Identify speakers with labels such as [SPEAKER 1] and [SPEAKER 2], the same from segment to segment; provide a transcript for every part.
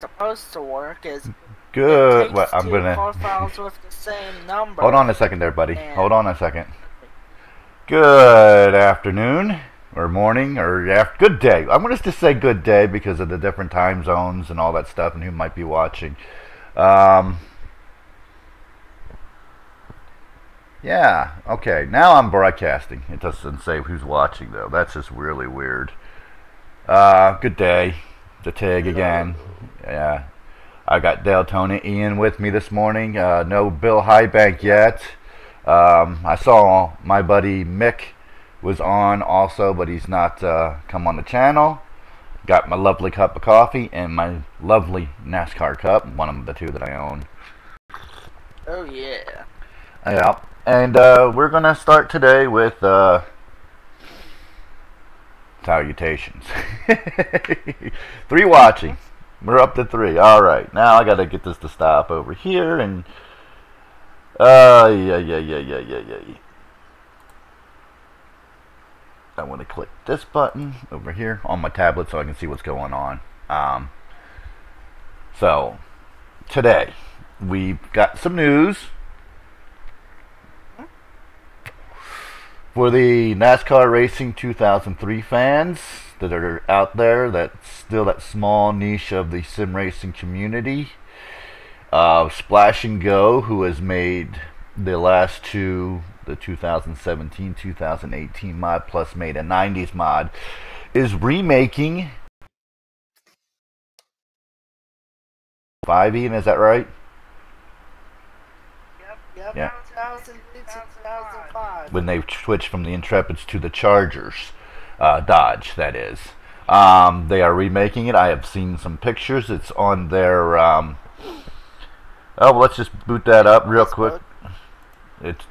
[SPEAKER 1] supposed to work is it
[SPEAKER 2] Good. Well,
[SPEAKER 1] takes
[SPEAKER 2] I'm
[SPEAKER 1] two
[SPEAKER 2] gonna
[SPEAKER 1] car files with the same number.
[SPEAKER 2] hold on a second there, buddy.
[SPEAKER 1] And
[SPEAKER 2] Hold on a second. Good afternoon, or morning, or good day. I'm gonna just say good day because of the different time zones and all that stuff, and who might be watching. Um, yeah. Okay. Now I'm broadcasting. It doesn't say who's watching though. That's just really weird. Good day. The Tigg again. Yeah. I got Dale, Tony, Ian with me this morning. No Bill Highbank yet. I saw my buddy Mick was on also, but he's not come on the channel. Got my lovely cup of coffee and my lovely NASCAR cup, one of the two that I own.
[SPEAKER 1] oh yeah.
[SPEAKER 2] Yeah. And we're going to start today with salutations. 3 watching. We're up to 3. All right. Now I got to get this to stop over here and yeah. I want to click this button over here on my tablet so I can see what's going on. So today we've got some news for the NASCAR Racing 2003 fans that are out there, that's still that small niche of the sim racing community. Splash and Go, who has made the last 2, the 2017 2018 mod plus made a 90s mod, is remaking 5 Ian, is that right?
[SPEAKER 1] Yep.
[SPEAKER 2] Yeah.
[SPEAKER 1] 2005.
[SPEAKER 2] When they switched from the Intrepids to the Chargers, Dodge, that is. They are remaking it. I have seen some pictures. It's on their oh, well, let's just boot that up real quick. It's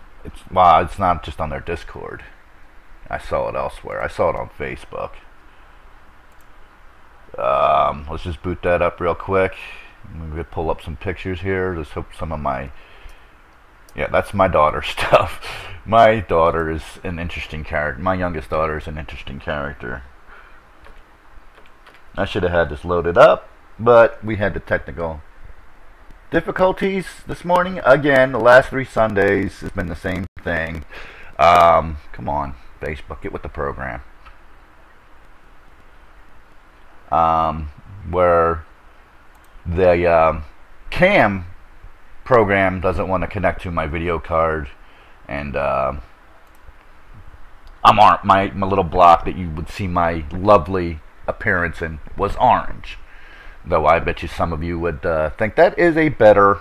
[SPEAKER 2] not just on their Discord. I saw it elsewhere. I saw it on Facebook. Let's just boot that up real quick. I'm gonna pull up some pictures here. Let's hope some of my, yeah, that's my daughter's stuff. My daughter is an interesting character. My youngest daughter is an interesting character. I should have had this loaded up, but we had the technical difficulties this morning. Again, the last 3 Sundays has been the same thing. Come on, Facebook, get with the program. Where the cam program doesn't want to connect to my video card, and my little block that you would see my lovely appearance in was orange. Though I bet you some of you would think that is a better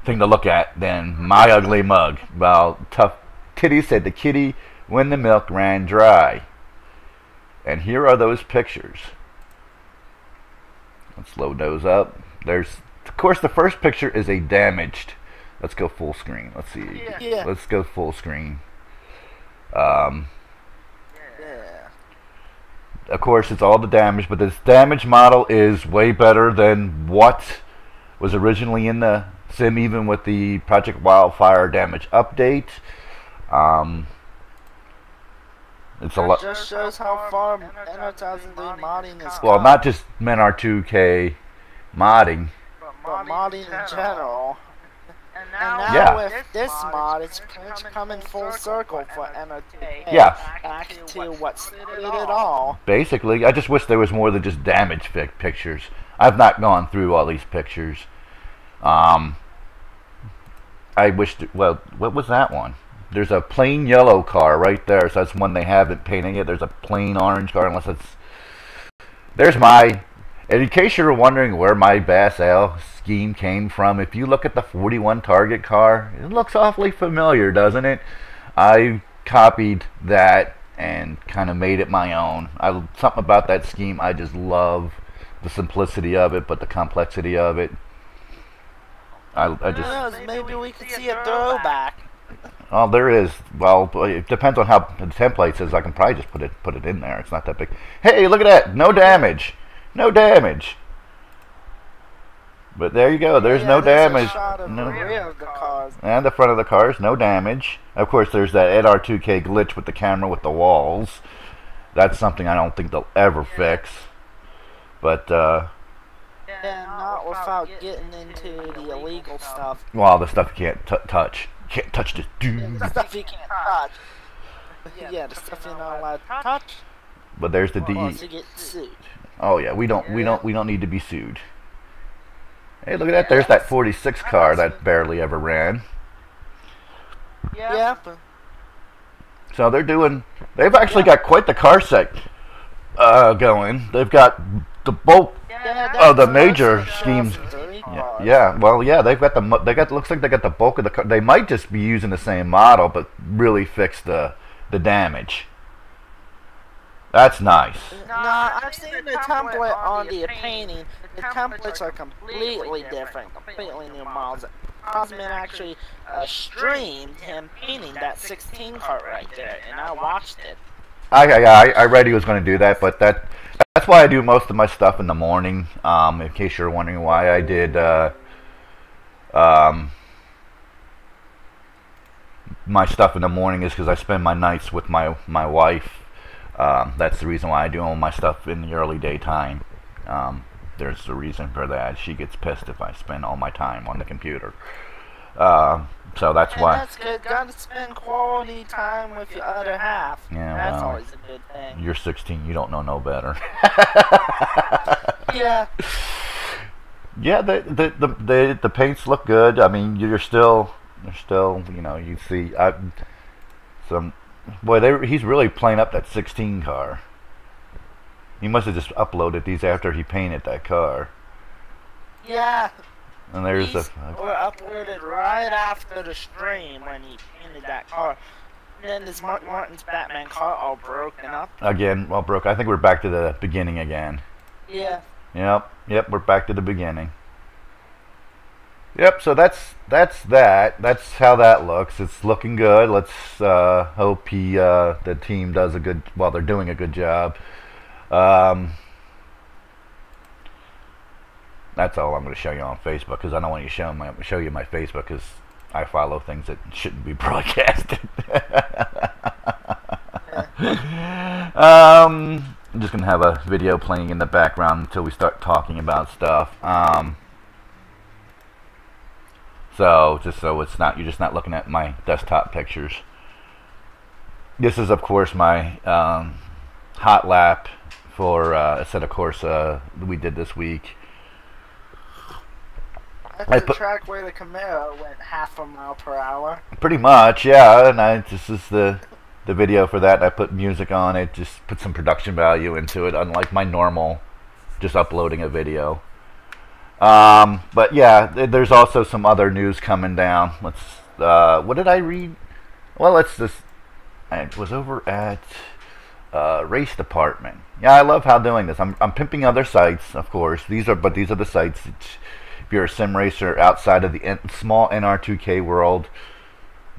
[SPEAKER 2] thing to look at than my ugly mug. Well, Tough Titty said the kitty when the milk ran dry. And here are those pictures. Let's load those up. There's, of course, the first picture is a damaged. Let's go full screen. Let's see.
[SPEAKER 1] Yeah.
[SPEAKER 2] Let's go full screen. Of course, it's all the damage, but this damage model is way better than what was originally in the sim, even with the Project Wildfire damage update. It's a lot.
[SPEAKER 1] It just shows how far NR2003 modding is
[SPEAKER 2] Well,
[SPEAKER 1] come,
[SPEAKER 2] not just MenR2K modding.
[SPEAKER 1] but modding in general. And now
[SPEAKER 2] Yeah.
[SPEAKER 1] with this mod, it's coming full circle for NR2K.
[SPEAKER 2] Yeah.
[SPEAKER 1] Back to what started it all.
[SPEAKER 2] Basically, I just wish there was more than just damage pictures. I've not gone through all these pictures. I wished. Well, what was that one? There's a plain yellow car right there, so that's one they haven't painted yet. There's a plain orange car, unless it's. There's my. And in case you're wondering where my Bass Ale scheme came from, if you look at the 41 Target car, it looks awfully familiar, doesn't it? I copied that and kind of made it my own. Something about that scheme, I just love the simplicity of it, but the complexity of it. I just.
[SPEAKER 1] Who knows, maybe we could see a throwback.
[SPEAKER 2] Oh, there is. Well, it depends on how the template says. I can probably just put it in there. It's not that big. Hey, look at that! No damage. No damage. But there you go. There's no damage.
[SPEAKER 1] No. The rear of the cars.
[SPEAKER 2] And the front of the cars, no damage. Of course, there's that NR2K glitch with the camera with the walls. That's something I don't think they'll ever fix. But
[SPEAKER 1] and not without getting into the illegal stuff.
[SPEAKER 2] Well, the stuff you can't touch. You can't touch this dude.
[SPEAKER 1] The stuff you can't touch. Yeah, the stuff you're not allowed to touch.
[SPEAKER 2] But there's the DE.
[SPEAKER 1] Or else you get sued.
[SPEAKER 2] Oh yeah, we don't need to be sued. Hey, look at that. There's that 46 car that barely ever ran.
[SPEAKER 1] Yeah.
[SPEAKER 2] So they've actually got quite the car set going. They've got the bulk of the major schemes. Yeah, well, yeah, looks like they got the bulk of the car. They might just be using the same model, but really fix the damage. That's nice.
[SPEAKER 1] No, I've seen the template on the painting. The templates are completely different, completely new models. Cosman actually streamed him painting that 16 cart right there, and I watched it.
[SPEAKER 2] I read he was going to do that, but that's why I do most of my stuff in the morning. In case you're wondering why I did my stuff in the morning is because I spend my nights with my wife. That's the reason why I do all my stuff in the early daytime. There's a reason for that. She gets pissed if I spend all my time on the computer. So that's why.
[SPEAKER 1] That's good. Gotta spend quality time with your other half.
[SPEAKER 2] Yeah,
[SPEAKER 1] that's
[SPEAKER 2] well,
[SPEAKER 1] always a good thing.
[SPEAKER 2] You're 16. You don't know no better.
[SPEAKER 1] Yeah.
[SPEAKER 2] Yeah, the paints look good. I mean, they're still, you know, you see, he's really playing up that 16 car. He must have just uploaded these after he painted that car.
[SPEAKER 1] Yeah.
[SPEAKER 2] And there's
[SPEAKER 1] were uploaded right after the stream when he painted that car. And then this Martin's Batman car all broken up.
[SPEAKER 2] Again, well, broke. I think we're back to the beginning again.
[SPEAKER 1] Yeah.
[SPEAKER 2] Yep, we're back to the beginning. Yep, so that's that. That's how that looks. It's looking good. Let's hope the team does a good. Well, they're doing a good job. That's all I'm going to show you on Facebook because I don't want you to show you my Facebook because I follow things that shouldn't be broadcasted. I'm just going to have a video playing in the background until we start talking about stuff. So just so it's not, you're just not looking at my desktop pictures. This is of course my hot lap for a set of course we did this week.
[SPEAKER 1] That's the track where the Camaro went half a mile per hour.
[SPEAKER 2] Pretty much, yeah. And this is the video for that. I put music on it, just put some production value into it, unlike my normal just uploading a video. But yeah, there's also some other news coming down. Let's what did I read? Well, let's just. I was over at Race Department. Yeah, I love how doing this. I'm pimping other sites, of course. These are the sites. If you're a sim racer outside of the small NR2K world,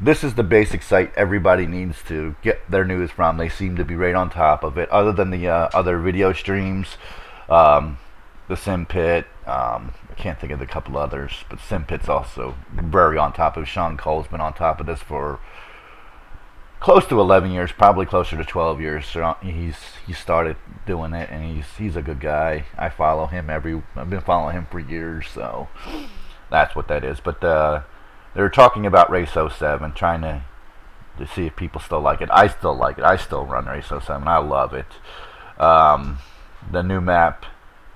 [SPEAKER 2] this is the basic site everybody needs to get their news from. They seem to be right on top of it. Other than the other video streams, the Sim Pit. I can't think of a couple others, but Sim Pit's also very on top of it. Sean Cole's been on top of this for close to 11 years, probably closer to 12 years. So he started doing it, and he's a good guy. I follow him I've been following him for years, so that's what that is. But they're talking about Race 07, trying to see if people still like it. I still like it. I still run Race 07. I love it. The new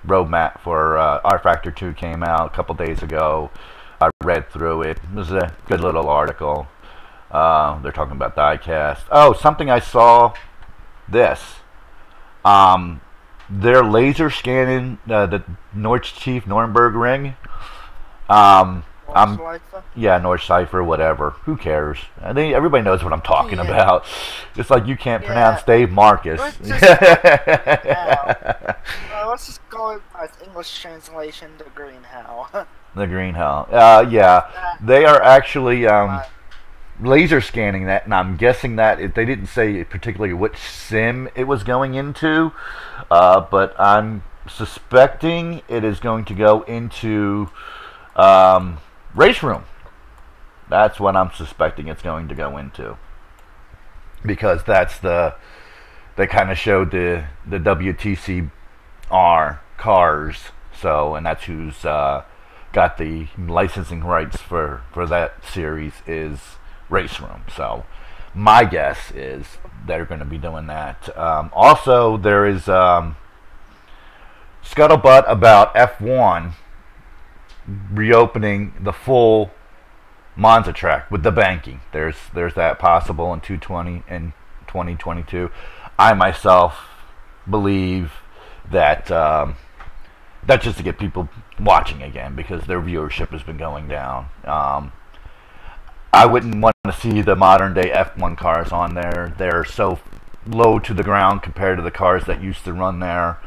[SPEAKER 2] road map for R Factor 2 came out a couple days ago. I read through it. It was a good little article. They're talking about diecast. Oh, something I saw. This. They're laser scanning the Chief Nuremberg ring. Yeah, Nordschleifer, whatever. Who cares? Everybody knows what I'm talking about. It's like you can't pronounce Dave Marcus.
[SPEAKER 1] Let's just go with English translation, the Green Hell.
[SPEAKER 2] The Green Hell. Yeah. They are actually laser scanning that, and I'm guessing that they didn't say particularly which sim it was going into, but I'm suspecting it is going to go into Race Room. That's what I'm suspecting it's going to go into, because that's they kind of showed the WTCR cars So, and that's who's got the licensing rights for that series is Race Room. So, my guess is they're going to be doing that. Also, there is scuttlebutt about F1 reopening the full Monza track with the banking. There's that possible in 220 and 2022. I myself believe that that's just to get people watching again because their viewership has been going down. I wouldn't want to see the modern day F1 cars on there. They're so low to the ground compared to the cars that used to run there.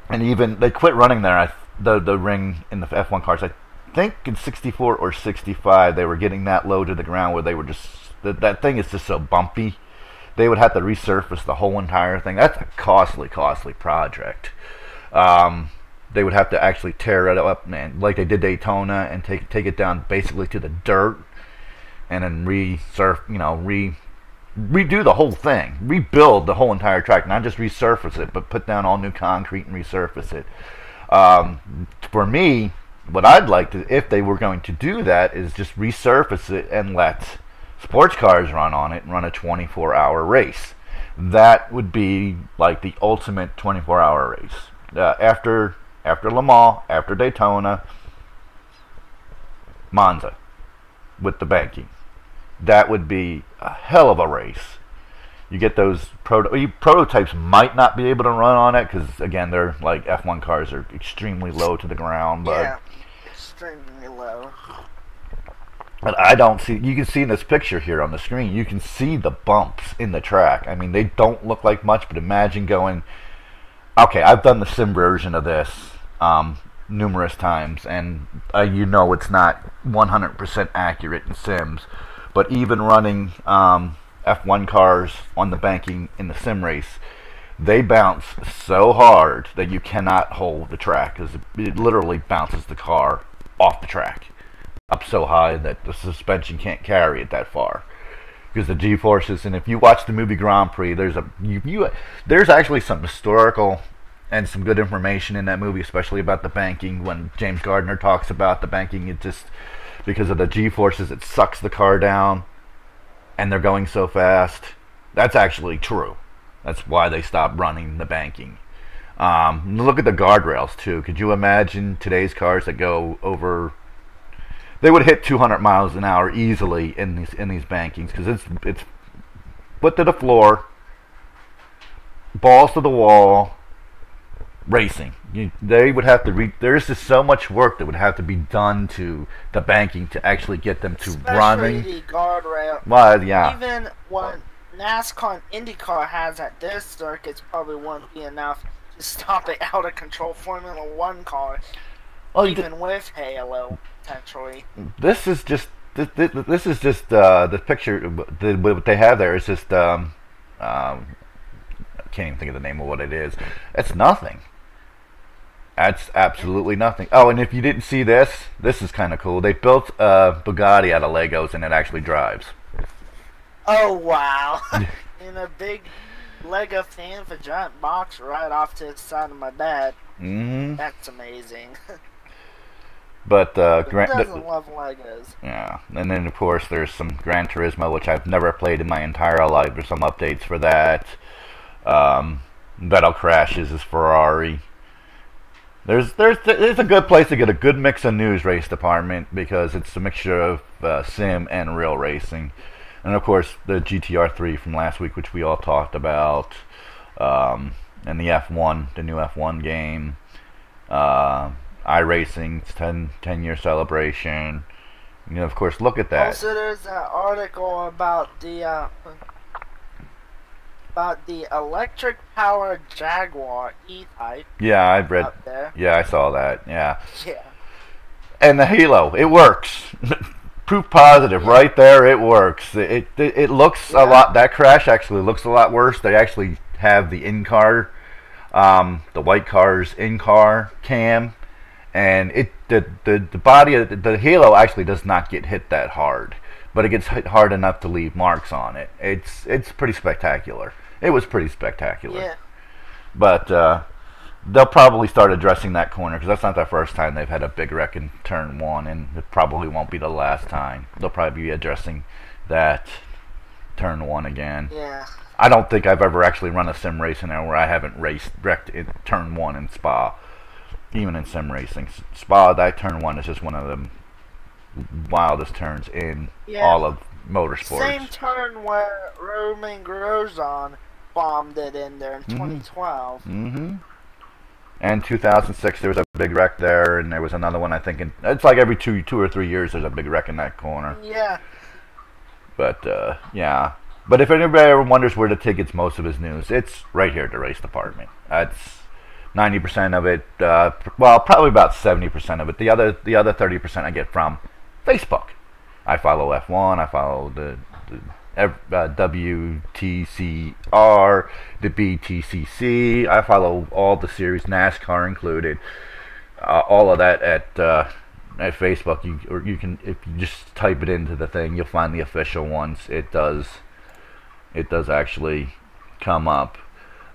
[SPEAKER 2] And even they quit running there. The ring in the F1 cars, I think in 64 or 65, they were getting that low to the ground where they were just that thing is just so bumpy. They would have to resurface the whole entire thing. That's a costly project. They would have to actually tear it up, man, like they did Daytona, and take it down basically to the dirt, and then redo the whole thing, rebuild the whole entire track, not just resurface it, but put down all new concrete and resurface it. For me, what I'd like to, if they were going to do that, is just resurface it and let sports cars run on it and run a 24-hour race. That would be like the ultimate 24-hour race. After Le Mans, after Daytona, Monza, with the banking. That would be a hell of a race. You get those prototypes might not be able to run on it because again, they're like F1 cars are extremely low to the ground. But
[SPEAKER 1] yeah, extremely low.
[SPEAKER 2] But I don't see. You can see in this picture here on the screen. You can see the bumps in the track. I mean, they don't look like much, but imagine going. Okay, I've done the sim version of this numerous times, and it's not 100% accurate in sims. But even running F1 cars on the banking in the sim race, they bounce so hard that you cannot hold the track because it literally bounces the car off the track up so high that the suspension can't carry it that far because the G-forces. And if you watch the movie Grand Prix, there's actually some historical and some good information in that movie, especially about the banking. When James Gardner talks about the banking, it just because of the G-forces, it sucks the car down, and they're going so fast. That's actually true. That's why they stopped running the banking. Look at the guardrails too. Could you imagine today's cars that go over? They would hit 200 miles an hour easily in these bankings because it's foot to the floor, balls to the wall, racing. They would have to there's just so much work that would have to be done to the banking to actually get them to running.
[SPEAKER 1] Especially the guardrail.
[SPEAKER 2] Well, yeah.
[SPEAKER 1] Even what NASCAR and IndyCar has at their circuits probably won't be enough to stop an out of control Formula 1 car. Even with Halo, potentially.
[SPEAKER 2] This is just the picture. What they have there is just I can't even think of the name of what it is. It's nothing. That's absolutely nothing. Oh, and if you didn't see this is kind of cool. They built a Bugatti out of Legos, and it actually drives.
[SPEAKER 1] Oh wow! In a big Lego fan with a giant box right off to the side of my bed. That's amazing.
[SPEAKER 2] But
[SPEAKER 1] who doesn't love Legos?
[SPEAKER 2] Yeah, and then of course there's some Gran Turismo, which I've never played in my entire life. There's some updates for that. Vettel crashes his Ferrari. There's a good place to get a good mix of news, race department, because it's a mixture of sim and real racing. And of course the GTR3 from last week, which we all talked about, and the F1, the new F1 game. iRacing's 10-year celebration. Of course, look at that.
[SPEAKER 1] Also, there's an article about the electric powered Jaguar E-Type.
[SPEAKER 2] Yeah, I've read.
[SPEAKER 1] Up there.
[SPEAKER 2] Yeah, I saw that. Yeah.
[SPEAKER 1] Yeah.
[SPEAKER 2] And the Halo, it works. Proof positive, right there. It works. It looks a lot. That crash actually looks a lot worse. They actually have the in-car, the white car's in-car cam. And the body of the Halo actually does not get hit that hard, but it gets hit hard enough to leave marks on it. It's pretty spectacular. It was pretty spectacular.
[SPEAKER 1] Yeah.
[SPEAKER 2] But they'll probably start addressing that corner, because that's not the first time they've had a big wreck in turn 1, and it probably won't be the last time. They'll probably be addressing that turn 1 again.
[SPEAKER 1] Yeah.
[SPEAKER 2] I don't think I've ever actually run a sim racing there where I haven't wrecked in turn 1 in Spa. Even in sim racing. Spa, that turn 1 is just one of the wildest turns in all of motorsports.
[SPEAKER 1] Same turn where Roman Grosjean bombed it in there in 2012.
[SPEAKER 2] Mm-hmm. And 2006, there was a big wreck there, and there was another one, I think. It's like every two or 3 years there's a big wreck in that corner.
[SPEAKER 1] Yeah.
[SPEAKER 2] But, yeah. But if anybody ever wonders where the Tigg gets most of his news, it's right here at the race department. That's 90% of it, well, probably about 70% of it. The other 30% I get from Facebook. I follow F1, I follow the WTCR, the BTCC. I follow all the series, NASCAR included. All of that at Facebook. You can, if you just type it into the thing, you'll find the official ones. It does actually come up.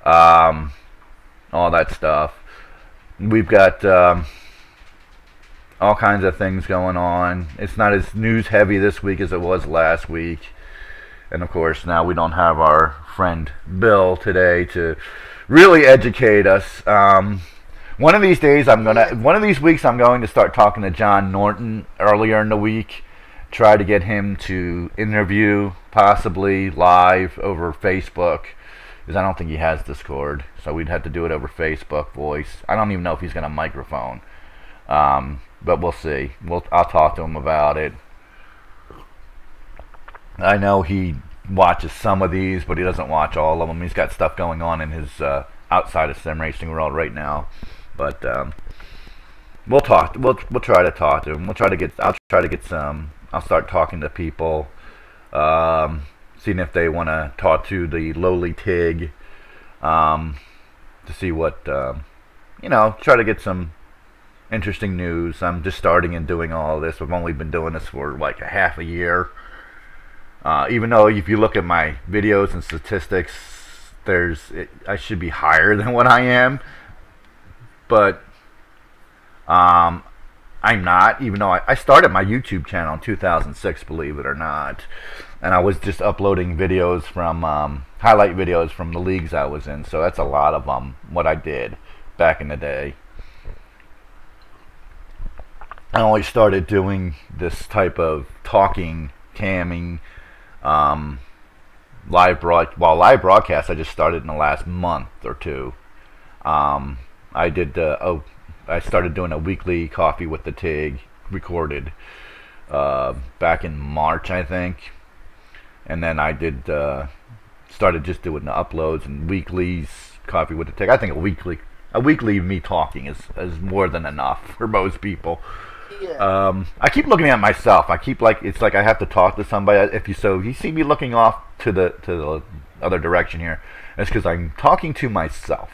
[SPEAKER 2] All that stuff. We've got all kinds of things going on. It's not as news heavy this week as it was last week. And of course, now we don't have our friend Bill today to really educate us. One of these days, one of these weeks, I'm going to start talking to John Norton earlier in the week. Try to get him to interview, possibly live over Facebook, because I don't think he has Discord. So we'd have to do it over Facebook voice. I don't even know if he's got a microphone. But we'll see. I'll talk to him about it. I know he watches some of these, but he doesn't watch all of them. He's got stuff going on in his outside of sim racing world right now. But we'll talk. We'll try to talk to him. I'll try to get some. I'll start talking to people, seeing if they want to talk to the lowly Tigg, to see what try to get some interesting news. I'm just starting and doing all of this. I've only been doing this for like a half a year. Even though if you look at my videos and statistics, I should be higher than what I am, but I'm not. Even though I started my YouTube channel in 2006, believe it or not, and I was just uploading videos from highlight videos from the leagues I was in. So that's a lot of what I did back in the day. I only started doing this type of talking, camming, live broadcast. I just started in the last month or two. I started doing a weekly coffee with the Tigg, recorded back in March, I think, and then I started just doing the uploads and weeklies, coffee with the Tigg. I think a weekly me talking is more than enough for most people.
[SPEAKER 1] Yeah.
[SPEAKER 2] I keep looking at myself. It's like I have to talk to somebody. You see me looking off to the other direction here, it's because I'm talking to myself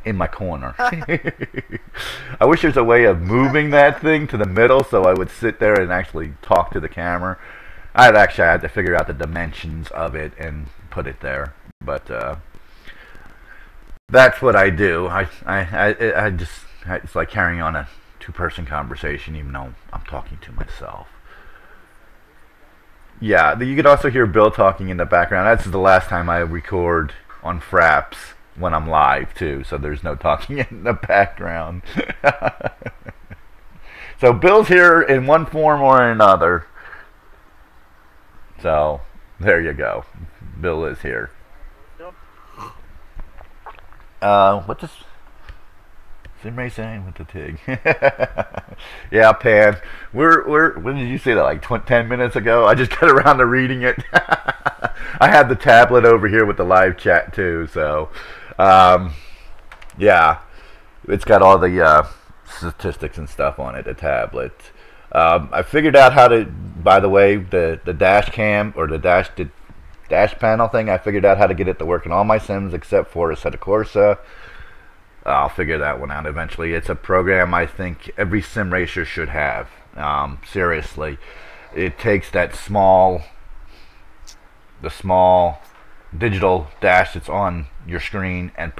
[SPEAKER 2] in my corner. I wish there's a way of moving that thing to the middle so I would sit there and actually talk to the camera. I had to figure out the dimensions of it and put it there, but that's what I do. It's like carrying on a two-person conversation, even though I'm talking to myself. Yeah, you could also hear Bill talking in the background. That's the last time I record on Fraps when I'm live too, so there's no talking in the background. So Bill's here in one form or another. So there you go. Bill is here. What does sim racing with the Tigg? Yeah, Pan. When did you say that? Like 10 minutes ago? I just got around to reading it. I have the tablet over here with the live chat too. So, yeah, it's got all the statistics and stuff on it. The tablet. I figured out how to. By the way, the dash cam or the dash panel thing. I figured out how to get it to work in all my sims except for Assetto Corsa. I'll figure that one out eventually. It's a program I think every sim racer should have. Seriously, it takes the small digital dash that's on your screen and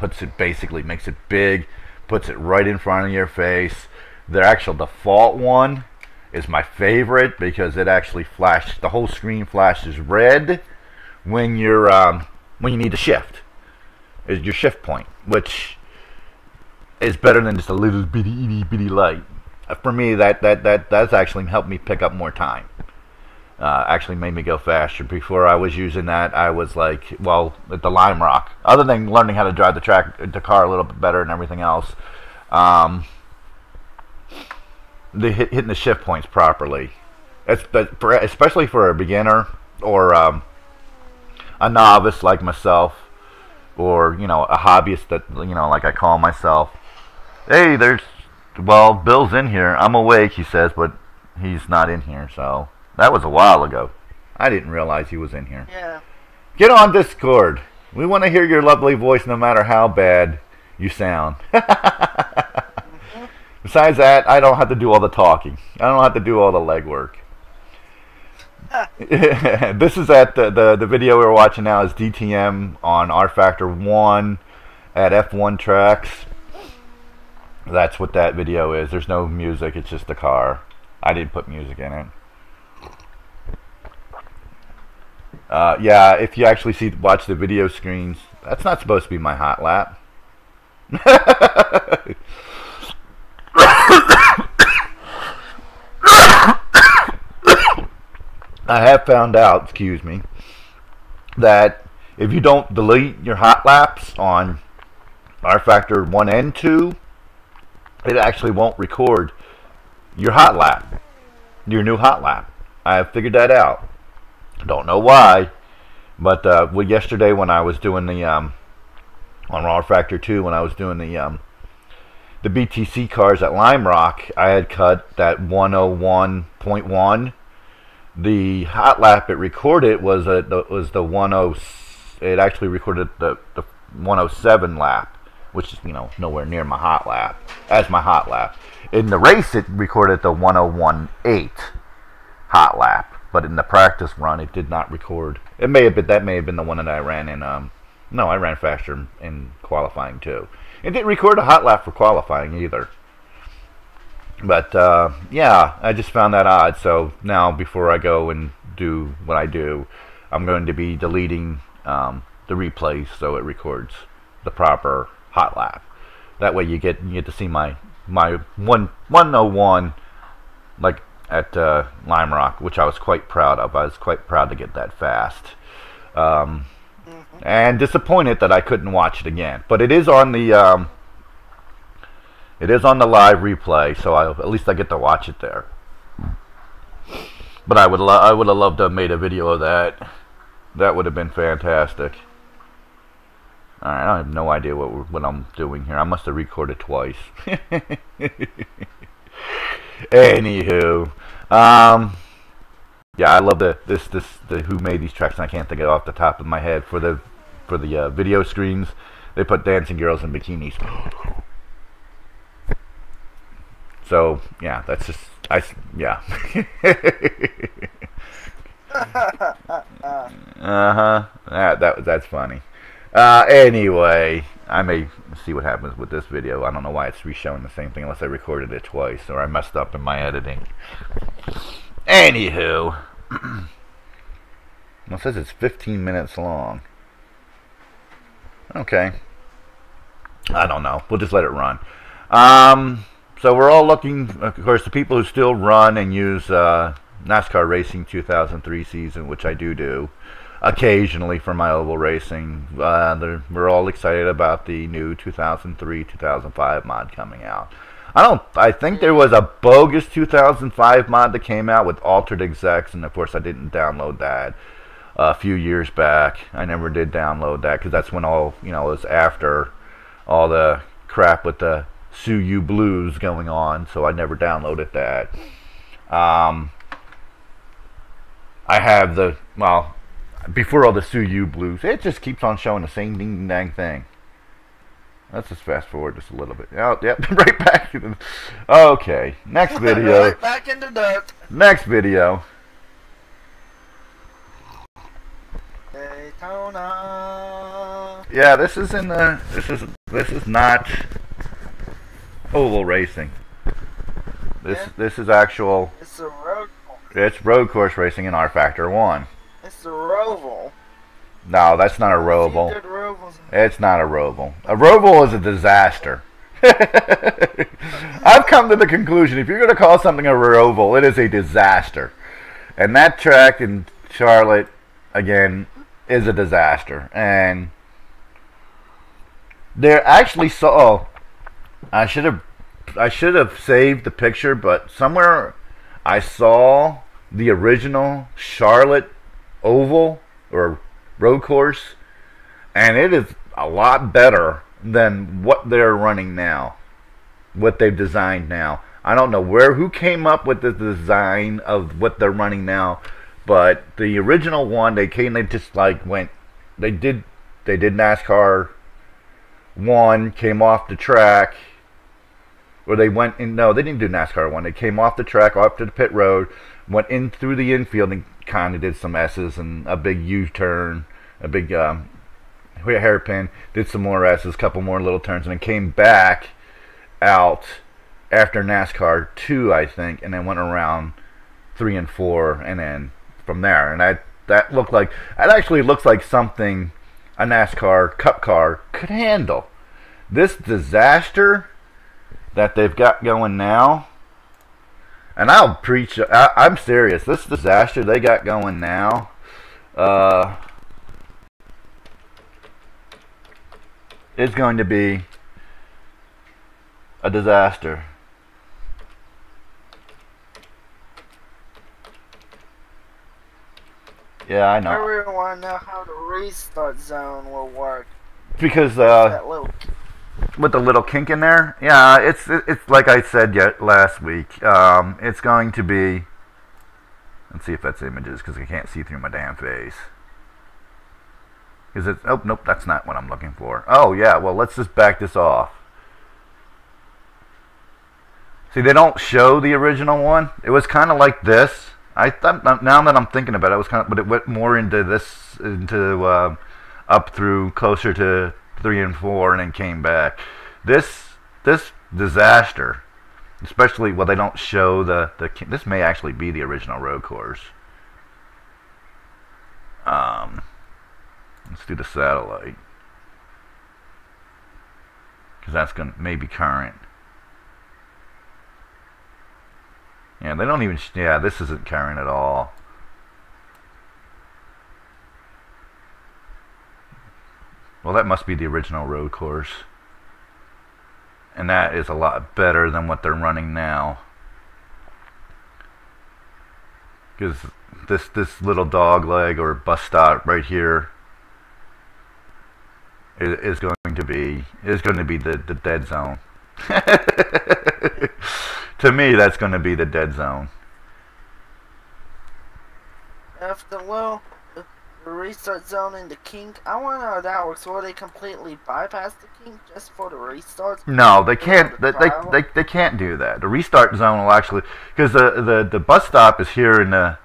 [SPEAKER 2] makes it big, puts it right in front of your face. Their actual default one is my favorite because it actually flashes, the whole screen flashes red when you're when you need to shift. Is your shift point, which is better than just a little bitty light. For me, that's actually helped me pick up more time. Actually made me go faster. Before I was using that, I was like, well, at the Lime Rock. Other than learning how to drive the car a little bit better and everything else, hitting the shift points properly, especially for a beginner or a novice like myself, or a hobbyist that like I call myself. Hey, Bill's in here. I'm awake, he says, but he's not in here. So that was a while ago. I didn't realize he was in here.
[SPEAKER 1] Yeah.
[SPEAKER 2] Get on Discord. We want to hear your lovely voice, no matter how bad you sound. Besides that, I don't have to do all the talking. I don't have to do all the legwork. This is at the video we're watching now is DTM on R Factor 1 at F1 tracks. That's what that video is. There's no music. It's just the car. I didn't put music in it. Yeah, if you actually watch the video screens, that's not supposed to be my hot lap. I have found out, excuse me, that if you don't delete your hot laps on R Factor 1 and 2, it actually won't record your hot lap, your new hot lap. I have figured that out. Don't know why, but yesterday when I was doing the on R Factor 2, when I was doing the BTC cars at Lime Rock, I had cut that 101.1. The hot lap it recorded was the 10. It actually recorded the 107 lap, which is nowhere near my hot lap as my hot lap. In the race, it recorded the 101.8 hot lap, but in the practice run, it did not record. That may have been the one that I ran in. No, I ran faster in qualifying too. It didn't record a hot lap for qualifying either. But yeah, I just found that odd. So now, before I go and do what I do, I'm going to be deleting the replays so it records the proper hot lap. That way, you get to see my 101 like at Lime Rock, which I was quite proud of. I was quite proud to get that fast. And disappointed that I couldn't watch it again. But it is on the live replay, so at least I get to watch it there. But I would have loved to have made a video of that. That would have been fantastic. Alright, I have no idea what I'm doing here. I must have recorded twice. Anywho, yeah, I love the who made these tracks, and I can't think of it off the top of my head. For the video screens, they put dancing girls in bikinis. So yeah, that's just yeah. That's funny. Anyway, I may see what happens with this video. I don't know why it's re-showing the same thing unless I recorded it twice or I messed up in my editing. Anywho, well, it says it's 15 minutes long. Okay, I don't know. We'll just let it run. So we're all looking, of course, the people who still run and use NASCAR Racing 2003 season, which I do occasionally for my oval racing. We're all excited about the new 2003-2005 mod coming out. I think there was a bogus 2005 mod that came out with altered execs, and of course I didn't download that a few years back. I never did download that because that's when all, it was after all the crap with the Sue You Blues going on, so I never downloaded that. I have before all the Sue You Blues, it just keeps on showing the same ding dang thing. Let's just fast forward just a little bit. Oh, yep, right back. Okay, next video.
[SPEAKER 1] Right back into dirt.
[SPEAKER 2] Next video.
[SPEAKER 1] Daytona.
[SPEAKER 2] Yeah, this is not Oval racing. This is actual.
[SPEAKER 1] It's a road course.
[SPEAKER 2] It's road course racing in R Factor 1.
[SPEAKER 1] It's a roval.
[SPEAKER 2] No, that's not a roval. It's not a roval. A roval is a disaster. I've come to the conclusion if you're going to call something a roval, it is a disaster. And that track in Charlotte, again, is a disaster. And there actually saw. I should have saved the picture, but somewhere I saw the original Charlotte oval or road course, and it is a lot better than what they're running now, what they've designed now. I don't know who came up with the design of what they're running now, but the original one, they just like went, they did NASCAR 1, came off the track, or they went in, no, they didn't do NASCAR 1, they came off the track, off to the pit road, went in through the infield and kind of did some S's and a big U-turn, a big hairpin, did some more S's, a couple more little turns, and then came back out after NASCAR 2, I think, and then went around 3 and 4, and then from there. And that looked like, that actually looks like something a NASCAR Cup car could handle. This disaster that they've got going now, and I'll preach, I'm serious, this disaster they got going now, is going to be a disaster. Yeah, I know.
[SPEAKER 1] I really want to know how the restart zone will work.
[SPEAKER 2] Because
[SPEAKER 1] with
[SPEAKER 2] the little kink in there, yeah, it's like I said last week. It's going to be. Let's see if that's images because I can't see through my damn face. Is it? Oh nope, that's not what I'm looking for. Oh yeah, well let's just back this off. See, they don't show the original one. It was kind of like this. I thought, now that I'm thinking about it, was kind of, but it went more into this, up through closer to 3 and 4, and then came back. This disaster, especially, well, they don't show this may actually be the original road course. Let's do the satellite, because that's gonna maybe current. Yeah, they don't even. Yeah, this isn't current at all. Well, that must be the original road course, and that is a lot better than what they're running now. Because this little dog leg or bus stop right here is going to be the dead zone. To me, that's going to be the dead zone.
[SPEAKER 1] After the restart zone in the kink, I want to know how that works. Will they completely bypass the kink just for the restart?
[SPEAKER 2] No, they can't. They can't do that. The restart zone will actually, because the bus stop is here in the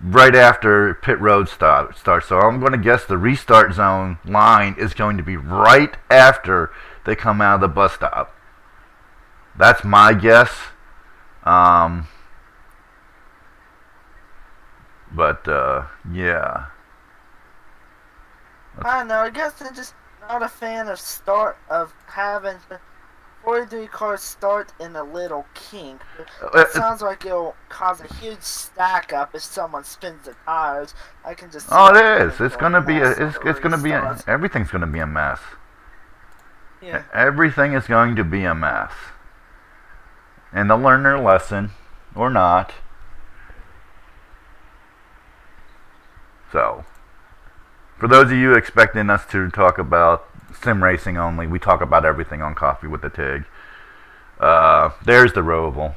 [SPEAKER 2] right after pit road starts. So I'm going to guess the restart zone line is going to be right after they come out of the bus stop. That's my guess. Yeah.
[SPEAKER 1] I don't know. I guess I'm just not a fan of having 43 cars start in a little kink. It sounds like it'll cause a huge stack up if someone spins the tires. I can just.
[SPEAKER 2] Oh, it is. It's gonna be. It's gonna be. Everything's gonna be a mess.
[SPEAKER 1] Yeah.
[SPEAKER 2] Everything is going to be a mess. And they'll learn their lesson, or not. So, for those of you expecting us to talk about sim racing only, we talk about everything on Coffee with the Tigg. There's the Roval.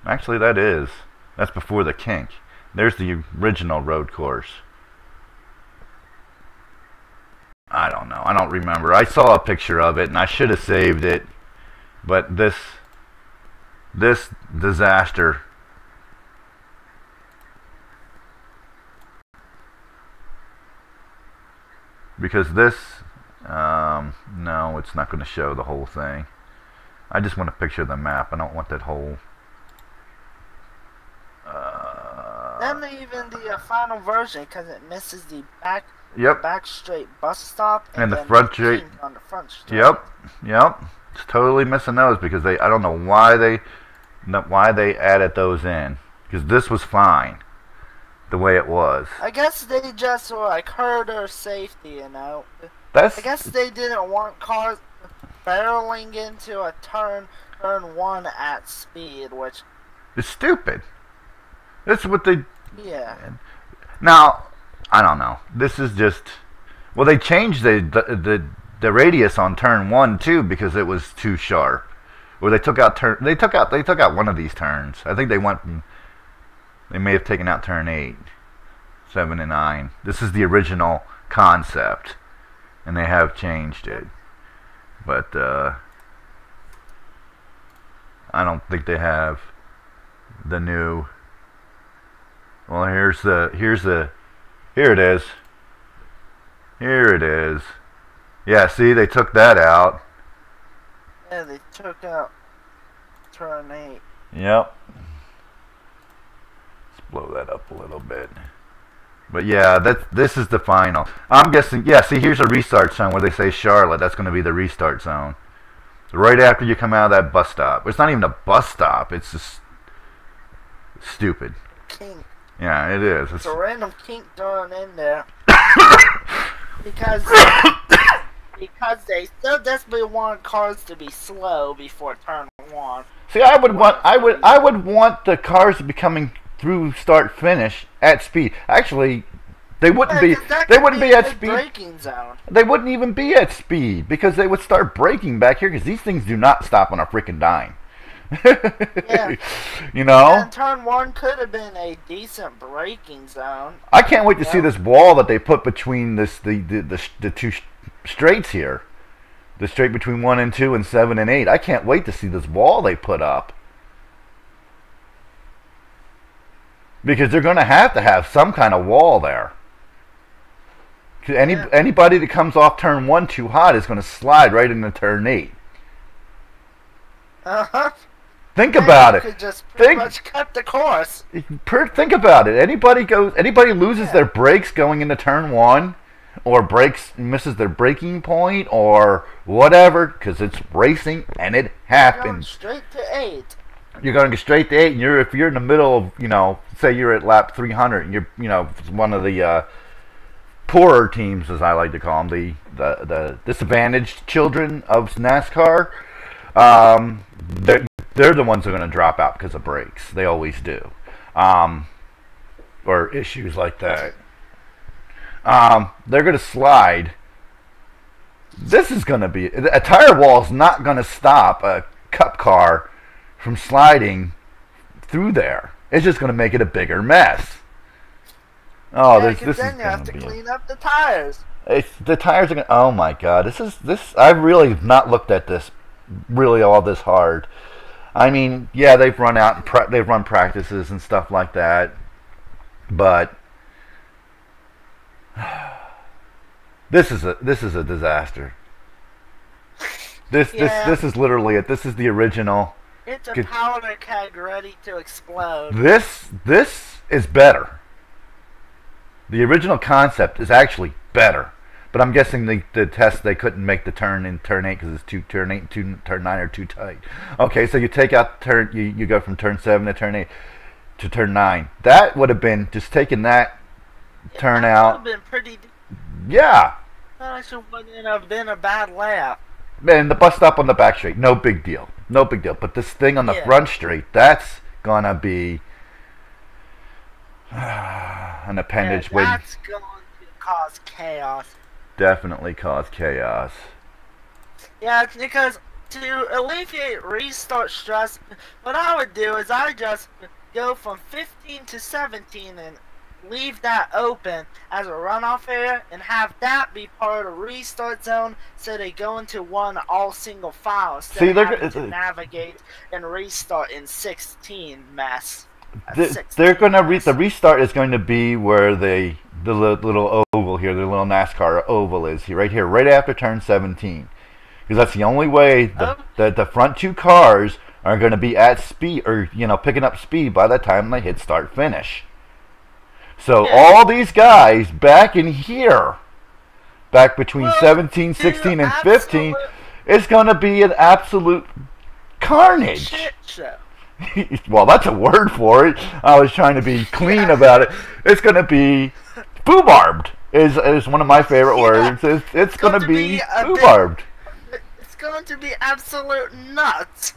[SPEAKER 2] Actually, that's before the kink. There's the original road course. I don't know. I don't remember. I saw a picture of it, and I should have saved it. But this disaster. Because this, no, it's not going to show the whole thing. I just want a picture of the map. I don't want that whole...
[SPEAKER 1] Then even the final version, because it misses the
[SPEAKER 2] Yep.
[SPEAKER 1] back straight bus stop
[SPEAKER 2] and the front straight
[SPEAKER 1] on the front straight.
[SPEAKER 2] Yep. It's totally missing those because I don't know why they added those in, because this was fine the way it was.
[SPEAKER 1] I guess they just were like herder safety, you know.
[SPEAKER 2] I
[SPEAKER 1] guess they didn't want cars barreling into a turn one at speed, which
[SPEAKER 2] is stupid. That's what they...
[SPEAKER 1] Yeah.
[SPEAKER 2] Now, I don't know. This is just... Well, they changed the radius on turn 1 too because it was too sharp. Or they took out they took out one of these turns. I think they may have taken out turn 8, 7, and 9. This is the original concept, and they have changed it. But I don't think they have the new... Well, here it is. Here it is. Yeah, see, they took that out.
[SPEAKER 1] Yeah, they took out turn 8.
[SPEAKER 2] Yep. Let's blow that up a little bit. But yeah, this is the final. I'm guessing, yeah, see, here's a restart zone where they say Charlotte. That's going to be the restart zone. Right after you come out of that bus stop. It's not even a bus stop. It's just stupid.
[SPEAKER 1] Kink.
[SPEAKER 2] Yeah, it is.
[SPEAKER 1] It's a random kink thrown in there. because they so desperately want cars to be slow before turn 1.
[SPEAKER 2] See, I would want the cars to be coming through start finish at speed. Actually, they wouldn't be at speed.
[SPEAKER 1] Braking zone.
[SPEAKER 2] They wouldn't even be at speed because they would start braking back here because these things do not stop on a freaking dime.
[SPEAKER 1] Yeah.
[SPEAKER 2] You know?
[SPEAKER 1] And turn 1 could have been a decent braking zone.
[SPEAKER 2] I can't wait to see this wall that they put between the two straights here. The straight between 1 and 2 and 7 and 8. I can't wait to see this wall they put up. Because they're going to have some kind of wall there. Anybody that comes off turn 1 too hot is going to slide right into turn 8.
[SPEAKER 1] Uh-huh.
[SPEAKER 2] Think about it.
[SPEAKER 1] Could just pretty much cut the course.
[SPEAKER 2] Think about it. Anybody loses their brakes going into turn 1, or misses their braking point, or whatever, because it's racing and it happens.
[SPEAKER 1] You're going straight to 8.
[SPEAKER 2] You're going straight to 8, and if you're in the middle of, say you're at lap 300, and you're, one of the poorer teams, as I like to call them, the disadvantaged children of NASCAR. They're the ones that are going to drop out because of brakes. They always do. Or issues like that. They're going to slide. This is going to be... A tire wall is not going to stop a cup car from sliding through there. It's just going to make it a bigger mess. Oh,
[SPEAKER 1] yeah,
[SPEAKER 2] this
[SPEAKER 1] then
[SPEAKER 2] is
[SPEAKER 1] you have to
[SPEAKER 2] be
[SPEAKER 1] clean up the tires.
[SPEAKER 2] The tires are going to... Oh, my God. I've really not looked at this really all this hard. I mean, yeah, they've run out and they've run practices and stuff like that, but this is a disaster. This is literally it. This is the original.
[SPEAKER 1] It's a powder keg ready to explode.
[SPEAKER 2] This is better. The original concept is actually better. But I'm guessing the test, they couldn't make the turn in turn 8 because it's turn 8 and turn 9 are too tight. Okay, so you take out you go from turn 7 to turn 8 to turn 9. That would have been just taking that turn out.
[SPEAKER 1] That would have been pretty.
[SPEAKER 2] Yeah.
[SPEAKER 1] That actually wouldn't have been a bad lap.
[SPEAKER 2] And the bus stop on the back straight, no big deal. No big deal. But this thing on the front straight, that's gonna be an appendage.
[SPEAKER 1] That's going to cause chaos.
[SPEAKER 2] Definitely cause chaos.
[SPEAKER 1] Yeah, because to alleviate restart stress, what I would do is I just go from 15 to 17 and leave that open as a runoff area and have that be part of the restart zone, so they go into one all single file instead of having to navigate and restart in 16 mess.
[SPEAKER 2] They're gonna the restart is going to be where the little oval here, the little NASCAR oval is here, right after turn 17. because that's the only way the front two cars are going to be at speed, or picking up speed by the time they hit start finish. So all these guys back in here, back between 17, 16, and 15, it's going to be an absolute carnage.
[SPEAKER 1] Shit show.
[SPEAKER 2] Well, that's a word for it. I was trying to be clean about it. It's going to be foobarbed. Is one of my favorite words. It's going to be foobarbed.
[SPEAKER 1] It's going to be absolute nuts.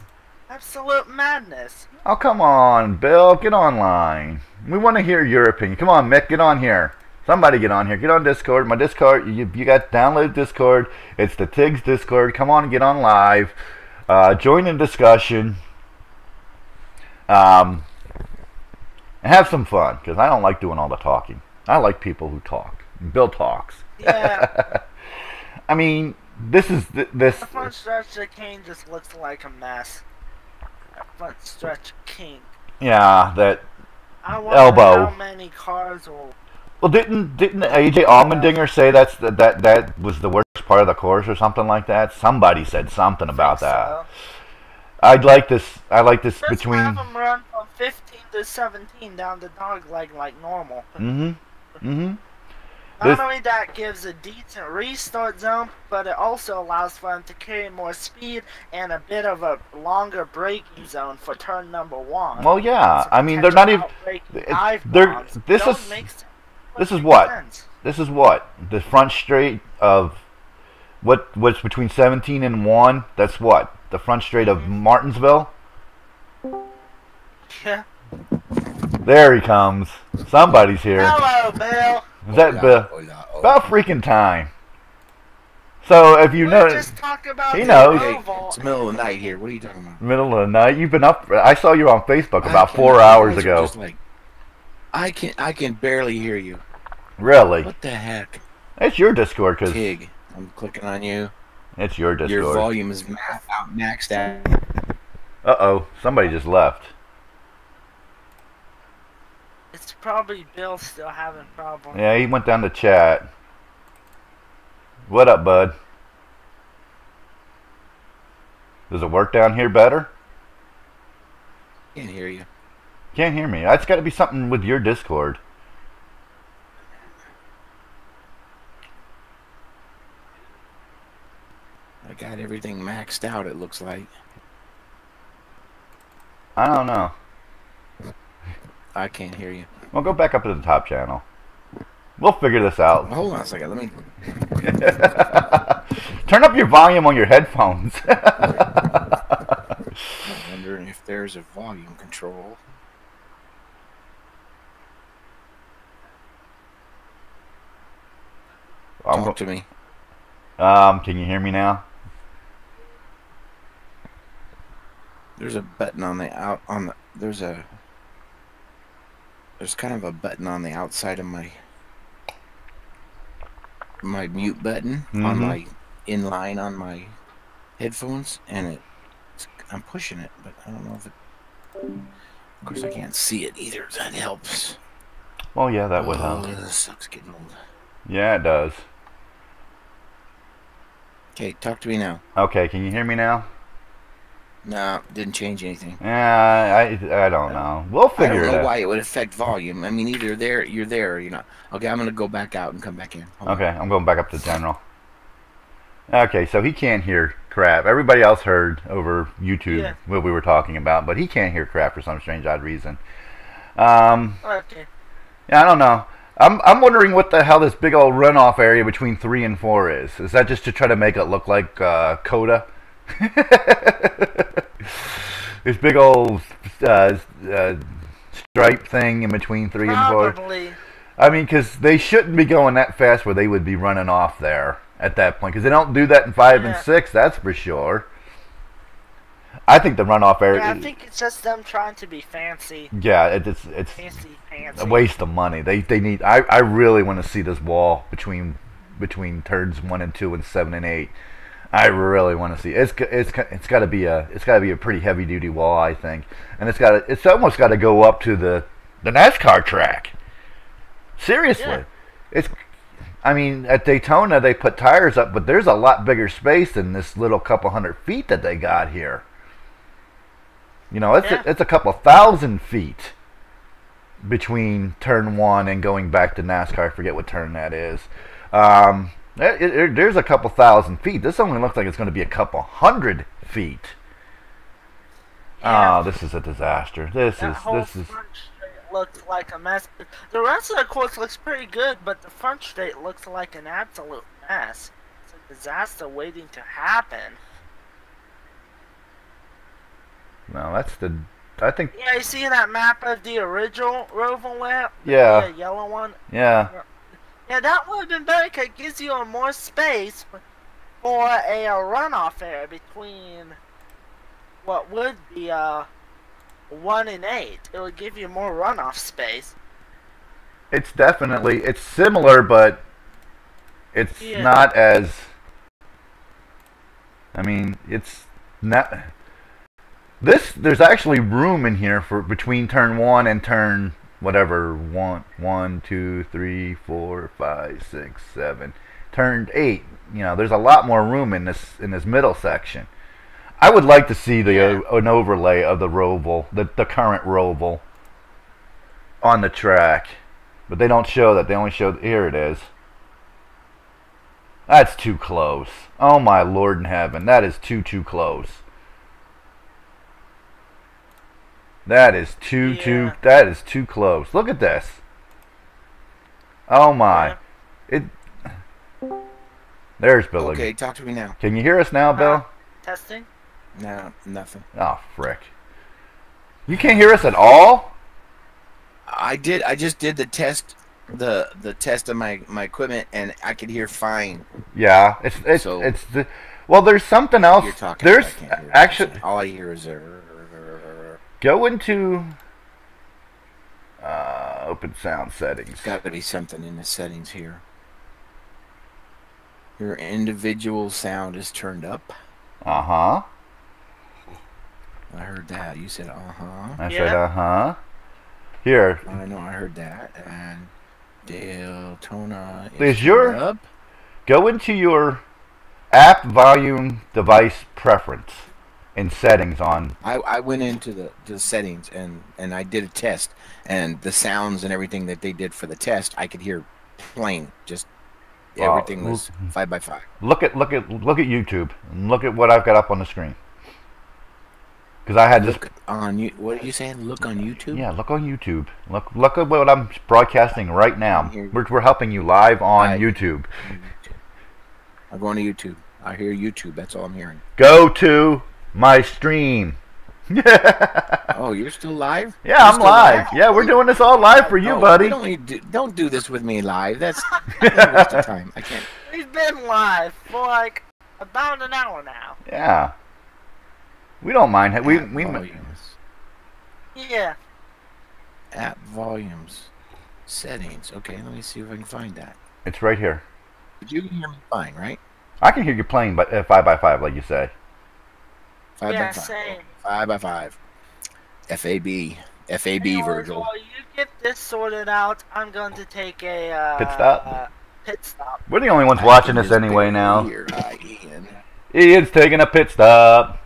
[SPEAKER 1] Absolute madness.
[SPEAKER 2] Oh, come on, Bill. Get online. We want to hear your opinion. Come on, Mick. Get on here. Somebody get on here. Get on Discord. My Discord, you got to download Discord. It's the Tigg's Discord. Come on and get on live. Join in discussion. And have some fun, because I don't like doing all the talking. I like people who talk. Bill talks.
[SPEAKER 1] Yeah.
[SPEAKER 2] I mean, this is this.
[SPEAKER 1] The front stretch of King just looks like a mess. That front stretch of King.
[SPEAKER 2] Yeah, that
[SPEAKER 1] I wonder
[SPEAKER 2] elbow.
[SPEAKER 1] How many cars will?
[SPEAKER 2] Well, didn't AJ Allmendinger say that was the worst part of the course or something like that? Somebody said something about that.
[SPEAKER 1] So.
[SPEAKER 2] I like this
[SPEAKER 1] Let's
[SPEAKER 2] between.
[SPEAKER 1] have them run from 15 to 17 down the dog leg like normal. Not only that gives a decent restart zone, but it also allows for them to carry more speed and a bit of a longer braking zone for turn number 1.
[SPEAKER 2] Well, yeah. I mean, they're not even. This is what? This is what? The front straight of what's between 17 and 1? That's what? The front straight of Martinsville?
[SPEAKER 1] Yeah.
[SPEAKER 2] There he comes. Somebody's here.
[SPEAKER 1] Hello, Bill.
[SPEAKER 2] Is that Bill? About freaking time. So if you know,
[SPEAKER 1] just talk about
[SPEAKER 2] he knows.
[SPEAKER 3] Hey, it's the middle of the night here. What are you talking about?
[SPEAKER 2] Middle of the night. You've been up. I saw you on Facebook about 4 hours ago.
[SPEAKER 3] I can barely hear you.
[SPEAKER 2] Really?
[SPEAKER 3] What the heck?
[SPEAKER 2] It's your Discord, cause
[SPEAKER 3] Tigg, I'm clicking on you.
[SPEAKER 2] It's your Discord.
[SPEAKER 3] Your volume is maxed out.
[SPEAKER 2] Uh-oh. Somebody just left.
[SPEAKER 1] It's probably Bill still having problems.
[SPEAKER 2] Yeah, he went down to chat. What up, bud? Does it work down here better?
[SPEAKER 3] Can't hear you.
[SPEAKER 2] Can't hear me. That's got to be something with your Discord.
[SPEAKER 3] I got everything maxed out, it looks like.
[SPEAKER 2] I don't know.
[SPEAKER 3] I can't hear you.
[SPEAKER 2] Well, go back up to the top channel. We'll figure this out.
[SPEAKER 3] Hold on a second. Let me...
[SPEAKER 2] Turn up your volume on your headphones.
[SPEAKER 3] I'm wondering if there's a volume control. Talk to me.
[SPEAKER 2] Can you hear me now?
[SPEAKER 3] There's a button on the there's kind of a button on the outside of my mute button on my inline on my headphones, and I'm pushing it, but I don't know if it. Of course, I can't see it either. That helps.
[SPEAKER 2] Well, yeah, that would help.
[SPEAKER 3] This sucks getting old.
[SPEAKER 2] Yeah, it does.
[SPEAKER 3] Okay, talk to me now.
[SPEAKER 2] Okay, can you hear me now?
[SPEAKER 3] No, didn't change anything.
[SPEAKER 2] Yeah, I don't know. We'll figure it out.
[SPEAKER 3] I don't know why it would affect volume. I mean, either you're there or you're not. Okay, I'm going to go back out and come back in.
[SPEAKER 2] Okay, I'm going back up to general. Okay, so he can't hear crap. Everybody else heard over YouTube what we were talking about, but he can't hear crap for some strange odd reason.
[SPEAKER 1] Okay.
[SPEAKER 2] Yeah, I don't know. I'm wondering what the hell this big old runoff area between 3 and 4 is. Is that just to try to make it look like Coda? This big old stripe thing in between 3 and 4.
[SPEAKER 1] Probably.
[SPEAKER 2] I mean, because they shouldn't be going that fast where they would be running off there at that point. Because they don't do that in 5 and 6, that's for sure. I think the runoff area...
[SPEAKER 1] Yeah, I think it's just them trying to be fancy.
[SPEAKER 2] Yeah, it's
[SPEAKER 1] fancy.
[SPEAKER 2] a waste of money. They need... I really want to see this wall between turns 1 and 2 and 7 and 8. I really want to see it's got to be a pretty heavy duty wall, I think, and it's almost got to go up to the NASCAR track. Seriously, I mean, at Daytona they put tires up, but there's a lot bigger space than this little couple 100 feet that they got here. You know, it's a couple 1,000 feet between turn 1 and going back to NASCAR. I forget what turn that is. There's a couple 1,000 feet. This only looks like it's going to be a couple 100 feet.
[SPEAKER 1] Yeah.
[SPEAKER 2] Oh, this is a disaster. This is
[SPEAKER 1] front straight looks like a mess. The rest of the course looks pretty good, but the front straight looks like an absolute mess. It's a disaster waiting to happen.
[SPEAKER 2] No, I think.
[SPEAKER 1] Yeah, you see that map of the original Roval lap?
[SPEAKER 2] Yeah.
[SPEAKER 1] The yellow one?
[SPEAKER 2] Yeah.
[SPEAKER 1] Yeah, that would have been better because it gives you more space for a runoff area between what would be 1 and 8. It would give you more runoff space.
[SPEAKER 2] It's similar, but it's not as. I mean, it's not. There's actually room in here for between turn 1 and turn whatever 1, 2, 3, 4, 5, 6, 7, turn 8. You know, there's a lot more room in this middle section. I would like to see an overlay of the Roval, the current Roval, on the track, but they don't show that. They only show here it is. That's too close. Oh my Lord in heaven, that is too close. That is too close. Look at this. Oh my. There's Bill.
[SPEAKER 3] Okay, talk to me now.
[SPEAKER 2] Can you hear us now, Bill?
[SPEAKER 1] Testing?
[SPEAKER 3] No, nothing.
[SPEAKER 2] Oh, frick. You can't hear us at all?
[SPEAKER 3] I just did the test, the test of my equipment, and I could hear fine.
[SPEAKER 2] Yeah, well, there's something else.
[SPEAKER 3] You're talking.
[SPEAKER 2] There's actually
[SPEAKER 3] all I hear is
[SPEAKER 2] go into open sound settings.
[SPEAKER 3] There's got to be something in the settings here. Your individual sound is turned up.
[SPEAKER 2] Uh-huh.
[SPEAKER 3] I heard that. You said uh-huh.
[SPEAKER 2] I said uh-huh. Here.
[SPEAKER 3] I know I heard that. And Daytona
[SPEAKER 2] is turned
[SPEAKER 3] up.
[SPEAKER 2] Go into your app volume device preference in settings on.
[SPEAKER 3] I went into the settings and I did a test, and the sounds and everything that they did for the test I could hear plain. Just everything was 5x5.
[SPEAKER 2] Look at YouTube and look at what I've got up on the screen. Because I had
[SPEAKER 3] look on you. What are you saying? Look on YouTube?
[SPEAKER 2] Yeah, look on YouTube. Look at what I'm broadcasting right now. We're helping you live on YouTube.
[SPEAKER 3] I'm going to YouTube. I hear YouTube. That's all I'm hearing.
[SPEAKER 2] Go to my stream.
[SPEAKER 3] Oh, you're still live?
[SPEAKER 2] Yeah, I'm live. Yeah, we're doing this all live for you, buddy.
[SPEAKER 3] Don't do this with me live. That's a waste of time. I can't.
[SPEAKER 1] We've been live for like about an hour now.
[SPEAKER 2] Yeah. We don't mind.
[SPEAKER 3] Volumes.
[SPEAKER 1] Yeah.
[SPEAKER 3] App volumes. Settings. Okay, let me see if I can find that.
[SPEAKER 2] It's right here.
[SPEAKER 3] But you can hear me fine, right?
[SPEAKER 2] I can hear you playing, but 5x5, like you say.
[SPEAKER 3] 5x5.
[SPEAKER 1] Same.
[SPEAKER 3] 5x5. FAB, Virgil.
[SPEAKER 1] While you get this sorted out, I'm going to take a
[SPEAKER 2] pit stop.
[SPEAKER 1] Pit stop.
[SPEAKER 2] We're the only ones watching this anyway now.
[SPEAKER 3] Here, Ian.
[SPEAKER 2] Ian's taking a pit stop.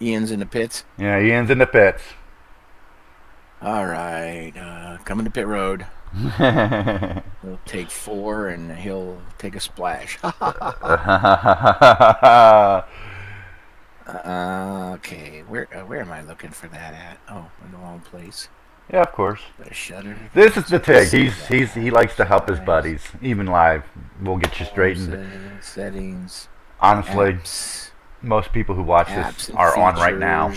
[SPEAKER 3] Ian's in the pits?
[SPEAKER 2] Yeah, Ian's in the pits.
[SPEAKER 3] All right. Coming to pit road. He'll take 4 and he'll take a splash. Okay. Where am I looking for that at? Oh, in the wrong place.
[SPEAKER 2] Yeah, of course.
[SPEAKER 3] Got a shutter.
[SPEAKER 2] This is the Tigg. He likes to help his buddies, even live. We'll get you straightened.
[SPEAKER 3] Settings.
[SPEAKER 2] Honestly.
[SPEAKER 3] Apps.
[SPEAKER 2] Most people who watch this are on right now.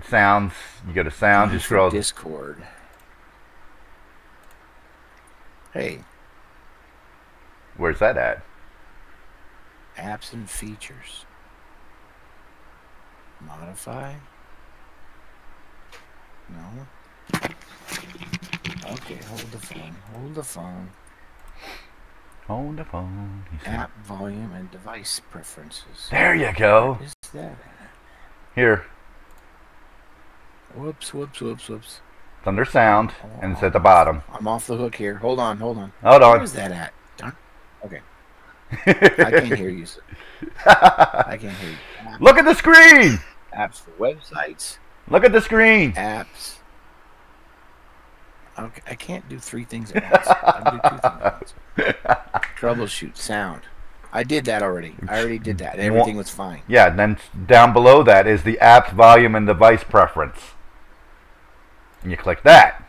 [SPEAKER 2] Sounds. You go to sounds. You scroll.
[SPEAKER 3] Discord. Hey.
[SPEAKER 2] Where's that at?
[SPEAKER 3] Apps and features. Modify. No. Okay, hold the phone. Hold the phone.
[SPEAKER 2] Hold the phone.
[SPEAKER 3] App volume and device preferences.
[SPEAKER 2] There you go.
[SPEAKER 3] What is that?
[SPEAKER 2] Here.
[SPEAKER 3] Whoops, whoops, whoops, whoops.
[SPEAKER 2] It's under sound, and it's at the bottom.
[SPEAKER 3] I'm off the hook here. Hold on, hold on.
[SPEAKER 2] Hold on.
[SPEAKER 3] Where's that at? Darn. Okay. I can't hear you, sir. I can't hear you. Apps.
[SPEAKER 2] Look at the screen!
[SPEAKER 3] Apps for websites.
[SPEAKER 2] Look at the screen!
[SPEAKER 3] Apps. Okay, I can't do 3 things at once. I can do 2 things at once. Troubleshoot sound. I did that already. I already did that. Everything was fine.
[SPEAKER 2] Yeah, and then down below that is the apps, volume, and device preference. And you click that.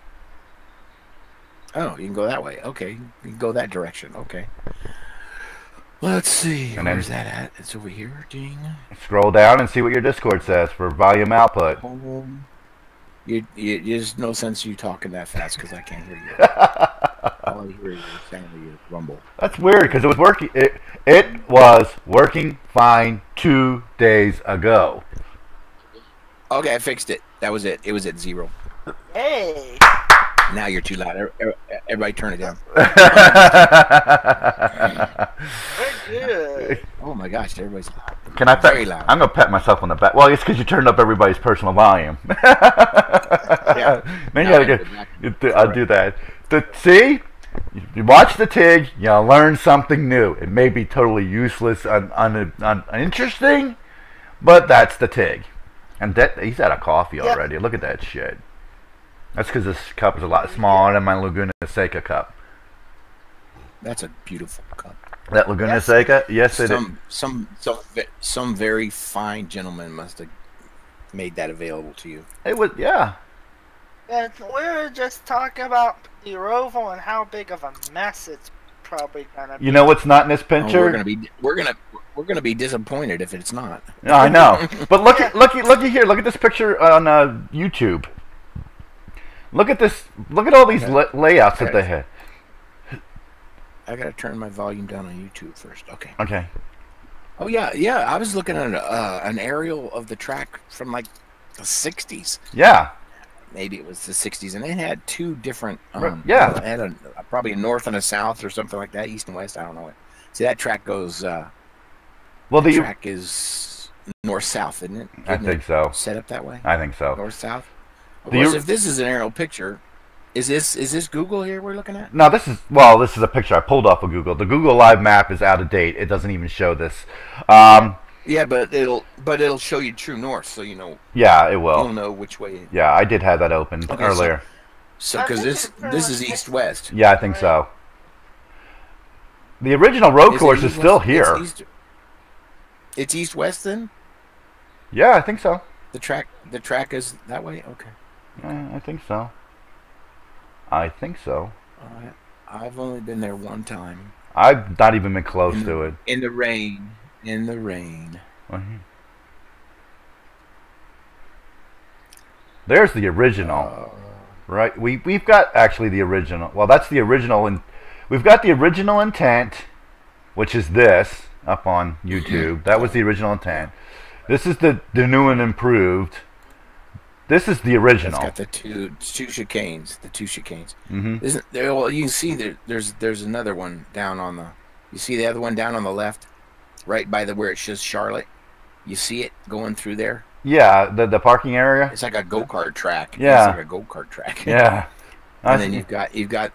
[SPEAKER 3] Oh, you can go that way. Okay. You can go that direction. Okay. Let's see.
[SPEAKER 2] And
[SPEAKER 3] where's that at? It's over here. Ding.
[SPEAKER 2] Scroll down and see what your Discord says for volume output.
[SPEAKER 3] There's no sense you talking that fast because I can't hear you. All I hear is the sound of your rumble.
[SPEAKER 2] That's weird because it was working. It was working fine 2 days ago.
[SPEAKER 3] Okay, I fixed it. That was it. It was at 0.
[SPEAKER 1] Hey.
[SPEAKER 3] Now you're too loud. Everybody turn it down.
[SPEAKER 1] We're good.
[SPEAKER 3] Oh my gosh, everybody's loud.
[SPEAKER 2] Can I pet?
[SPEAKER 3] Very loud.
[SPEAKER 2] I'm gonna pat myself on the back. Well, it's because you turned up everybody's personal volume.
[SPEAKER 3] Yeah.
[SPEAKER 2] Then you gotta I'll do that. See, you watch the Tigg, you'll learn something new. It may be totally useless, uninteresting, but that's the Tigg. And he's out of coffee already. Yep. Look at that shit. That's because this cup is a lot smaller than my Laguna Seca cup.
[SPEAKER 3] That's a beautiful cup.
[SPEAKER 2] That Laguna Seca? Yes, it is.
[SPEAKER 3] Some very fine gentleman must have made that available to you.
[SPEAKER 2] It was, yeah.
[SPEAKER 1] And we were just talking about the Roval and how big of a mess it's probably gonna be.
[SPEAKER 2] You know what's not in this picture?
[SPEAKER 3] We're gonna be disappointed if it's not.
[SPEAKER 2] No, I know. But look here. Look at this picture on YouTube. Look at this. Look at all these layouts that they had.
[SPEAKER 3] I gotta turn my volume down on YouTube first. Okay.
[SPEAKER 2] Okay.
[SPEAKER 3] Oh yeah. I was looking at an aerial of the track from like the '60s.
[SPEAKER 2] Yeah.
[SPEAKER 3] Maybe it was the '60s, and it had 2 different.
[SPEAKER 2] Yeah.
[SPEAKER 3] It had probably a north and a south or something like that, east and west. I don't know it. See, that track goes. Well, the track is north-south, isn't it?
[SPEAKER 2] I think so.
[SPEAKER 3] Set up that way.
[SPEAKER 2] I think so.
[SPEAKER 3] North-south. Of course, if this is an aerial picture, is this Google here we're looking at?
[SPEAKER 2] No, this is a picture I pulled off of Google. The Google Live map is out of date. It doesn't even show this.
[SPEAKER 3] Yeah, but it'll show you true north, so you know.
[SPEAKER 2] Yeah, it will.
[SPEAKER 3] You'll know which way.
[SPEAKER 2] Yeah, I did have that open earlier.
[SPEAKER 3] So because this is east-west.
[SPEAKER 2] Yeah, I think so. The original road course is still here.
[SPEAKER 3] It's east-west then?
[SPEAKER 2] Yeah, I think so.
[SPEAKER 3] The track is that way? Okay.
[SPEAKER 2] I think so. I think so.
[SPEAKER 3] I've only been there one time.
[SPEAKER 2] I've not even been close to it.
[SPEAKER 3] In the rain. In the rain.
[SPEAKER 2] There's the original. Right? We've got actually the original. Well, that's the original, and we've got the original intent, which is this up on YouTube. That was the original intent. This is the new and improved. This is the original.
[SPEAKER 3] It's got the two chicanes. The 2 chicanes.
[SPEAKER 2] Mm-hmm.
[SPEAKER 3] Well, you can see that there's another one down on the. You see the other one down on the left, right by where it says Charlotte. You see it going through there.
[SPEAKER 2] Yeah, the parking area.
[SPEAKER 3] It's like a go-kart track.
[SPEAKER 2] Yeah,
[SPEAKER 3] it's like a go-kart track.
[SPEAKER 2] Yeah.
[SPEAKER 3] And then you've got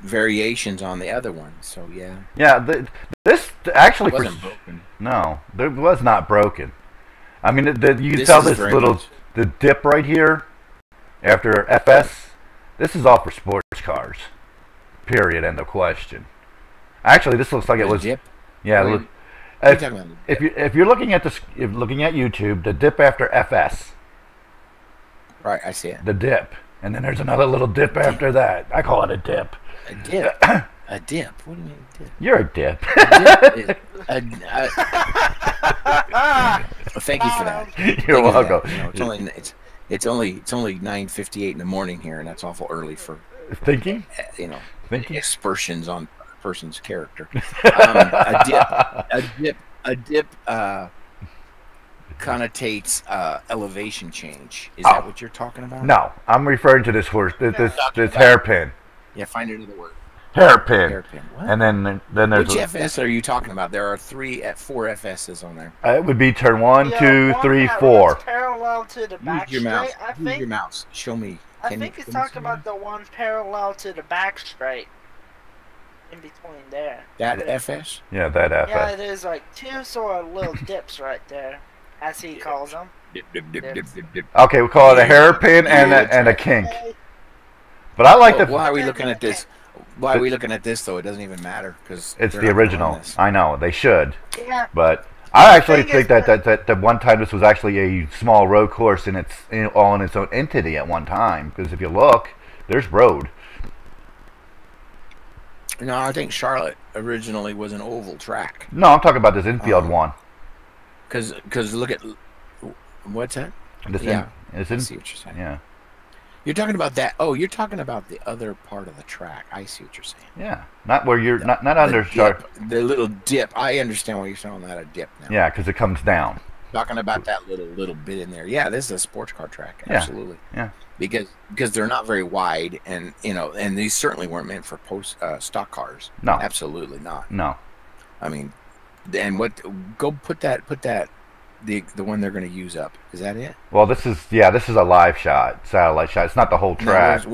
[SPEAKER 3] variations on the other one. So yeah.
[SPEAKER 2] Yeah, this actually
[SPEAKER 3] wasn't broken.
[SPEAKER 2] No, it was not broken. I mean, you can tell this little the dip right here after FS. This is all for sports cars. Period. End of question. Actually, this looks like it was.
[SPEAKER 3] Dip?
[SPEAKER 2] Yeah. If you're looking at YouTube, the dip after FS.
[SPEAKER 3] Right, I see it.
[SPEAKER 2] The dip, and then there's another little dip after that. I call it a dip.
[SPEAKER 3] A dip. A dip. What do you mean, dip?
[SPEAKER 2] You're a dip.
[SPEAKER 3] Well, thank you for that.
[SPEAKER 2] You're welcome.
[SPEAKER 3] You know, it's only 9:58 in the morning here, and that's awful early for
[SPEAKER 2] thinking.
[SPEAKER 3] Thinking aspersions on a person's character. A dip connotates elevation change. Is that what you're talking about?
[SPEAKER 2] No, I'm referring to this horse. This hairpin.
[SPEAKER 3] Yeah, find another word.
[SPEAKER 2] Hairpin.
[SPEAKER 3] Hairpin. What?
[SPEAKER 2] And then there's
[SPEAKER 3] which FS are you talking about? There are 4 FSs on there.
[SPEAKER 2] It would be turn 1, 2, 3, 4.
[SPEAKER 1] Parallel to the back
[SPEAKER 3] Use your mouse.
[SPEAKER 1] straight, I think.
[SPEAKER 3] Use your mouse. Show me.
[SPEAKER 1] I think it's talking about the one parallel to the back straight. In between there.
[SPEAKER 3] That FS?
[SPEAKER 2] Yeah, that FS.
[SPEAKER 1] Yeah, there's like 2 sort of little dips right there, as he calls them.
[SPEAKER 3] Dip.
[SPEAKER 2] Okay, we call it a hairpin and a kink. But I like the.
[SPEAKER 3] Why are we looking at this? Why are we looking at this though? It doesn't even matter because
[SPEAKER 2] it's the original. I know they should.
[SPEAKER 1] Yeah.
[SPEAKER 2] But I actually think that one time this was actually a small road course and it's all in its own entity at one time. Because if you look, there's road.
[SPEAKER 3] No, I think Charlotte originally was an oval track.
[SPEAKER 2] No, I'm talking about this infield one.
[SPEAKER 3] Because look at what's that?
[SPEAKER 2] This
[SPEAKER 3] yeah,
[SPEAKER 2] I
[SPEAKER 3] see what you're saying.
[SPEAKER 2] Yeah.
[SPEAKER 3] You're talking about that. Oh, you're talking about the other part of the track. I see what you're saying.
[SPEAKER 2] Yeah, not where you're not under
[SPEAKER 3] dip, the little dip. I understand what you're saying on that a dip now.
[SPEAKER 2] Yeah, because it comes down.
[SPEAKER 3] Talking about that little bit in there. Yeah, this is a sports car track. Absolutely.
[SPEAKER 2] Yeah.
[SPEAKER 3] Because they're not very wide, and and these certainly weren't meant for stock cars.
[SPEAKER 2] No,
[SPEAKER 3] absolutely not.
[SPEAKER 2] No.
[SPEAKER 3] I mean, and go put that. The one they're going to use up. Is that it?
[SPEAKER 2] Well, this is a live shot, satellite shot. It's not the whole track.
[SPEAKER 3] No,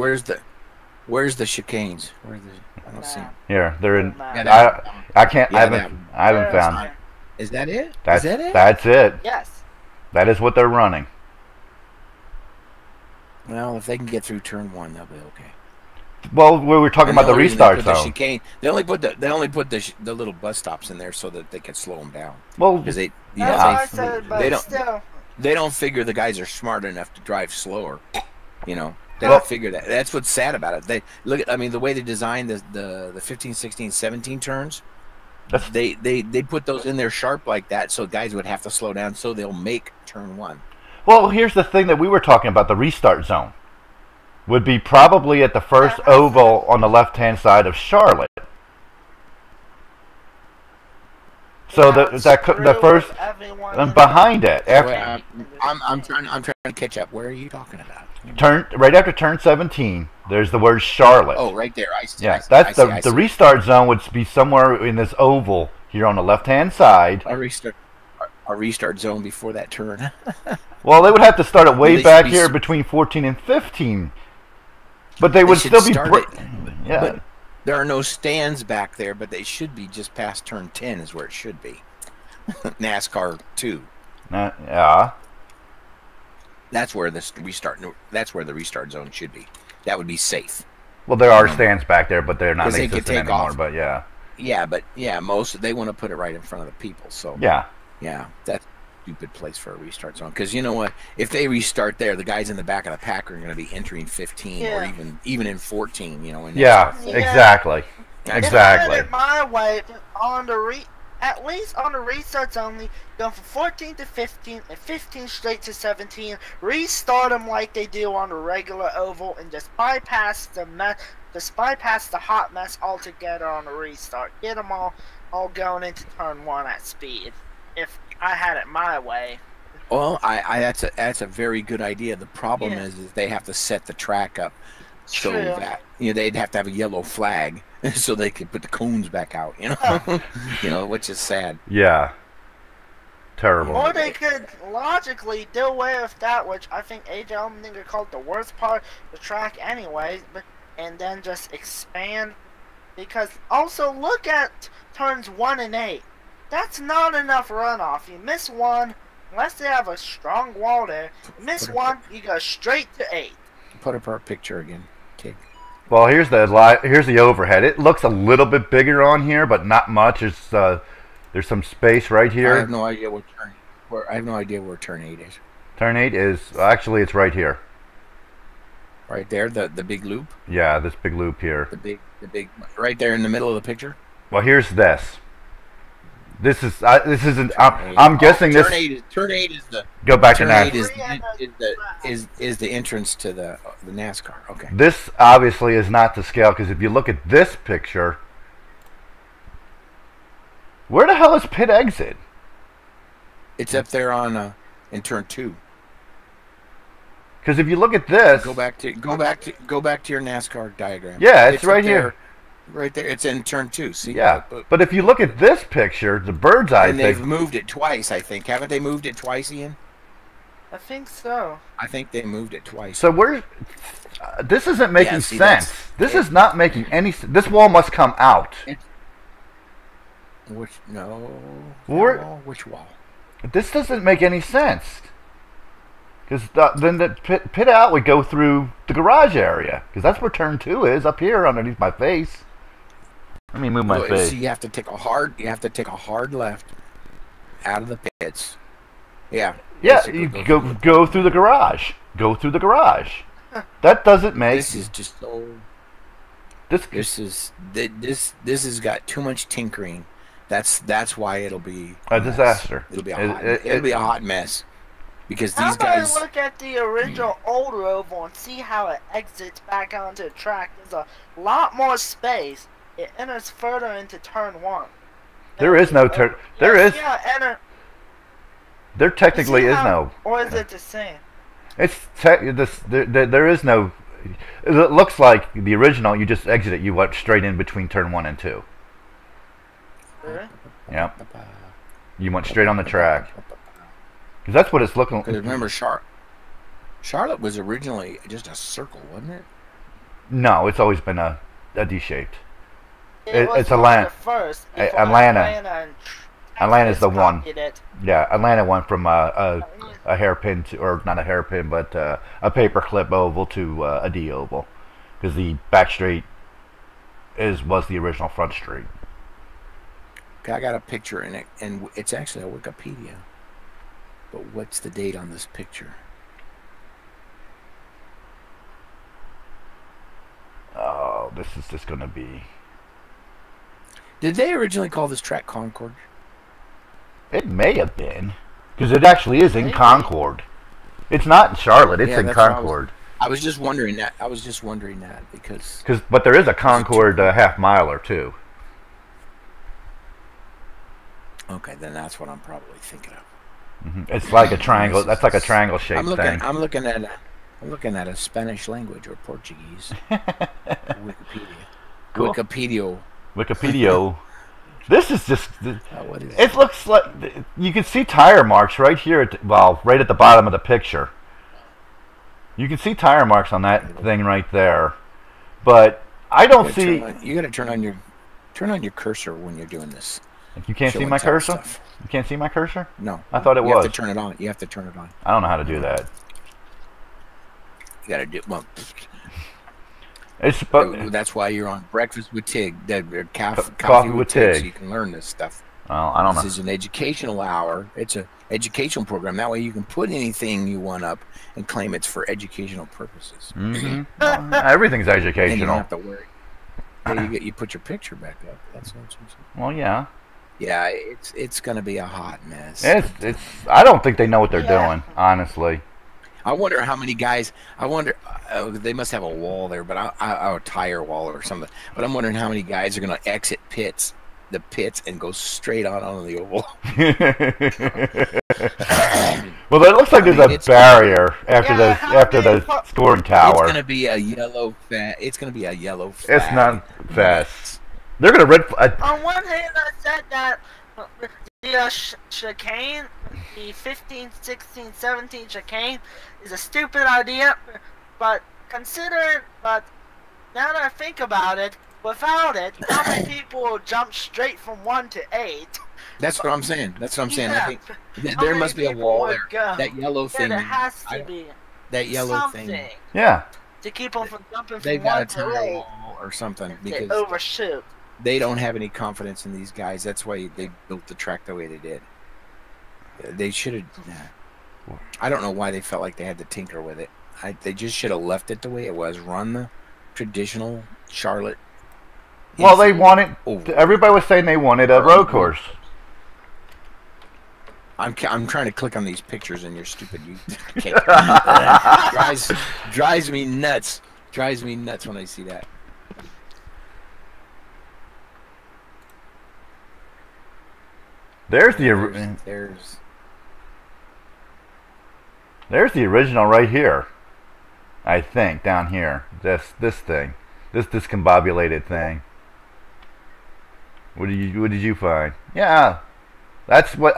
[SPEAKER 3] where's the chicanes? I don't see them.
[SPEAKER 2] Here, they're in.
[SPEAKER 3] Yeah,
[SPEAKER 2] I can't. I haven't found.
[SPEAKER 3] Is that it?
[SPEAKER 2] Is
[SPEAKER 3] that it?
[SPEAKER 2] That's it.
[SPEAKER 1] Yes.
[SPEAKER 2] That is what they're running.
[SPEAKER 3] Well, if they can get through turn 1, they'll be okay.
[SPEAKER 2] Well, we were talking about the restart zone.
[SPEAKER 3] They only put the little bus stops in there so that they can slow them down.
[SPEAKER 2] Well,
[SPEAKER 3] because they don't figure the guys are smart enough to drive slower. They don't figure that. That's what's sad about it. They look at. I mean, the way they designed the 15, 16, 17 turns. They put those in there sharp like that, so guys would have to slow down, so they'll make turn 1.
[SPEAKER 2] Well, here's the thing that we were talking about: the restart zone would be probably at the first oval on the left-hand side of Charlotte. So the first and behind it. After,
[SPEAKER 3] I'm trying to catch up. Where are you talking about?
[SPEAKER 2] Right after turn 17. There's the word Charlotte.
[SPEAKER 3] Oh, right there. I see.
[SPEAKER 2] Yeah, that's the restart zone would be somewhere in this oval here on the left-hand side.
[SPEAKER 3] Our restart zone before that turn.
[SPEAKER 2] Well, they would have to start it way back here between 14 and 15. But they would still be. Yeah.
[SPEAKER 3] But there are no stands back there, but they should be just past turn 10 is where it should be. NASCAR 2.
[SPEAKER 2] Yeah.
[SPEAKER 3] That's where the restart zone should be. That would be safe.
[SPEAKER 2] Well, there are stands back there, but they're not in existence anymore. But yeah.
[SPEAKER 3] Yeah, but most they want to put it right in front of the people. So
[SPEAKER 2] yeah,
[SPEAKER 3] that's a stupid place for a restart zone. Because you know what? If they restart there, the guys in the back of the pack are going to be entering 15 or even in 14.
[SPEAKER 2] Exactly. Exactly.
[SPEAKER 1] My way at least on the restarts only, going from 14 to 15 and 15 straight to 17. Restart them like they do on the regular oval and just bypass the hot mess altogether on the restart. Get them all going into turn 1 at speed. If I had it my way.
[SPEAKER 3] Well, that's a very good idea. The problem is they have to set the track up so that they'd have to have a yellow flag so they could put the cones back out. Which is sad.
[SPEAKER 2] Yeah. Terrible.
[SPEAKER 1] Or they could logically do away with that, which I think AJ Allmendinger called the worst part of the track anyways, and then just expand. Because also look at turns 1 and 8. That's not enough runoff. You miss 1, unless they have a strong wall there. You miss 1, you go straight to 8.
[SPEAKER 3] Put up our picture again, Tigg.
[SPEAKER 2] Well, here's the overhead. It looks a little bit bigger on here, but not much. There's some space right here.
[SPEAKER 3] I have no idea where turn 8 is.
[SPEAKER 2] Turn 8 is actually it's right here.
[SPEAKER 3] Right there, the big loop.
[SPEAKER 2] Yeah, this big loop here.
[SPEAKER 3] The big right there in the middle of the picture.
[SPEAKER 2] Well, here's this. This isn't. I'm guessing
[SPEAKER 3] turn
[SPEAKER 2] this.
[SPEAKER 3] Turn 8 is the.
[SPEAKER 2] Go back to
[SPEAKER 3] NASCAR.
[SPEAKER 2] NASCAR.
[SPEAKER 3] Is the entrance to the NASCAR? Okay.
[SPEAKER 2] This obviously is not to scale because if you look at this picture, where the hell is pit exit?
[SPEAKER 3] It's up there in turn 2.
[SPEAKER 2] Because if you look at this,
[SPEAKER 3] go back to your NASCAR diagram.
[SPEAKER 2] Yeah, it's right here.
[SPEAKER 3] Right there. It's in turn 2. See?
[SPEAKER 2] Yeah, but if you look at this picture, the bird's eye
[SPEAKER 3] and
[SPEAKER 2] thing.
[SPEAKER 3] they've moved it twice, I think. Haven't they moved it twice, Ian?
[SPEAKER 1] I think so.
[SPEAKER 3] I think they moved it twice.
[SPEAKER 2] So we're. This isn't making
[SPEAKER 3] see,
[SPEAKER 2] sense. This is not making any. This wall must come out.
[SPEAKER 3] Which no?
[SPEAKER 2] Wall?
[SPEAKER 3] Which wall?
[SPEAKER 2] This doesn't make any sense. Because then the pit out would go through the garage area. Because that's where turn 2 is, up here underneath my face. Let me move my face.
[SPEAKER 3] So you have to take a hard. You have to take a hard left out of the pits. Yeah.
[SPEAKER 2] Yeah, you go through the garage. Go through the garage. That doesn't make.
[SPEAKER 3] This is just so. This has got too much tinkering. That's why it'll be
[SPEAKER 2] a disaster.
[SPEAKER 3] It'll be a hot mess. Because these guys.
[SPEAKER 1] How about I look at the original old Roval and see how it exits back onto the track? There's a lot more space. It enters further into turn 1.
[SPEAKER 2] There is no turn. There is.
[SPEAKER 1] Yeah,
[SPEAKER 2] there technically is no.
[SPEAKER 1] Or is it the same?
[SPEAKER 2] It's there is no. It looks like the original. You just exit it. You went straight in between turn 1 and 2.
[SPEAKER 1] Really?
[SPEAKER 2] Yep. You went straight on the track. Because that's what it's looking like.
[SPEAKER 3] Because remember, Charlotte was originally just a circle, wasn't it?
[SPEAKER 2] No, it's always been a D-shaped.
[SPEAKER 1] It's
[SPEAKER 2] Atlanta.
[SPEAKER 1] First.
[SPEAKER 2] Atlanta's the one. Yeah, Atlanta went from a hairpin to, or not a hairpin, but a paperclip oval to a D oval, because the back straight was the original front straight.
[SPEAKER 3] Okay, I got a picture in it, and it's actually a Wikipedia. But what's the date on this picture?
[SPEAKER 2] Oh, this is just going to be.
[SPEAKER 3] Did they originally call this track Concord?
[SPEAKER 2] It may have been, because it actually is in Concord. It's not in Charlotte. It's in Concord.
[SPEAKER 3] I was just wondering that. Because.
[SPEAKER 2] But there is a Concord half miler too.
[SPEAKER 3] Okay, then that's what I'm probably thinking of.
[SPEAKER 2] It's like a triangle. That's like a triangle shaped thing.
[SPEAKER 3] I'm looking at a Spanish language or Portuguese. Wikipedia. Wikipedia.
[SPEAKER 2] This is just. It looks like you can see tire marks right here. Right at the bottom of the picture. You can see tire marks on that thing right there, but I don't see.
[SPEAKER 3] You got to turn on your cursor when you're doing this.
[SPEAKER 2] You can't see my cursor?
[SPEAKER 3] Stuff.
[SPEAKER 2] You can't see my cursor?
[SPEAKER 3] No.
[SPEAKER 2] I thought it was.
[SPEAKER 3] You have to turn it on. You have to turn it on.
[SPEAKER 2] I don't know how to do that.
[SPEAKER 3] You got to do well. That's why you're on Breakfast with Tigg. Coffee with Tigg. So you can learn this stuff.
[SPEAKER 2] Well, I don't know.
[SPEAKER 3] This is an educational hour. It's an educational program. That way you can put anything you want up and claim it's for educational purposes.
[SPEAKER 2] Everything's educational.
[SPEAKER 3] And you don't have to worry. You put your picture back up. That's what I'm saying.
[SPEAKER 2] Well, yeah.
[SPEAKER 3] Yeah, it's gonna be a hot mess.
[SPEAKER 2] It's. I don't think they know what they're doing, honestly.
[SPEAKER 3] I wonder how many guys. I wonder. They must have a wall there, but a tire wall or something. But I'm wondering how many guys are gonna exit the pits, and go straight on the oval.
[SPEAKER 2] Well, it looks like there's a barrier after the scoring tower.
[SPEAKER 3] It's gonna be a yellow fast. It's
[SPEAKER 2] not fast. They're gonna red.
[SPEAKER 1] On one hand, I said that the chicane, the 15, 16, 17 chicane, is a stupid idea. But now that I think about it, without it, how many people will jump straight from 1 to 8?
[SPEAKER 3] That's what I'm saying.
[SPEAKER 1] Yeah.
[SPEAKER 3] I think there must be a wall there. That yellow thing.
[SPEAKER 1] There has to be.
[SPEAKER 3] That yellow
[SPEAKER 1] something.
[SPEAKER 3] thing.
[SPEAKER 2] Yeah.
[SPEAKER 1] To keep them from jumping
[SPEAKER 3] They've
[SPEAKER 1] from
[SPEAKER 3] got
[SPEAKER 1] 1
[SPEAKER 3] a
[SPEAKER 1] to
[SPEAKER 3] tire
[SPEAKER 1] 8.
[SPEAKER 3] wall or something because
[SPEAKER 1] they overshoot.
[SPEAKER 3] They don't have any confidence in these guys. That's why they built the track the way they did. They should have. I don't know why they felt like they had to tinker with it. They just should have left it the way it was. Run the traditional Charlotte.
[SPEAKER 2] Well, they wanted. Everybody was saying they wanted a road course.
[SPEAKER 3] I'm trying to click on these pictures and you're stupid. Drives me nuts. Drives me nuts when I see that.
[SPEAKER 2] There's the original right here. I think down here. This thing, this discombobulated thing. What did you find? Yeah, that's what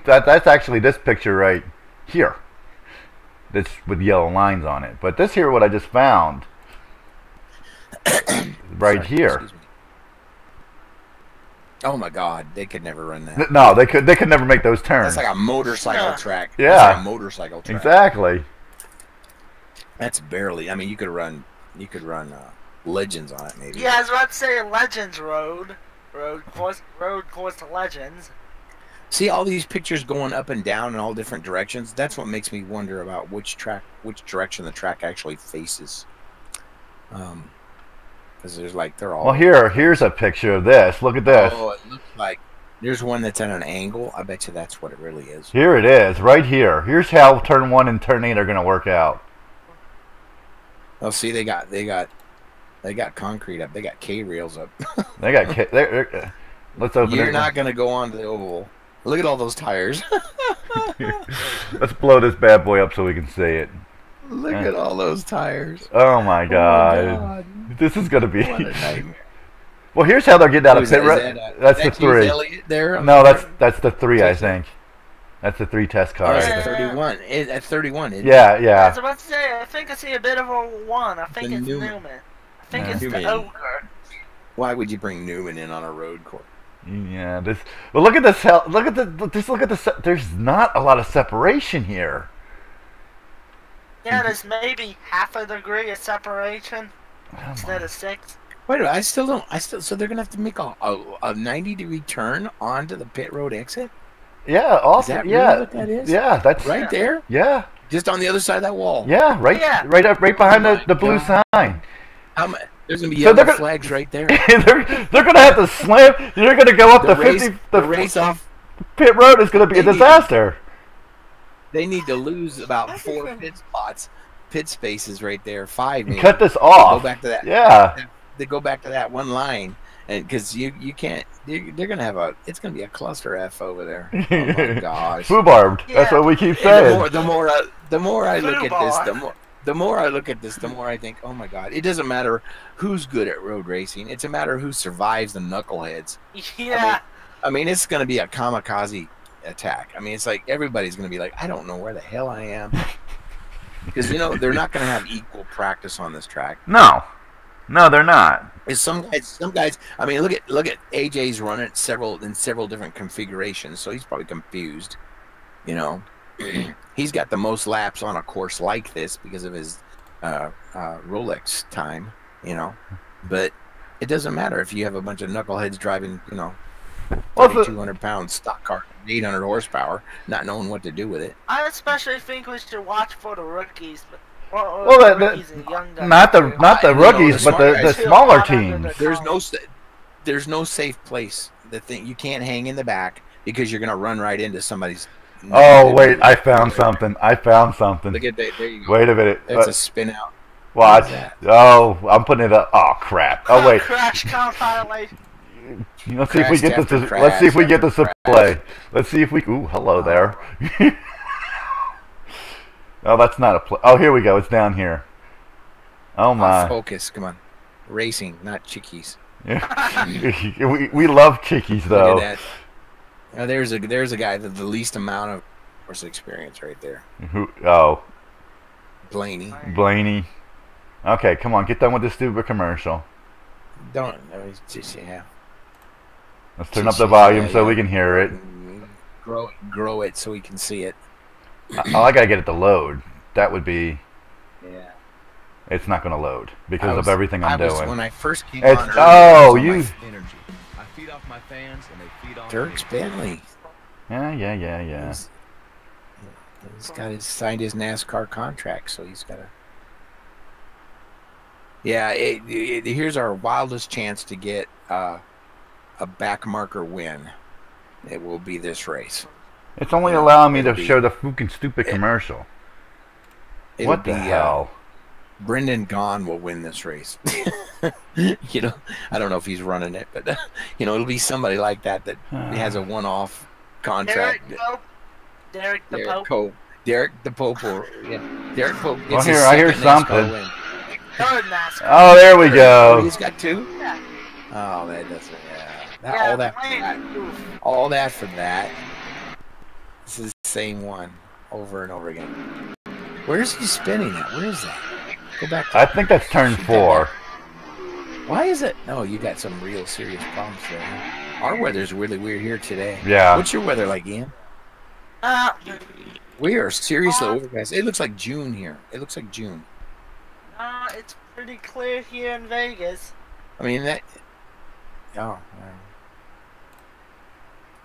[SPEAKER 2] that's actually this picture right here. This with yellow lines on it. But this here, what I just found, right
[SPEAKER 3] Sorry,
[SPEAKER 2] here.
[SPEAKER 3] excuse me. Oh my God, they could never run that.
[SPEAKER 2] No, they could never make those turns.
[SPEAKER 3] That's like a motorcycle track.
[SPEAKER 2] Yeah,
[SPEAKER 3] that's like a motorcycle track.
[SPEAKER 2] Exactly.
[SPEAKER 3] That's barely. I mean, you could run Legends on it, maybe.
[SPEAKER 1] Yeah, I was about to say Legends road course to Legends.
[SPEAKER 3] See all these pictures going up and down in all different directions. That's what makes me wonder about which direction the track actually faces. Because there's like they're all.
[SPEAKER 2] Well, here's a picture of this. Look at this.
[SPEAKER 3] Oh, it looks like there's one that's at an angle. I bet you that's what it really is.
[SPEAKER 2] Here it is, right here. Here's how turn 1 and turn 8 are going to work out.
[SPEAKER 3] Oh, see, they got concrete up. They got K rails up.
[SPEAKER 2] They got let's open it.
[SPEAKER 3] You're not going to go on to the oval. Look at all those tires.
[SPEAKER 2] Let's blow this bad boy up so we can see it.
[SPEAKER 3] Look at all those tires.
[SPEAKER 2] Oh my God.
[SPEAKER 3] Oh my God.
[SPEAKER 2] This is going to be.
[SPEAKER 3] What a nightmare.
[SPEAKER 2] Well, here's how they're getting out of pit road. That's the 3.
[SPEAKER 3] There?
[SPEAKER 2] No, that's the 3, I think. That's the 3 test car.
[SPEAKER 3] Oh, it's 31. At 31, isn't it?
[SPEAKER 2] Yeah,
[SPEAKER 1] I
[SPEAKER 2] yeah.
[SPEAKER 1] was about to say, I think I see a bit of a 1. I think it's Newman. I think it's the Ogre.
[SPEAKER 3] Why would you bring Newman in on a road course?
[SPEAKER 2] Yeah, this. Well, look at this. Look at the. There's not a lot of separation here.
[SPEAKER 1] Yeah, there's maybe half a degree of separation instead of 6.
[SPEAKER 3] Wait a minute, so they're gonna have to make a 90-degree turn onto the pit road exit?
[SPEAKER 2] Yeah, also,
[SPEAKER 3] is that
[SPEAKER 2] yeah,
[SPEAKER 3] really what that is?
[SPEAKER 2] Yeah, that's
[SPEAKER 3] right there.
[SPEAKER 2] Yeah,
[SPEAKER 3] just on the other side of that wall.
[SPEAKER 2] Yeah, right behind the blue sign.
[SPEAKER 3] There's gonna be yellow flags right there.
[SPEAKER 2] they're gonna have to slam. You're gonna go up the 50. The
[SPEAKER 3] race off
[SPEAKER 2] pit road is gonna be a disaster.
[SPEAKER 3] They need to lose about 4 pit spaces right there. 5 maybe.
[SPEAKER 2] Cut this off.
[SPEAKER 3] Go back to that.
[SPEAKER 2] Yeah.
[SPEAKER 3] They go back to that one line, and because you can't, they're gonna have it's gonna be a cluster F over there. Oh my gosh.
[SPEAKER 2] Foobarbed. Yeah. That's what we keep saying.
[SPEAKER 3] The more I look at this, the more I look at this, the more I think, oh my God, it doesn't matter who's good at road racing. It's a matter of who survives the knuckleheads.
[SPEAKER 1] Yeah.
[SPEAKER 3] I mean, it's going to be a kamikaze attack. I mean, it's like everybody's going to be like, I don't know where the hell I am. Because, they're not going to have equal practice on this track.
[SPEAKER 2] No, they're not.
[SPEAKER 3] Some guys. I mean, look at AJ's running in several different configurations, so he's probably confused. He's got the most laps on a course like this because of his Rolex time, But it doesn't matter if you have a bunch of knuckleheads driving, 200-pound stock car, 800 horsepower, not knowing what to do with it.
[SPEAKER 1] I especially think we should watch for the rookies.
[SPEAKER 2] Well, not the rookies, but the smaller teams.
[SPEAKER 3] There's no safe place. You can't hang in the back because you're gonna run right into somebody's.
[SPEAKER 2] Oh wait, I found something. Look at
[SPEAKER 3] that. There you go.
[SPEAKER 2] Wait a minute.
[SPEAKER 3] That's a spin out.
[SPEAKER 2] Watch. Oh, I'm putting it up. Oh crap. Oh wait.
[SPEAKER 1] Crash compilation.
[SPEAKER 2] Let's see if we get this. Let's see if we get this to play. Let's see if we. Ooh, hello there. Oh, that's not a play. Oh, here we go. It's down here. Oh my.
[SPEAKER 3] Focus. Come on. Racing, not chickies.
[SPEAKER 2] we love chickies though.
[SPEAKER 3] Look at that. Now, there's a guy with the least amount of course experience right there.
[SPEAKER 2] Who? Oh.
[SPEAKER 3] Blaney.
[SPEAKER 2] Okay, come on. Get done with this stupid commercial.
[SPEAKER 3] Just
[SPEAKER 2] Let's turn up the volume so we can hear it.
[SPEAKER 3] Grow it so we can see it.
[SPEAKER 2] I gotta get it to load. That would be.
[SPEAKER 3] Yeah.
[SPEAKER 2] It's not gonna load because of everything I'm doing.
[SPEAKER 3] When I first came
[SPEAKER 2] on.
[SPEAKER 3] Energy. I feed off my fans and they feed off Dirk's Bentley.
[SPEAKER 2] Yeah.
[SPEAKER 3] He's signed his NASCAR contract, so he's got to. Yeah, here's our wildest chance to get a back marker win. It will be this race.
[SPEAKER 2] It's only allowing me to show the fucking stupid commercial. What the hell?
[SPEAKER 3] Brendan Gaughan will win this race. I don't know if he's running it, but it'll be somebody like that has a one-off contract.
[SPEAKER 1] Derek the Pope.
[SPEAKER 3] Derek the Pope. Derek Pope.
[SPEAKER 2] Well, I hear something.
[SPEAKER 1] NASCAR.
[SPEAKER 2] Oh, there we go.
[SPEAKER 3] He's got 2.
[SPEAKER 1] Yeah.
[SPEAKER 3] Oh, that doesn't. Yeah. All that for that. This is the same one over and over again. Where is he spinning at? Where is that? Go back to
[SPEAKER 2] I think that's turn 4.
[SPEAKER 3] Why is it? No, you got some real serious problems there. Our weather's really weird here today.
[SPEAKER 2] Yeah.
[SPEAKER 3] What's your weather like, Ian? We are seriously overcast. It looks like June here. It looks like June.
[SPEAKER 1] It's pretty clear here in Vegas.
[SPEAKER 3] I mean, that... Oh,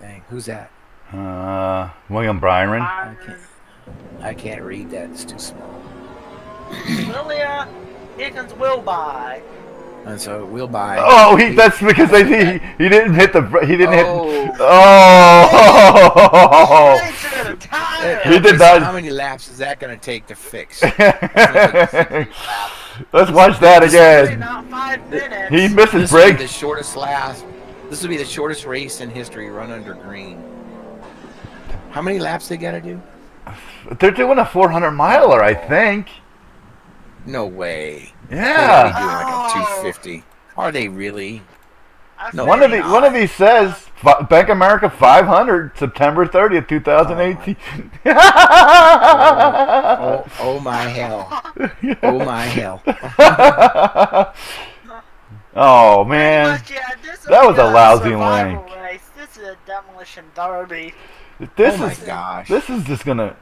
[SPEAKER 3] dang. Who's that?
[SPEAKER 2] William Byron.
[SPEAKER 3] I can't read that. It's too small.
[SPEAKER 1] Willia, here comes Will By.
[SPEAKER 3] And so we'll buy.
[SPEAKER 2] Oh, that's because he didn't hit the hit. Oh, he did not.
[SPEAKER 3] How many laps is that going to take to fix?
[SPEAKER 2] Let's watch that again.
[SPEAKER 1] Not 5 minutes.
[SPEAKER 2] He misses
[SPEAKER 3] This will be
[SPEAKER 2] breaks.
[SPEAKER 3] the shortest lap. This will be the shortest race in history run under green. How many laps they got to do?
[SPEAKER 2] They're doing a 400-miler, I think.
[SPEAKER 3] No way.
[SPEAKER 2] Yeah.
[SPEAKER 3] They're doing like a 250. Are they really?
[SPEAKER 2] No. One of these says Bank America 500, September 30th, 2018.
[SPEAKER 3] Oh my hell. Oh my hell.
[SPEAKER 2] Oh man. That was a lousy link.
[SPEAKER 1] Race. This is a demolition derby.
[SPEAKER 3] My gosh.
[SPEAKER 2] This is just gonna.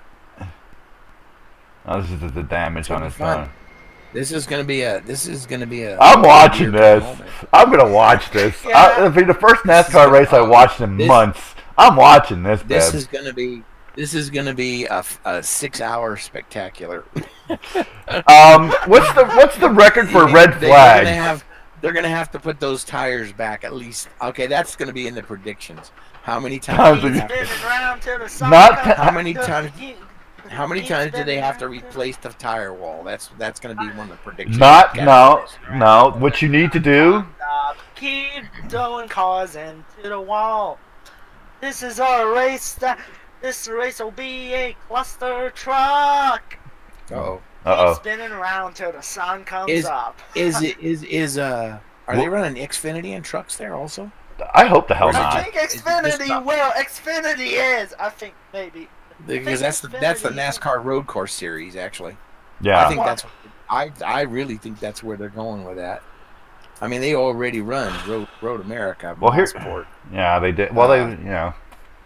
[SPEAKER 2] Oh, this is just the damage on his phone.
[SPEAKER 3] This is gonna be a.
[SPEAKER 2] I'm watching this.
[SPEAKER 3] Moment.
[SPEAKER 2] I'm gonna watch this.
[SPEAKER 1] Yeah.
[SPEAKER 2] It'll be the first NASCAR race I watched in months. I'm watching this.
[SPEAKER 3] This is gonna be. This is gonna be a 6-hour spectacular.
[SPEAKER 2] What's the record for red flags?
[SPEAKER 3] They're gonna have to put those tires back at least. Okay, that's gonna be in the predictions. How many times? How many times? How many times do they have to replace the tire wall? That's going to be one of the predictions.
[SPEAKER 2] No. What you need to do?
[SPEAKER 1] Keep throwing cars into the wall. This is our race. This race will be a cluster truck.
[SPEAKER 3] Uh-oh.
[SPEAKER 1] Keep spinning around till the sun comes up.
[SPEAKER 3] Are they running Xfinity and trucks there also?
[SPEAKER 2] I hope the hell not.
[SPEAKER 1] I think Xfinity will. Xfinity is. I think maybe.
[SPEAKER 3] Because that's the NASCAR Road Course Series, actually.
[SPEAKER 2] Yeah.
[SPEAKER 3] I think I really think that's where they're going with that. I mean, they already run Road America.
[SPEAKER 2] Well, here,
[SPEAKER 3] Sport.
[SPEAKER 2] Yeah, they did. Well,
[SPEAKER 3] Are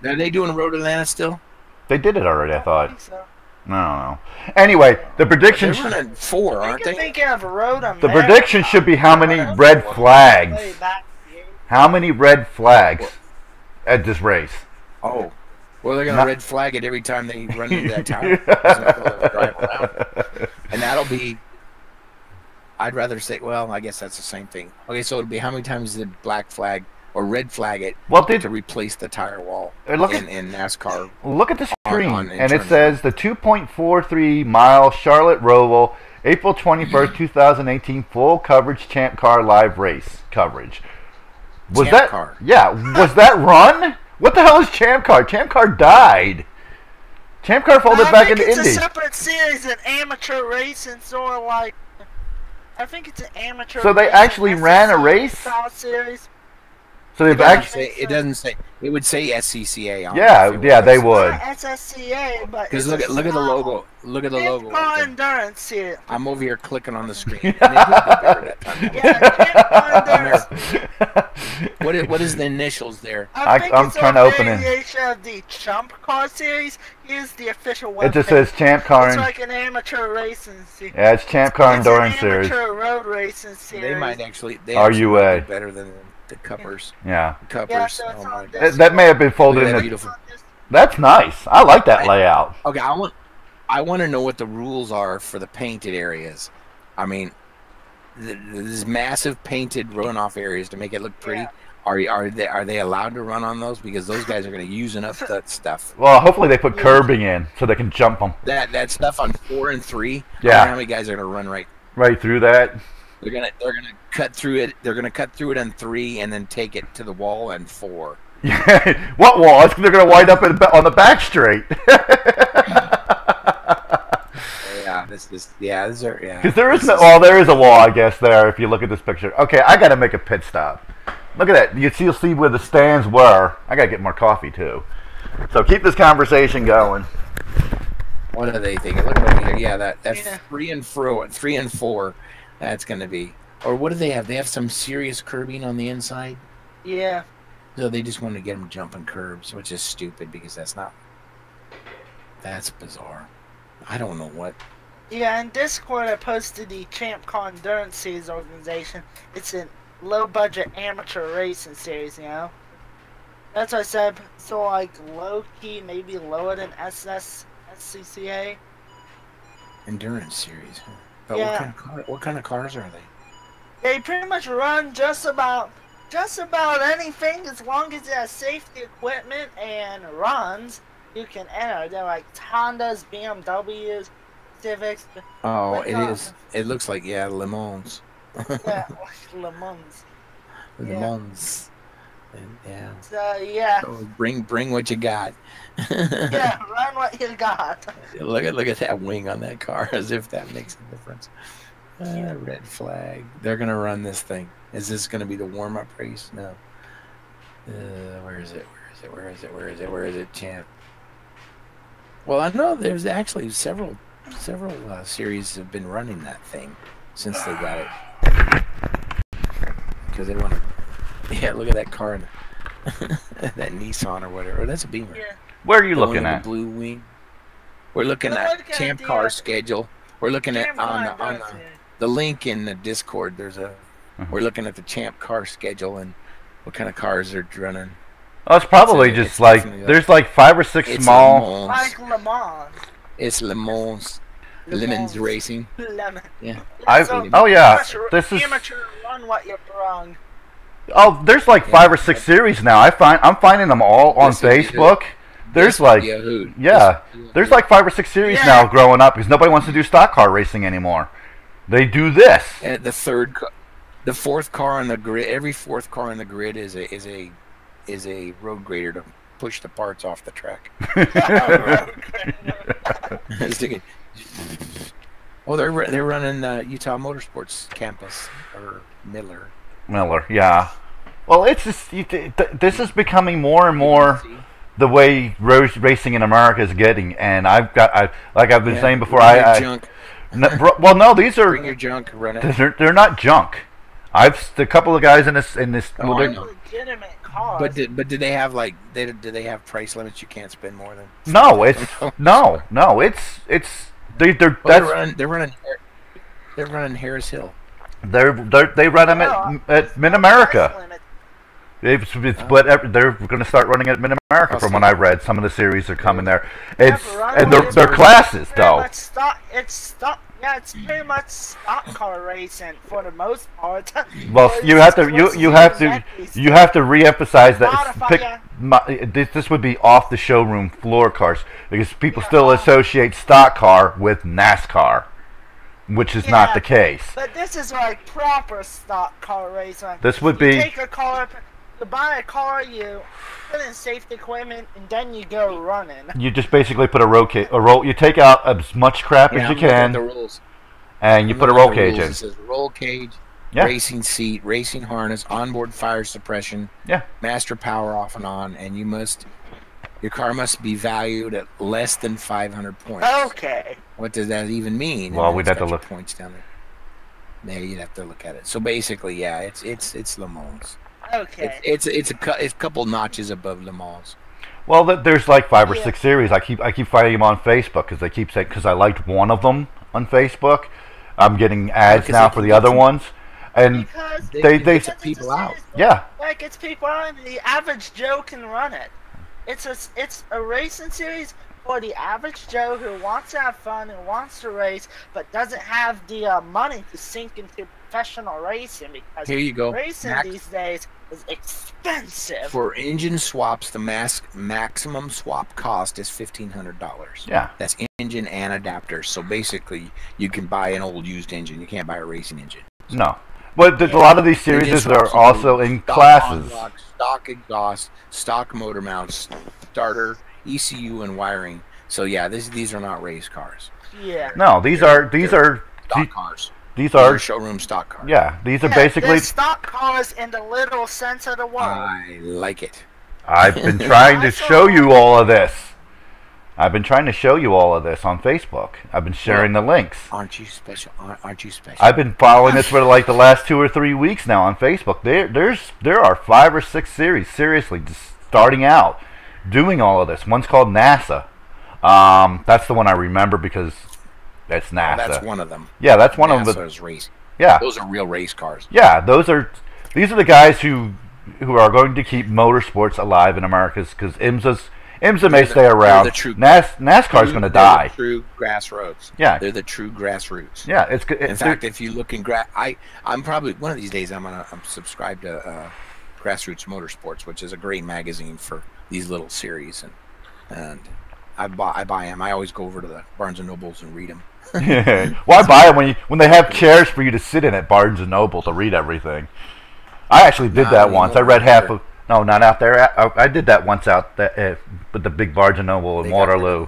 [SPEAKER 3] they doing Road Atlanta still?
[SPEAKER 2] They did it already. I thought.
[SPEAKER 1] I think so.
[SPEAKER 2] I don't know. Anyway, the predictions.
[SPEAKER 3] They're running 4, aren't they?
[SPEAKER 1] Thinking of Road America.
[SPEAKER 2] The prediction should be how many red flags. How many red flags at this race?
[SPEAKER 3] Oh. Well, they're going to red flag it every time they run into that tower. Drive around. And that'll be... I'd rather say... Well, I guess that's the same thing. Okay, so it'll be how many times did black flag or red flag it to replace the tire wall in NASCAR?
[SPEAKER 2] Look at the screen, and it says the 2.43-mile Charlotte Roval, April 21st, 2018, full coverage Champ Car live race coverage. Was that run? What the hell is Champ Car? Champ Car died. Champ Car folded back into Indy.
[SPEAKER 1] It's a separate series, an amateur racing, sort of like. I think it's an amateur.
[SPEAKER 2] So they actually ran a race.
[SPEAKER 1] Series.
[SPEAKER 2] So they've actually.
[SPEAKER 3] It doesn't say. It would say SCCA on
[SPEAKER 2] it. Yeah, they would.
[SPEAKER 1] SSCA, but
[SPEAKER 3] because look at the logo. Look at the logo.
[SPEAKER 1] Endurance here.
[SPEAKER 3] I'm over here clicking on the screen. What is the initials there?
[SPEAKER 2] I'm trying to open it.
[SPEAKER 1] It's a variation of the Champ Car series. Here's the official webpage.
[SPEAKER 2] It just says Champ Car.
[SPEAKER 1] It's like an amateur racing series.
[SPEAKER 2] Yeah, it's Champ Car Endurance Series.
[SPEAKER 1] Amateur road racing series.
[SPEAKER 3] They might actually.
[SPEAKER 2] RUA.
[SPEAKER 3] Better than the Cuppers.
[SPEAKER 2] Yeah.
[SPEAKER 3] Cuppers.
[SPEAKER 1] So
[SPEAKER 3] oh my
[SPEAKER 2] God. That may have been folded in.
[SPEAKER 3] Beautiful.
[SPEAKER 2] That's nice. I like that layout.
[SPEAKER 3] Okay, I want to know what the rules are for the painted areas. I mean, these massive painted runoff areas to make it look pretty. Yeah. Are they allowed to run on those? Because those guys are going to use enough that stuff.
[SPEAKER 2] Well, hopefully they put curbing in so they can jump them.
[SPEAKER 3] That stuff on 4 and 3.
[SPEAKER 2] Yeah.
[SPEAKER 3] I don't know how many guys are going to run
[SPEAKER 2] right through that?
[SPEAKER 3] They're gonna cut through it. They're gonna cut through it on 3 and then take it to the wall on 4.
[SPEAKER 2] What wall? They're gonna wind up on the back straight. Because there is a wall, I guess, there if you look at this picture. Okay, I gotta make a pit stop. Look at that. You'll see where the stands were. I gotta get more coffee too. So keep this conversation going.
[SPEAKER 3] What are they thinking? Look over here. Yeah, that's 3 and 4. That's gonna be. Or what do they have? They have some serious curbing on the inside.
[SPEAKER 1] Yeah.
[SPEAKER 3] So they just want to get them jumping curbs, which is stupid because that's bizarre. I don't know what.
[SPEAKER 1] Yeah, in Discord I posted the Champ Car Endurance Series organization. It's a low-budget amateur racing series, you know? That's what I said. So, like, low-key, maybe lower than SCCA.
[SPEAKER 3] Endurance series, huh? But
[SPEAKER 1] yeah.
[SPEAKER 3] What kind of cars are they?
[SPEAKER 1] They pretty much run just about anything as long as it has safety equipment and runs. You can enter. They're like Hondas, BMWs, Civics.
[SPEAKER 3] Oh, it is. It looks like Le Mans.
[SPEAKER 1] Yeah, like Le Mans.
[SPEAKER 3] Le Mans. Yeah.
[SPEAKER 1] So yeah.
[SPEAKER 3] So bring what you got.
[SPEAKER 1] Yeah, run what you got.
[SPEAKER 3] Look at that wing on that car, as if that makes a difference. Red flag. They're gonna run this thing. Is this gonna be the warm-up race? No. Where is it? Where is it, champ? Well, I know there's actually several series have been running that thing since they got it, because they want to. Yeah, look at that car, that Nissan or whatever. Oh, that's a Beamer.
[SPEAKER 1] Yeah.
[SPEAKER 2] Where are you looking at?
[SPEAKER 3] The blue wing. We're looking at Champ Car schedule. We're looking at on the link in the Discord. There's a. We're looking at the Champ Car schedule and what kind of cars they're running.
[SPEAKER 2] Oh, it's probably just like there's like 5 or 6 small.
[SPEAKER 1] Like Le Mans.
[SPEAKER 3] It's Le Mans. Lemons Racing.
[SPEAKER 1] Lemon.
[SPEAKER 3] Yeah.
[SPEAKER 2] Oh yeah. This is.
[SPEAKER 1] Amateur run what you're wrong.
[SPEAKER 2] Oh, there's like 5 or 6 series now. I'm finding them all on Facebook. There's like there's like 5 or 6 series now growing up because nobody wants to do stock car racing anymore. They do this.
[SPEAKER 3] And the fourth car on the grid. Every fourth car on the grid is a road grader to push the parts off the track. Oh, they're running Utah Motorsports Campus or Miller,
[SPEAKER 2] yeah. Well, it's just this is becoming more and more the way racing in America is getting, and like I've been saying before, well, no, these are
[SPEAKER 3] bring your junk, run it.
[SPEAKER 2] They're not junk. A couple of guys in this.
[SPEAKER 3] Oh,
[SPEAKER 1] legitimate cars.
[SPEAKER 3] But do they have do they have price limits you can't spend more than?
[SPEAKER 2] No, it's they're
[SPEAKER 3] running Harris Hill.
[SPEAKER 2] They run them at Mid America. They're going to start running at Mid America. From what I read, some of the series are coming there. And they're classes though.
[SPEAKER 1] It's pretty much stock car racing for the most part.
[SPEAKER 2] Well, you have to reemphasize that this would be off the showroom floor cars because people still associate stock car with NASCAR, which is not the case.
[SPEAKER 1] But this is like proper stock car racing.
[SPEAKER 2] This would be.
[SPEAKER 1] You take a car, you buy a car, you put in safety equipment, and then you go running. You
[SPEAKER 2] just basically put a roll. You take out as much crap as you can.
[SPEAKER 3] The rules.
[SPEAKER 2] And you put a roll cage in.
[SPEAKER 3] It says roll cage, racing seat, racing harness, onboard fire suppression, master power off and on, and your car must be valued at less than 500 points.
[SPEAKER 1] Okay.
[SPEAKER 3] What does that even mean?
[SPEAKER 2] Well, we'd have to look
[SPEAKER 3] points down there. Yeah, you'd have to look at it. So basically, it's Le Mans.
[SPEAKER 1] Okay.
[SPEAKER 3] It's a couple notches above Le Mans.
[SPEAKER 2] Well, there's like 5 or 6 series. I keep finding them on Facebook because they keep saying because I liked one of them on Facebook. I'm getting ads now for the other ones, and they
[SPEAKER 3] get people out.
[SPEAKER 2] Yeah,
[SPEAKER 1] that gets people out, and the average Joe can run it. It's a racing series for the average Joe who wants to have fun and wants to race, but doesn't have the money to sink into professional racing because
[SPEAKER 3] here you go.
[SPEAKER 1] Racing these days is expensive.
[SPEAKER 3] For engine swaps, the maximum swap cost is $1,500.
[SPEAKER 2] Yeah,
[SPEAKER 3] that's engine and adapters. So basically, you can buy an old used engine. You can't buy a racing engine.
[SPEAKER 2] No, but there's a lot of these series that are also in classes.
[SPEAKER 3] Unlock, stock exhaust, stock motor mounts, starter, ECU, and wiring. So yeah, these are not race cars.
[SPEAKER 1] Yeah.
[SPEAKER 2] No, these are
[SPEAKER 3] stock cars.
[SPEAKER 2] These are
[SPEAKER 3] showroom stock cars.
[SPEAKER 2] Yeah, these are basically
[SPEAKER 1] stock cars in the literal sense of the word.
[SPEAKER 3] I like it.
[SPEAKER 2] I've been trying to show you all of this. I've been trying to show you all of this on Facebook. I've been sharing the links.
[SPEAKER 3] Aren't you special? Aren't you special?
[SPEAKER 2] I've been following this for like the last 2 or 3 weeks now on Facebook. There are 5 or 6 series, seriously, just starting out, doing all of this. One's called NASA. That's the one I remember because it's NASA.
[SPEAKER 3] That's one of them.
[SPEAKER 2] Yeah, that's one of them.
[SPEAKER 3] NASA's race.
[SPEAKER 2] Yeah,
[SPEAKER 3] those are real race cars.
[SPEAKER 2] Yeah, these are the guys who are going to keep motorsports alive in America because IMSA may stay around. NASCAR's going to die.
[SPEAKER 3] The true grassroots.
[SPEAKER 2] Yeah,
[SPEAKER 3] they're the true grassroots.
[SPEAKER 2] Yeah, it's good.
[SPEAKER 3] In fact, if you look in I'm probably one of these days I'm subscribed to Grassroots Motorsports, which is a great magazine for these little series, and I buy them. I always go over to the Barnes and Nobles and read them.
[SPEAKER 2] Yeah. Why buy them when they have chairs for you to sit in at Barnes and Noble to read everything? I actually did that once. I read half of. No, not out there. I did that once out there with the big Barnes and Noble in Waterloo.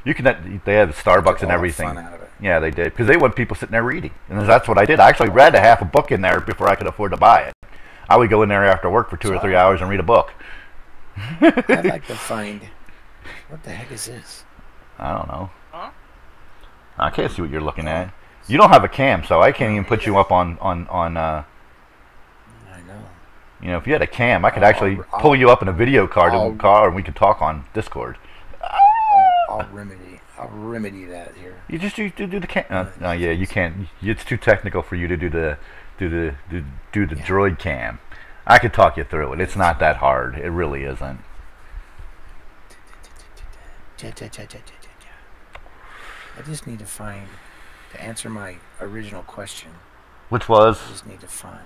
[SPEAKER 2] You can. They have Starbucks and everything.
[SPEAKER 3] Fun out of it.
[SPEAKER 2] Yeah, they did because they want people sitting there reading, and that's what I did. I actually read a half a book in there before I could afford to buy it. I would go in there after work for 2 or 3 hours and read a book.
[SPEAKER 3] I'd like to find. What the heck is this?
[SPEAKER 2] I don't know.
[SPEAKER 1] Huh?
[SPEAKER 2] I can't see what you're looking at. You don't have a cam, so I can't even put you up on. You know, if you had a cam, I could actually pull you up in a video card in the car, and we could talk on Discord.
[SPEAKER 3] I'll remedy that here.
[SPEAKER 2] You just do the cam. No, yeah, you can't. It's too technical for you to do the droid cam. I could talk you through it. It's not that hard. It really isn't.
[SPEAKER 3] I just need to find to answer my original question.
[SPEAKER 2] Which was?
[SPEAKER 3] I just need to find.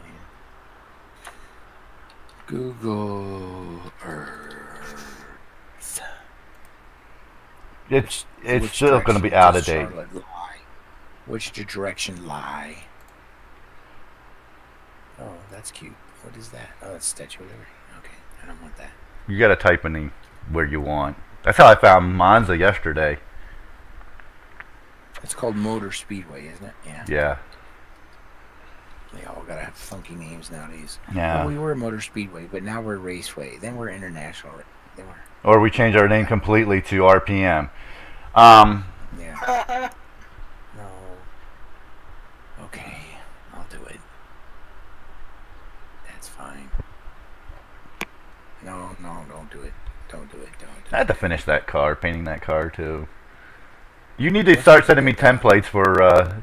[SPEAKER 3] Google Earth.
[SPEAKER 2] It's still going to be out of date.
[SPEAKER 3] Which direction lie? Oh, that's cute. What is that? Oh, that's Statue of Liberty. Okay, I don't want that.
[SPEAKER 2] You got to type in where you want. That's how I found Monza yesterday.
[SPEAKER 3] It's called Motor Speedway, isn't it? Yeah.
[SPEAKER 2] Yeah.
[SPEAKER 3] They all gotta have funky names nowadays.
[SPEAKER 2] Yeah.
[SPEAKER 3] Well, we were Motor Speedway, but now we're Raceway. Then we're International.
[SPEAKER 2] Or we change our name completely to RPM.
[SPEAKER 3] Yeah. No. Okay, I'll do it. That's fine. No, don't do it. Don't do it.
[SPEAKER 2] I had to finish that car, painting that car too. You need to start sending me templates for. I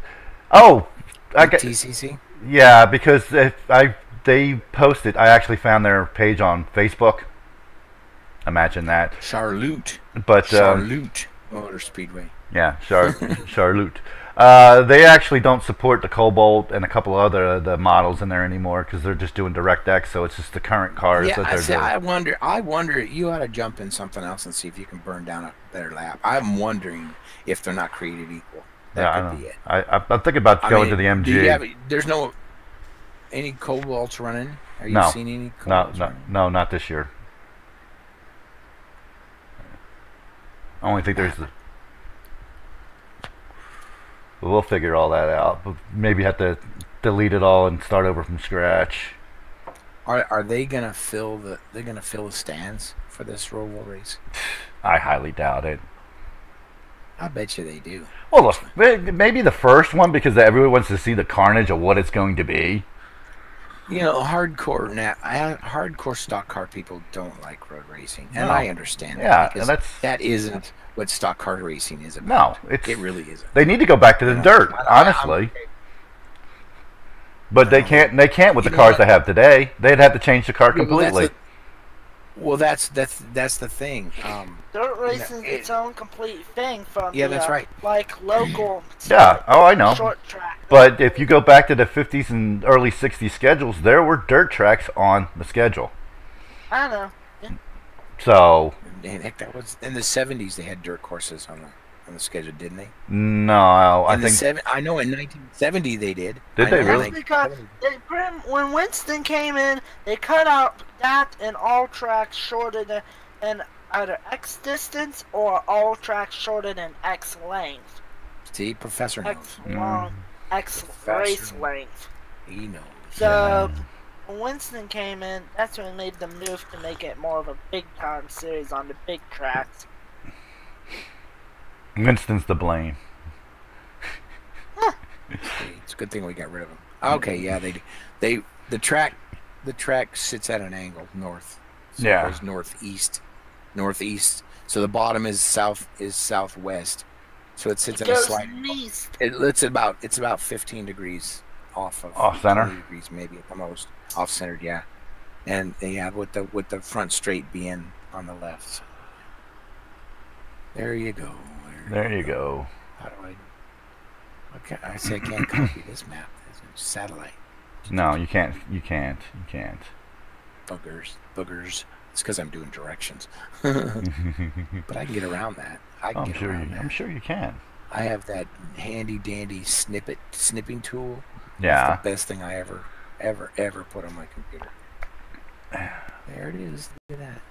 [SPEAKER 2] got
[SPEAKER 3] TCC.
[SPEAKER 2] Yeah, because they posted. I actually found their page on Facebook. Imagine that.
[SPEAKER 3] Charlotte.
[SPEAKER 2] But
[SPEAKER 3] Charlotte Motor Speedway.
[SPEAKER 2] Yeah, Charlotte. They actually don't support the Cobalt and a couple other the models in there anymore because they're just doing DirectX, so it's just the current cars that they're doing.
[SPEAKER 3] I wonder. You ought to jump in something else and see if you can burn down a better lap. I'm wondering if they're not created equal. That could be it.
[SPEAKER 2] I'm thinking about going to the MG.
[SPEAKER 3] There's any Cobalts running? Are you seeing any Cobalts
[SPEAKER 2] No, not this year. I only think there's we'll figure all that out. But maybe have to delete it all and start over from scratch.
[SPEAKER 3] Are they gonna fill the stands for this Roval race?
[SPEAKER 2] I highly doubt it.
[SPEAKER 3] I bet you they do.
[SPEAKER 2] Well, look, maybe the first one because everyone wants to see the carnage of what it's going to be.
[SPEAKER 3] You know, hardcore stock car people don't like road racing, and I understand that.
[SPEAKER 2] Yeah,
[SPEAKER 3] because that isn't what stock car racing is about.
[SPEAKER 2] No,
[SPEAKER 3] it really isn't.
[SPEAKER 2] They need to go back to the dirt, honestly. But they can't. They can't with the cars they have today. They'd have to change the car completely.
[SPEAKER 3] Well, that's the thing.
[SPEAKER 1] Dirt racing is its own complete thing from
[SPEAKER 3] that's right.
[SPEAKER 1] Like local.
[SPEAKER 2] Yeah. Oh, I know.
[SPEAKER 1] Short track.
[SPEAKER 2] But if you go back to the 50s and early 60s schedules, there were dirt tracks on the schedule.
[SPEAKER 1] I know. Yeah.
[SPEAKER 2] So.
[SPEAKER 3] And heck, that was in the 70s. They had dirt courses on the schedule, didn't they?
[SPEAKER 2] No, I think.
[SPEAKER 3] I know in 1970 they did.
[SPEAKER 2] Did they really?
[SPEAKER 1] Because when Winston came in, they cut out that and all tracks shorter than either X distance or all tracks shorter than X length.
[SPEAKER 3] See, Professor knows.
[SPEAKER 1] X long, X race length.
[SPEAKER 3] He knows.
[SPEAKER 1] So when Winston came in, that's when we made the move to make it more of a big time series on the big tracks.
[SPEAKER 2] Winston's to blame.
[SPEAKER 3] It's a good thing we got rid of him. Okay, yeah, the track sits at an angle north. So
[SPEAKER 2] Yeah.
[SPEAKER 3] it goes northeast. So the bottom is southwest. So it sits at a slight.
[SPEAKER 1] East.
[SPEAKER 3] It's about 15 degrees off
[SPEAKER 2] center.
[SPEAKER 3] 20 degrees maybe at the most. Off centered, yeah. And yeah, with the front straight being on the left. So there you go.
[SPEAKER 2] There you go.
[SPEAKER 3] How do I? Okay, I say I can't copy this map. It's a satellite.
[SPEAKER 2] No, you can't. You can't.
[SPEAKER 3] Boogers. It's because I'm doing directions. But I can get around that.
[SPEAKER 2] I'm sure you can.
[SPEAKER 3] I have that handy dandy snipping tool.
[SPEAKER 2] Yeah.
[SPEAKER 3] That's the best thing I ever put on my computer. There it is.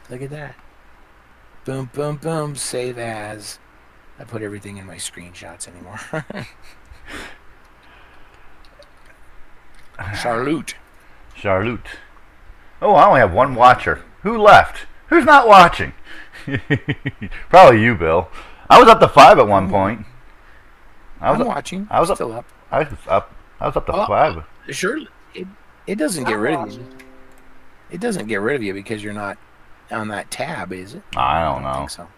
[SPEAKER 3] Look at that. Boom, boom, boom. Save as. I put everything in my screenshots anymore. Charlotte. Oh, I only have one watcher. Who left? Who's not watching? Probably you, Bill. I was up to 5 at one point. I'm watching.
[SPEAKER 2] I was
[SPEAKER 3] still up.
[SPEAKER 2] I was up to 5.
[SPEAKER 3] Sure. It doesn't get rid of you. It doesn't get rid of you because you're not on that tab, is it?
[SPEAKER 2] I don't know.
[SPEAKER 3] I think so.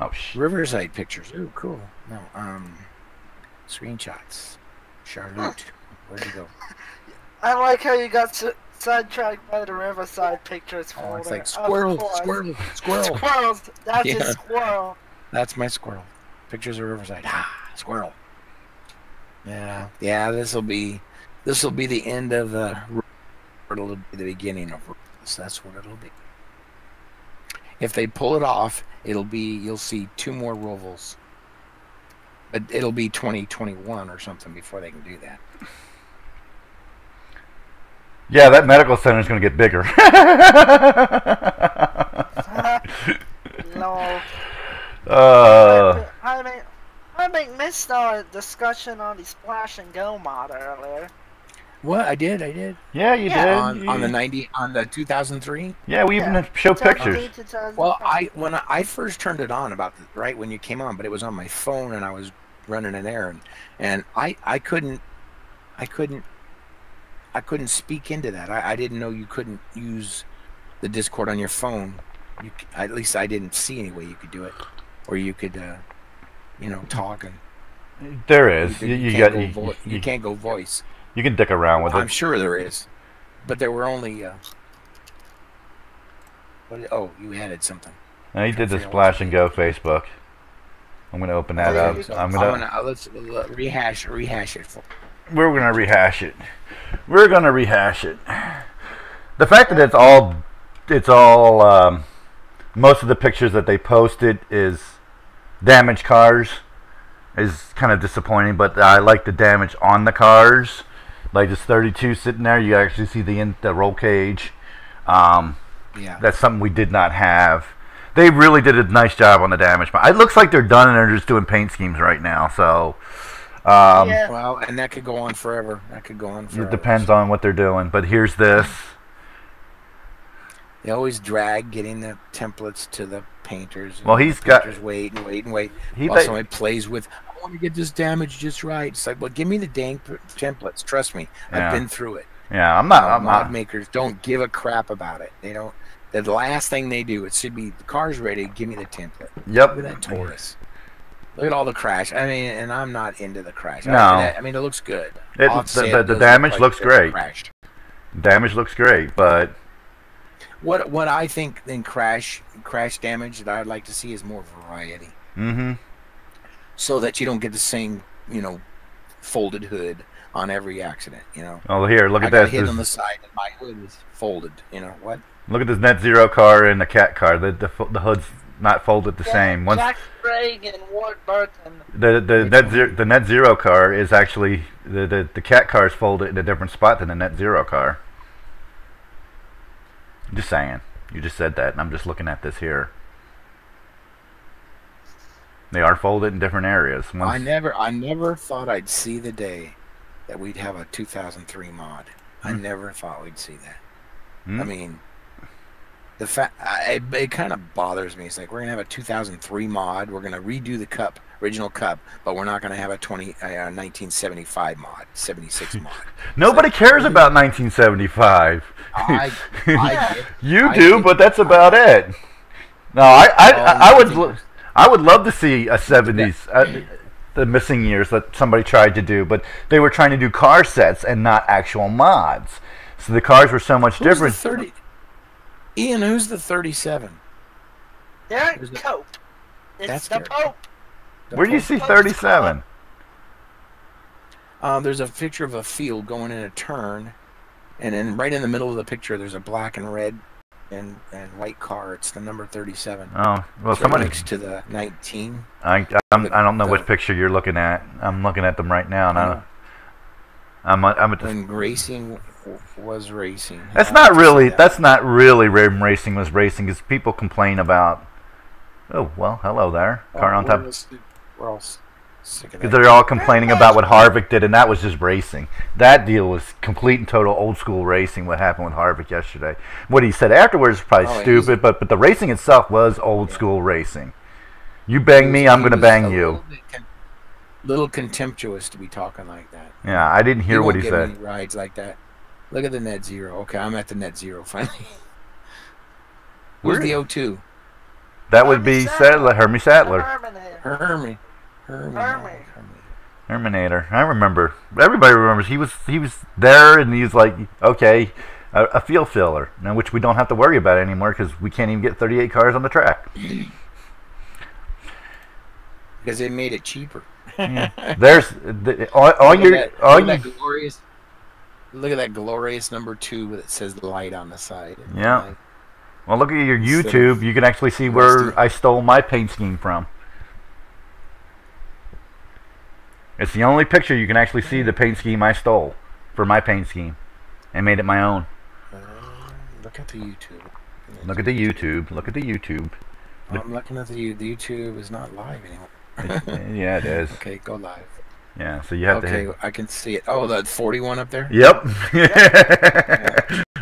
[SPEAKER 2] Oh,
[SPEAKER 3] Riverside pictures. Ooh, cool. No, screenshots. Charlotte. Where'd you go?
[SPEAKER 1] I like how you got sidetracked by the Riverside pictures.
[SPEAKER 3] Oh, it's like squirrel.
[SPEAKER 1] Squirrels. That's a squirrel.
[SPEAKER 3] That's my squirrel. Pictures of Riverside. Squirrel. Yeah. This will be the end of the. It'll be the beginning of. That's what it'll be. If they pull it off, you'll see 2 more Rovals. But it'll be 2021 or something before they can do that.
[SPEAKER 2] Yeah, that medical center is going to get bigger.
[SPEAKER 1] No. I missed our discussion on the Splash and Go mod earlier.
[SPEAKER 3] What? I did.
[SPEAKER 2] Yeah, you did.
[SPEAKER 3] On the 2003?
[SPEAKER 2] Yeah, we even showed pictures.
[SPEAKER 3] Well, when I first turned it on right when you came on, but it was on my phone and I was running an errand, and I couldn't speak into that. I didn't know you couldn't use the Discord on your phone. At least I didn't see any way you could do it, or you could talk and.
[SPEAKER 2] There is.
[SPEAKER 3] You can't go voice.
[SPEAKER 2] You can dick around with it.
[SPEAKER 3] I'm sure there is, but there were only. You added something.
[SPEAKER 2] Now you did the Splash and Go Facebook. I'm gonna open that up.
[SPEAKER 3] Let's rehash it.
[SPEAKER 2] We're gonna rehash it. The fact that it's all most of the pictures that they posted is damaged cars is kind of disappointing, but I like the damage on the cars. Like this 32 sitting there, you actually see the roll cage. That's something we did not have. They really did a nice job on the damage. It looks like they're done and they're just doing paint schemes right now. So,
[SPEAKER 3] well, and that could go on forever.
[SPEAKER 2] It depends on what they're doing. But here's this.
[SPEAKER 3] They always drag getting the templates to the painters.
[SPEAKER 2] Well, he's got.
[SPEAKER 3] Wait. Somebody plays with. I want to get this damage just right. It's like, well, give me the dang templates. Trust me, I've been through it.
[SPEAKER 2] Yeah, I'm not.
[SPEAKER 3] Mod makers don't give a crap about it. They don't. The last thing they do, it should be the car's ready. Give me the template.
[SPEAKER 2] Yep.
[SPEAKER 3] Look at that Taurus. Look at all the crash. I mean, and I'm not into the crash.
[SPEAKER 2] No.
[SPEAKER 3] I mean, it looks good.
[SPEAKER 2] The damage looks great. Damage looks great, but
[SPEAKER 3] what I think in crash damage that I'd like to see is more variety.
[SPEAKER 2] Mm-hmm.
[SPEAKER 3] So that you don't get the same, folded hood on every accident.
[SPEAKER 2] Oh, here, look at
[SPEAKER 3] that. I
[SPEAKER 2] this.
[SPEAKER 3] got hit on the side, and my hood is folded. What?
[SPEAKER 2] Look at this Net Zero car and the Cat car. The hood's not folded the same.
[SPEAKER 1] Jack Sprague and Ward Burton.
[SPEAKER 2] The Net Zero car is actually the Cat car is folded in a different spot than the Net Zero car. Just saying. You just said that, and I'm just looking at this here. They are folded in different areas.
[SPEAKER 3] I never thought I'd see the day that we'd have a 2003 mod. I never thought we'd see that. I mean, the fact it kind of bothers me. It's like we're gonna have a 2003 mod. We're gonna redo the original cup, but we're not gonna have a 1975 mod, 76 mod.
[SPEAKER 2] Nobody cares about 1975. You do, but that's about it. No, I would love to see a 70s, the missing years that somebody tried to do, but they were trying to do car sets and not actual mods. So the cars were so much different.
[SPEAKER 3] Ian, who's the 37?
[SPEAKER 1] Derek Cope. It's the Pope.
[SPEAKER 2] Where do you see 37?
[SPEAKER 3] There's a picture of a field going in a turn, and then right in the middle of the picture, there's a black and red and white car. It's the number 37.
[SPEAKER 2] Oh, well, somebody
[SPEAKER 3] next to the 19.
[SPEAKER 2] I don't know what picture you're looking at. I'm looking at them right now, and I'm at
[SPEAKER 3] when racing was racing.
[SPEAKER 2] That's not really when racing was racing, because people complain about. Oh well, hello there, car on top.
[SPEAKER 3] We're all sick of that.
[SPEAKER 2] Because they're all complaining about what Harvick did, and that was just racing. That deal was complete and total old school racing. What happened with Harvick yesterday? What he said afterwards was probably stupid, but the racing itself was old school racing. You bang me, I'm going to bang you.
[SPEAKER 3] Little contemptuous to be talking like that.
[SPEAKER 2] Yeah, I didn't hear what he said.
[SPEAKER 3] Any rides like that. Look at the net zero. Okay, I'm at the net zero finally. Where's the O2?
[SPEAKER 2] That would be Hermie Sattler. Herminator. I remember. Everybody remembers. He was there, and he's like, okay, a field filler, now which we don't have to worry about anymore because we can't even get 38 cars on the track.
[SPEAKER 3] Because they made it cheaper.
[SPEAKER 2] Yeah. There's
[SPEAKER 3] Look at that glorious number 2 that says light on the side.
[SPEAKER 2] Yeah. Well, look at your YouTube. You can actually see where I stole my paint scheme from. It's the only picture you can actually see the paint scheme I stole for my paint scheme and made it my own.
[SPEAKER 3] Look at the YouTube.
[SPEAKER 2] Look at the YouTube. Look at the YouTube.
[SPEAKER 3] I'm looking at the YouTube is not live anymore.
[SPEAKER 2] Yeah, it is.
[SPEAKER 3] Okay, go live.
[SPEAKER 2] Yeah, so you have to.
[SPEAKER 3] Okay, I can see it. Oh, that 41 up there.
[SPEAKER 2] Yep.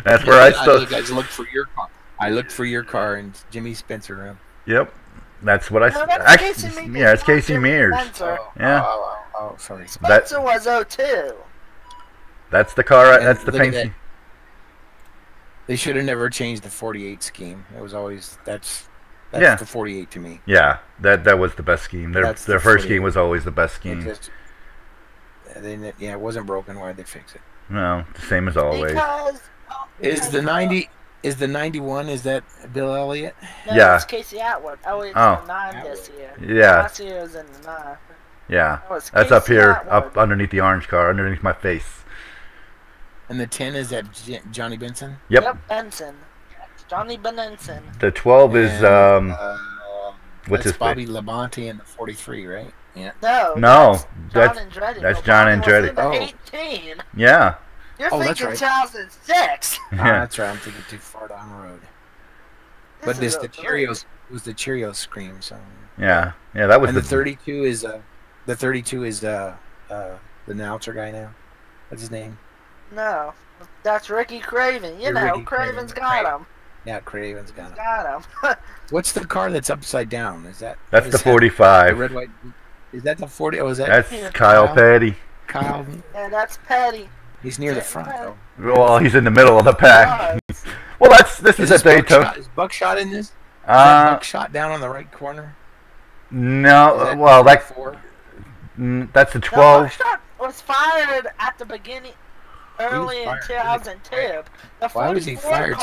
[SPEAKER 2] That's where I stole.
[SPEAKER 3] I looked for your car. I looked for your car and Jimmy Spencer.
[SPEAKER 2] Yep. That's what I.
[SPEAKER 1] Yeah,
[SPEAKER 2] it's Casey Mears. Yeah.
[SPEAKER 3] Oh, sorry.
[SPEAKER 1] Spencer was 02.
[SPEAKER 2] That's the car. That's the paint scheme.
[SPEAKER 3] They should have never changed the 48 scheme. It was always that's the 48 to me.
[SPEAKER 2] Yeah, that was the best scheme. Their first scheme was always the best scheme.
[SPEAKER 3] It wasn't broken. Why'd they fix it?
[SPEAKER 2] No, the same as always.
[SPEAKER 3] Is the 91? Is that Bill Elliott?
[SPEAKER 1] No,
[SPEAKER 2] yeah.
[SPEAKER 1] It's Casey Atwood. Oh, it's the 9 this year.
[SPEAKER 2] Yeah.
[SPEAKER 1] Last year was in the 9.
[SPEAKER 2] Yeah. That's up here, up underneath the orange car, underneath my face.
[SPEAKER 3] And the 10 is that Johnny Benson?
[SPEAKER 2] Yep.
[SPEAKER 1] Benson. Johnny Benson.
[SPEAKER 2] The 12 is what's his
[SPEAKER 3] Bobby Labonte and the 43, right? Yeah.
[SPEAKER 1] No. That's John Andretti.
[SPEAKER 2] Oh.
[SPEAKER 1] 18.
[SPEAKER 2] Yeah.
[SPEAKER 1] You're thinking 2006.
[SPEAKER 3] Yeah. That's right. I'm thinking too far down the road. But the Cheerios was the Cheerios scream song.
[SPEAKER 2] Yeah. Yeah, that was.
[SPEAKER 3] And the 32 is the announcer guy now. What's his name?
[SPEAKER 1] No, that's Ricky Craven. You know, Craven's got him.
[SPEAKER 3] Yeah, Craven's got him.
[SPEAKER 1] Got him.
[SPEAKER 3] What's the car that's upside down?
[SPEAKER 2] That's the 45.
[SPEAKER 3] The red, white. Is that the 40? Oh, is that?
[SPEAKER 2] That's Kyle Petty.
[SPEAKER 3] Kyle.
[SPEAKER 1] Yeah, that's Petty.
[SPEAKER 3] He's near the front, though.
[SPEAKER 2] Well, he's in the middle of the pack. Well, this is a Daytona.
[SPEAKER 3] Is Buckshot in this? Is that Buckshot down on the right corner?
[SPEAKER 2] No. Well, that's the 12.
[SPEAKER 1] No, Buckshot was fired at the beginning. Early in 2002.
[SPEAKER 3] Why was he fired?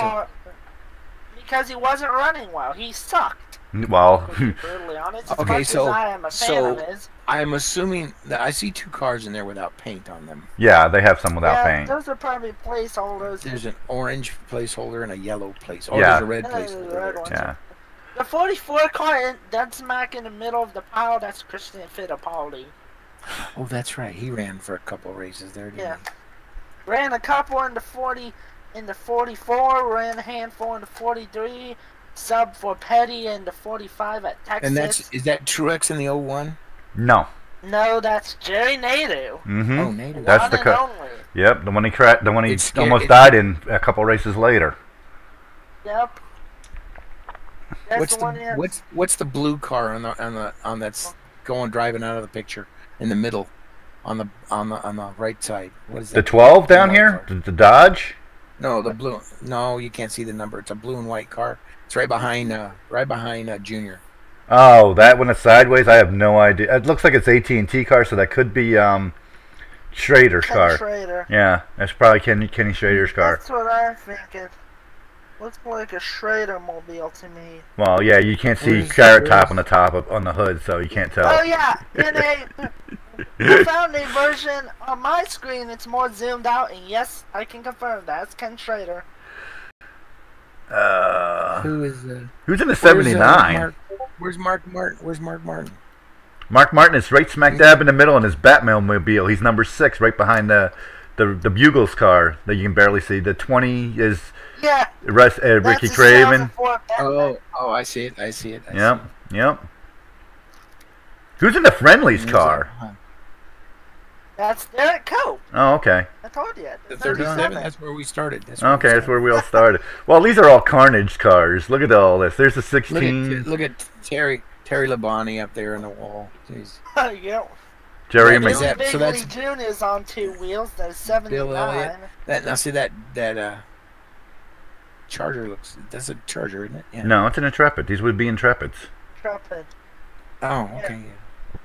[SPEAKER 1] Because he wasn't running well. He sucked.
[SPEAKER 2] Well,
[SPEAKER 1] to be brutally honest.
[SPEAKER 3] Okay, so
[SPEAKER 1] I am a fan of his.
[SPEAKER 3] I'm assuming that I see 2 cars in there without paint on them.
[SPEAKER 2] Yeah, they have some without paint.
[SPEAKER 1] Those are probably placeholders.
[SPEAKER 3] There's an orange placeholder and a yellow placeholder. Oh, there's a red placeholder.
[SPEAKER 2] Yeah.
[SPEAKER 1] The 44 car dead smack in the middle of the pile. That's Christian Fittipaldi.
[SPEAKER 3] Oh, that's right. He ran for a couple races there. Didn't he?
[SPEAKER 1] Ran a couple in the 40, in the 44. Ran a handful in the 43. sub for Petty and the 45 at Texas.
[SPEAKER 3] And is that Truex in the 01?
[SPEAKER 2] No.
[SPEAKER 1] No, that's Jerry Nadeau.
[SPEAKER 2] Mm-hmm.
[SPEAKER 3] Oh, Nadeau.
[SPEAKER 2] That's the cut. Yep, the one he cracked, the one he almost died in a couple races later.
[SPEAKER 1] Yep. That's
[SPEAKER 3] what's the blue car on that's going driving out of the picture in the middle, on the right side? What is that?
[SPEAKER 2] The 12 down here, the Dodge.
[SPEAKER 3] No, the blue. No, you can't see the number. It's a blue and white car. It's right behind Junior.
[SPEAKER 2] Oh, that one is sideways. I have no idea. It looks like it's AT&T car, so that could be Schrader's car.
[SPEAKER 1] Schrader.
[SPEAKER 2] Yeah, that's probably Kenny Schrader's car.
[SPEAKER 1] That's what I'm thinking. Looks like a Schrader mobile to me.
[SPEAKER 2] Well, yeah, you can't see Carrot Top on the hood, so you can't tell.
[SPEAKER 1] Oh yeah, I found a version on my screen. It's more zoomed out, and yes, I can confirm that's Ken Schrader.
[SPEAKER 3] Who's
[SPEAKER 2] in the 79?
[SPEAKER 3] Where's Mark Martin? Where's Mark Martin?
[SPEAKER 2] Mark Martin is right smack dab in the middle in his Batmobile. He's number 6, right behind the Bugles car that you can barely see. The 20 is Ricky Craven.
[SPEAKER 3] Oh, I see it. I see it.
[SPEAKER 2] Yep. Who's in the Friendlies car?
[SPEAKER 1] That's Derek Cope.
[SPEAKER 2] Oh, okay.
[SPEAKER 1] I told you.
[SPEAKER 3] The 37. That's where we started.
[SPEAKER 2] That's where we all started. Well, these are all Carnage cars. Look at all this. There's a 16.
[SPEAKER 3] Look at Terry Labonte up there in the wall. Jeez.
[SPEAKER 1] Yep.
[SPEAKER 2] Jerry
[SPEAKER 1] So that's June is on 2 wheels. That's 79.
[SPEAKER 3] That Charger looks. That's a Charger, isn't it? Yeah.
[SPEAKER 2] No, it's an Intrepid. These would be Intrepids.
[SPEAKER 1] Intrepid.
[SPEAKER 3] Oh, okay. Yeah.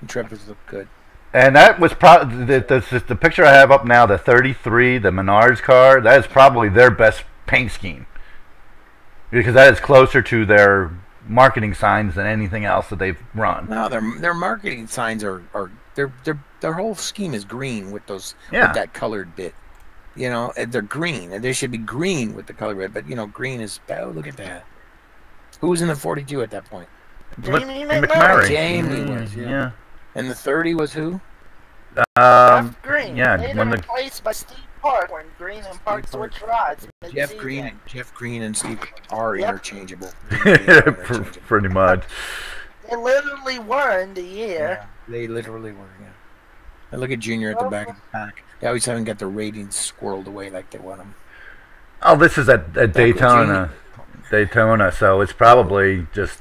[SPEAKER 3] Intrepids look good.
[SPEAKER 2] And that was probably the picture I have up now. The 33, the Menards car. That is probably their best paint scheme because that is closer to their marketing signs than anything else that they've run.
[SPEAKER 3] No, their marketing signs are their whole scheme is green with those with that colored bit. You know, they're green, and they should be green with the color bit. But you know, green is. Oh, look at that. Who was in the 42 at that point?
[SPEAKER 1] Jamie
[SPEAKER 2] McMurray.
[SPEAKER 3] Jamie was. Yeah. And the 30 was who?
[SPEAKER 1] Jeff Green.
[SPEAKER 2] Yeah,
[SPEAKER 1] Later replaced by Steve Park when Green and Park switched rides.
[SPEAKER 3] Jeff Green and Steve are interchangeable.
[SPEAKER 2] Pretty much.
[SPEAKER 1] They literally were in the year.
[SPEAKER 3] Yeah, they literally were. Yeah. And look at Junior at the back of the pack. They always haven't got the ratings squirreled away like they want them.
[SPEAKER 2] Oh, this is at Daytona. So it's probably just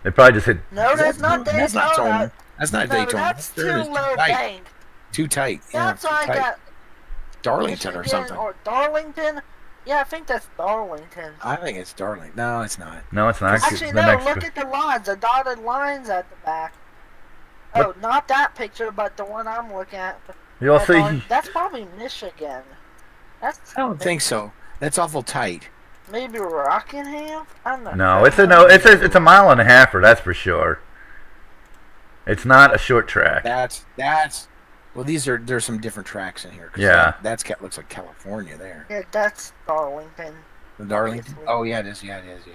[SPEAKER 2] they probably just hit.
[SPEAKER 1] No, that's not Daytona.
[SPEAKER 3] That's not Daytona.
[SPEAKER 1] That's too low bank.
[SPEAKER 3] Too tight.
[SPEAKER 1] That's
[SPEAKER 3] like at Darlington or something.
[SPEAKER 1] Or Darlington. Yeah, I think that's Darlington.
[SPEAKER 3] I think it's Darlington. No, it's not.
[SPEAKER 2] No, it's not.
[SPEAKER 1] Actually, no. Look at the lines. The dotted lines at the back. Oh, not that picture, but the one I'm looking at.
[SPEAKER 2] You'll see.
[SPEAKER 1] That's probably Michigan.
[SPEAKER 3] I don't think so. That's awful tight.
[SPEAKER 1] Maybe Rockingham? I'm not
[SPEAKER 2] No, it's a mile and a half, that's for sure. It's not a short track.
[SPEAKER 3] Well, there's some different tracks in here.
[SPEAKER 2] Yeah.
[SPEAKER 3] That looks like California there.
[SPEAKER 1] Yeah, that's Darlington.
[SPEAKER 3] The Darlington? Oh yeah, it is. Yeah, it is. Yeah.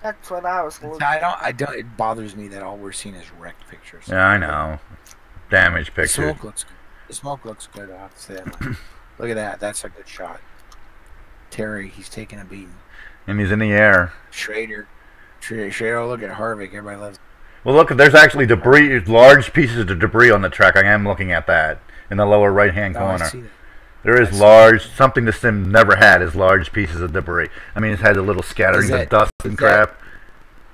[SPEAKER 1] That's what I was looking.
[SPEAKER 3] I don't. It bothers me that all we're seeing is wrecked pictures.
[SPEAKER 2] Yeah, I know. Damaged pictures.
[SPEAKER 3] The smoke looks good. I have to say that. Look at that. That's a good shot. Terry, he's taking a beating.
[SPEAKER 2] And he's in the air.
[SPEAKER 3] Schrader, look at Harvick. Everybody loves.
[SPEAKER 2] Well, look, there's actually debris, large pieces of debris on the track. I am looking at that in the lower right-hand corner.
[SPEAKER 3] I see that.
[SPEAKER 2] There is something the sim never had is large pieces of debris. I mean, it's had a little scatterings of dust and crap.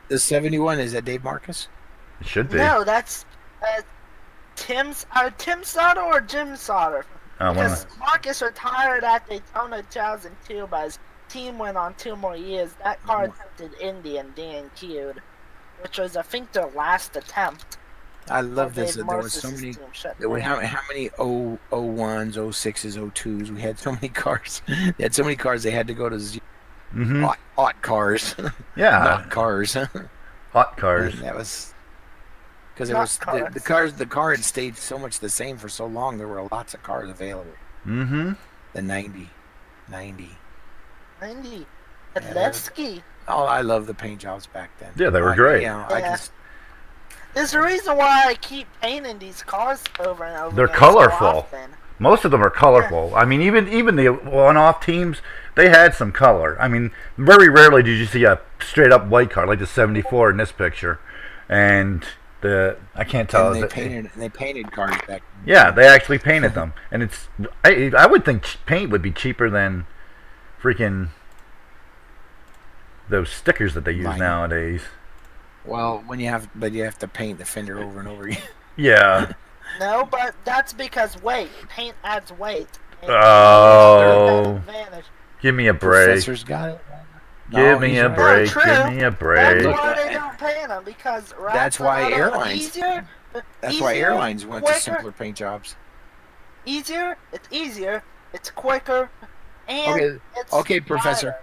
[SPEAKER 3] The 71, is that Dave Marcus?
[SPEAKER 2] It should be.
[SPEAKER 1] No, that's Tim Sauter or Jim Sauter. Because Marcus retired at Daytona 2002, but his team went on 2 more years. That car attempted Indy and DNQ'd, which was, I think, their last attempt.
[SPEAKER 3] I love this. There were so many. How many 01s, 06s, 02s? We had so many cars. They had so many cars. They had to go to hot cars.
[SPEAKER 2] Yeah,
[SPEAKER 3] not cars.
[SPEAKER 2] Hot cars.
[SPEAKER 3] And that was because the car had stayed so much the same for so long. There were lots of cars available.
[SPEAKER 2] Mm-hmm.
[SPEAKER 3] The 90.
[SPEAKER 1] Levski.
[SPEAKER 3] Oh, I love the paint jobs back then.
[SPEAKER 2] Yeah, they were great.
[SPEAKER 1] There's a reason why I keep painting these cars over and over.
[SPEAKER 2] They're colorful. Most of them are colorful. I mean, even the one-off teams, they had some color. I mean, very rarely did you see a straight-up white car like the 74 in this picture. And I can't tell.
[SPEAKER 3] And they painted cars back then.
[SPEAKER 2] Yeah, they actually painted them. And I would think paint would be cheaper than freaking those stickers that they use nowadays.
[SPEAKER 3] Well, you have to paint the fender over and over again.
[SPEAKER 2] Yeah.
[SPEAKER 1] No, but that's because weight. Paint adds weight.
[SPEAKER 2] Oh. Give me a break.
[SPEAKER 3] Professor's got it.
[SPEAKER 2] Give me a break. Give me a break.
[SPEAKER 1] That's why they don't paint them, because
[SPEAKER 3] that's why airlines.
[SPEAKER 1] That's
[SPEAKER 3] why airlines went to simpler paint jobs.
[SPEAKER 1] It's easier. It's quicker. And
[SPEAKER 3] okay, Professor.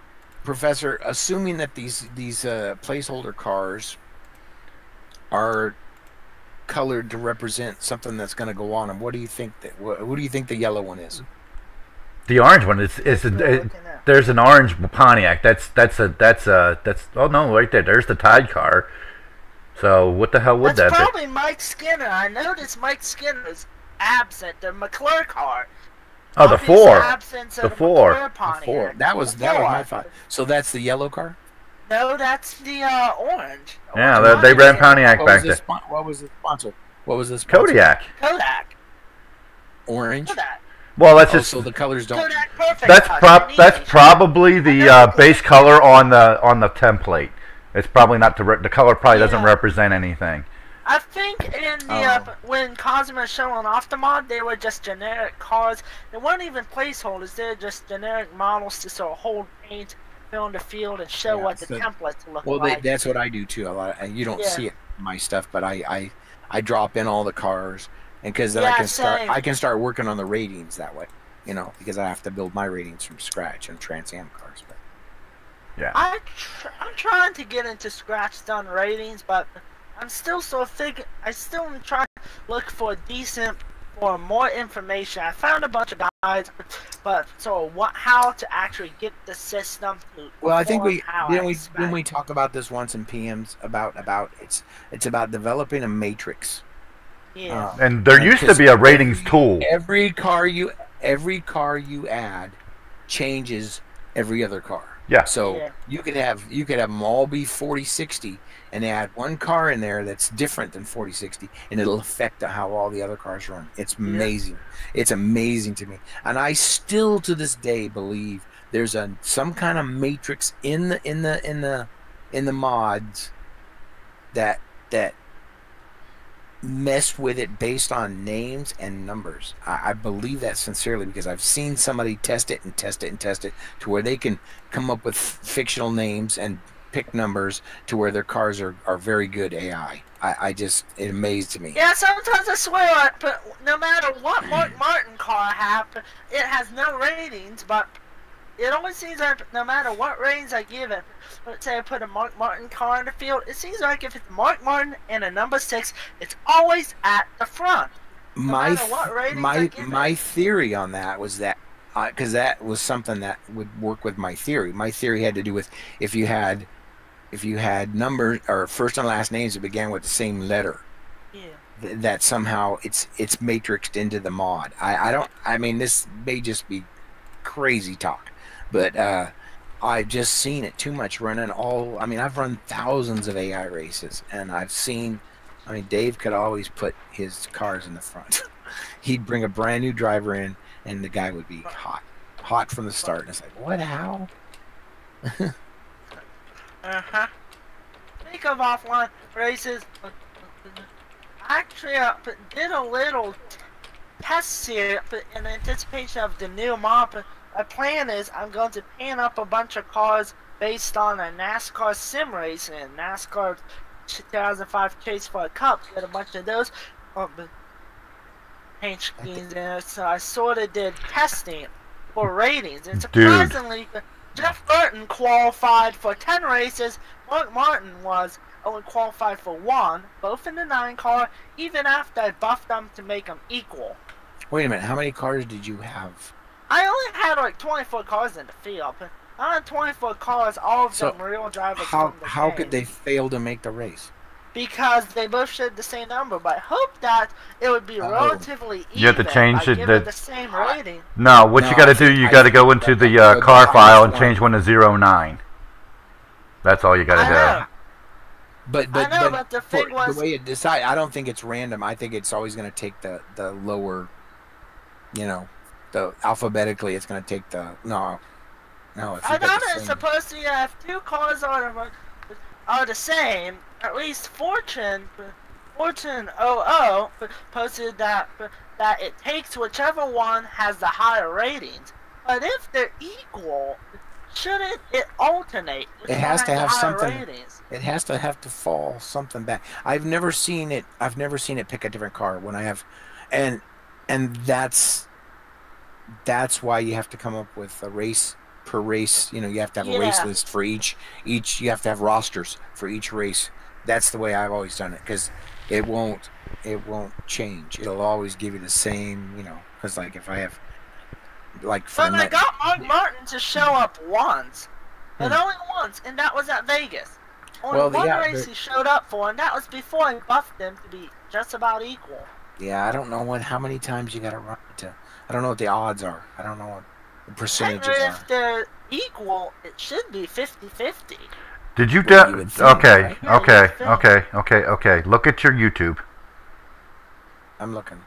[SPEAKER 3] Professor, assuming that these placeholder cars are colored to represent something that's going to go on them, what do you think the yellow one is?
[SPEAKER 2] The orange one is there's an orange Pontiac. That's oh no, right there. There's the Tigg car. So what the hell would that be?
[SPEAKER 1] That's probably Mike Skinner. I noticed Mike Skinner is absent. The McClure car.
[SPEAKER 2] Oh, the four.
[SPEAKER 1] The four.
[SPEAKER 3] That was my thought. So that's the yellow car?
[SPEAKER 1] No, that's the orange.
[SPEAKER 2] Yeah, they ran Pontiac back there.
[SPEAKER 3] What was the sponsor? What was this?
[SPEAKER 2] Kodiak.
[SPEAKER 3] Orange.
[SPEAKER 1] Kodak.
[SPEAKER 2] Well, that's just
[SPEAKER 3] so the colors don't.
[SPEAKER 2] That's probably the base color on the template. It's probably not the color. Probably doesn't represent anything.
[SPEAKER 1] I think in the when Cosmo showing off the mod, they were just generic cars. They weren't even placeholders. They're just generic models to sort of hold paint, fill in the field, and show what the templates look like.
[SPEAKER 3] Well, that's what I do too. A lot. You don't see it in my stuff, but I drop in all the cars, and because then I can start working on the ratings that way. You know, because I have to build my ratings from scratch on Trans Am cars. But
[SPEAKER 2] yeah,
[SPEAKER 1] I'm trying to get into scratch done ratings, but I'm still I still am trying to look for more information. I found a bunch of guides, but how to actually get the system to.
[SPEAKER 3] Well, I think didn't we talk about this once in PMs about it's about developing a matrix.
[SPEAKER 1] Yeah.
[SPEAKER 2] And there used to be a ratings tool.
[SPEAKER 3] Every car you add changes every other car.
[SPEAKER 2] Yeah.
[SPEAKER 3] So you could have them all be 40/60 and add one car in there that's different than 40/60, and it'll affect how all the other cars run. It's amazing. It's amazing to me, and I still to this day believe there's some kind of matrix in the mods that mess with it based on names and numbers. I believe that sincerely, because I've seen somebody test it to where they can come up with fictional names and pick numbers to where their cars are very good AI. It amazed me.
[SPEAKER 1] Yeah, sometimes I swear, but no matter what Mark Martin car it has no ratings, but it always seems like no matter what ratings I give it, let's say I put a Mark Martin car in the field, it seems like if it's Mark Martin and a number 6, it's always at the front.
[SPEAKER 3] My theory on that was that, because that was something that would work with my theory. My theory had to do with if you had numbers or first and last names that began with the same letter. Yeah. That somehow it's matrixed into the mod. I mean, this may just be crazy talk, but I've just seen it too much running I've run thousands of AI races, and I've seen, Dave could always put his cars in the front. He'd bring a brand new driver in, and the guy would be hot from the start. And it's like, what, how?
[SPEAKER 1] Think of offline races. Actually, did a little test here in anticipation of the new mod. My plan is I'm going to paint up a bunch of cars based on a NASCAR sim race and NASCAR 2005 Chase for a Cup. Get a bunch of those paint schemes there. So I sort of did testing for ratings, and surprisingly, Jeff Burton qualified for 10 races. Mark Martin was only qualified for 1, both in the 9 car, even after I buffed them to make them equal.
[SPEAKER 3] Wait a minute, how many cars did you have?
[SPEAKER 1] I only had like 24 cars in the field, but out of 24 cars, all of them real drivers.
[SPEAKER 3] How could they fail to make the race?
[SPEAKER 1] because they both shared the same number. But I hope that it would be relatively even.
[SPEAKER 2] You have to change it.
[SPEAKER 1] The same rating.
[SPEAKER 2] No, what you got to do, you got to go into the car file and change one to 09. That's all you got to do.
[SPEAKER 3] But the thing was, the way it decided, I don't think it's random. I think it's always going to take the lower, the alphabetically. It's going to take the no.
[SPEAKER 1] I thought it's supposed to have 2 cars are the same. At least Fortune 00 posted that it takes whichever one has the higher ratings. But if they're equal, shouldn't it alternate?
[SPEAKER 3] It has to have something.
[SPEAKER 1] Ratings?
[SPEAKER 3] It has to fall something back. I've never seen it pick a different car when I have, and that's why you have to come up with a race per race. You have to have a race list for each. You have to have rosters for each race. That's the way I've always done it, because it won't change. It'll always give you the same. Because like if I have but
[SPEAKER 1] I got Mark Martin to show up once, but only once, and that was at Vegas. Only one race he showed up for, and that was before I buffed him to be just about equal.
[SPEAKER 3] Yeah, I don't know how many times you got to run to. I don't know what the odds are. I don't know what the percentages are.
[SPEAKER 1] If they're equal, it should be 50-50.
[SPEAKER 2] Did you
[SPEAKER 3] okay.
[SPEAKER 2] Look at your YouTube.
[SPEAKER 3] I'm looking.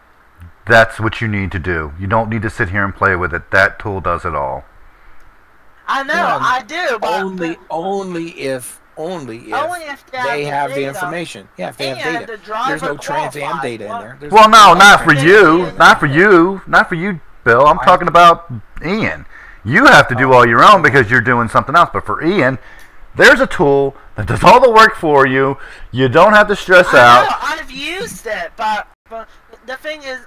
[SPEAKER 2] That's what you need to do. You don't need to sit here and play with it. That tool does it all.
[SPEAKER 1] I know, I do, but
[SPEAKER 3] only if they have the information. Yeah, if they have data. There's no Trans Am data in there.
[SPEAKER 2] Well, no, not for you. Not for you, Bill. I'm talking about Ian. You have to do all your own because you're doing something else. But for Ian, there's a tool that does all the work for you. You don't have to stress out.
[SPEAKER 1] I've used it, but the thing is,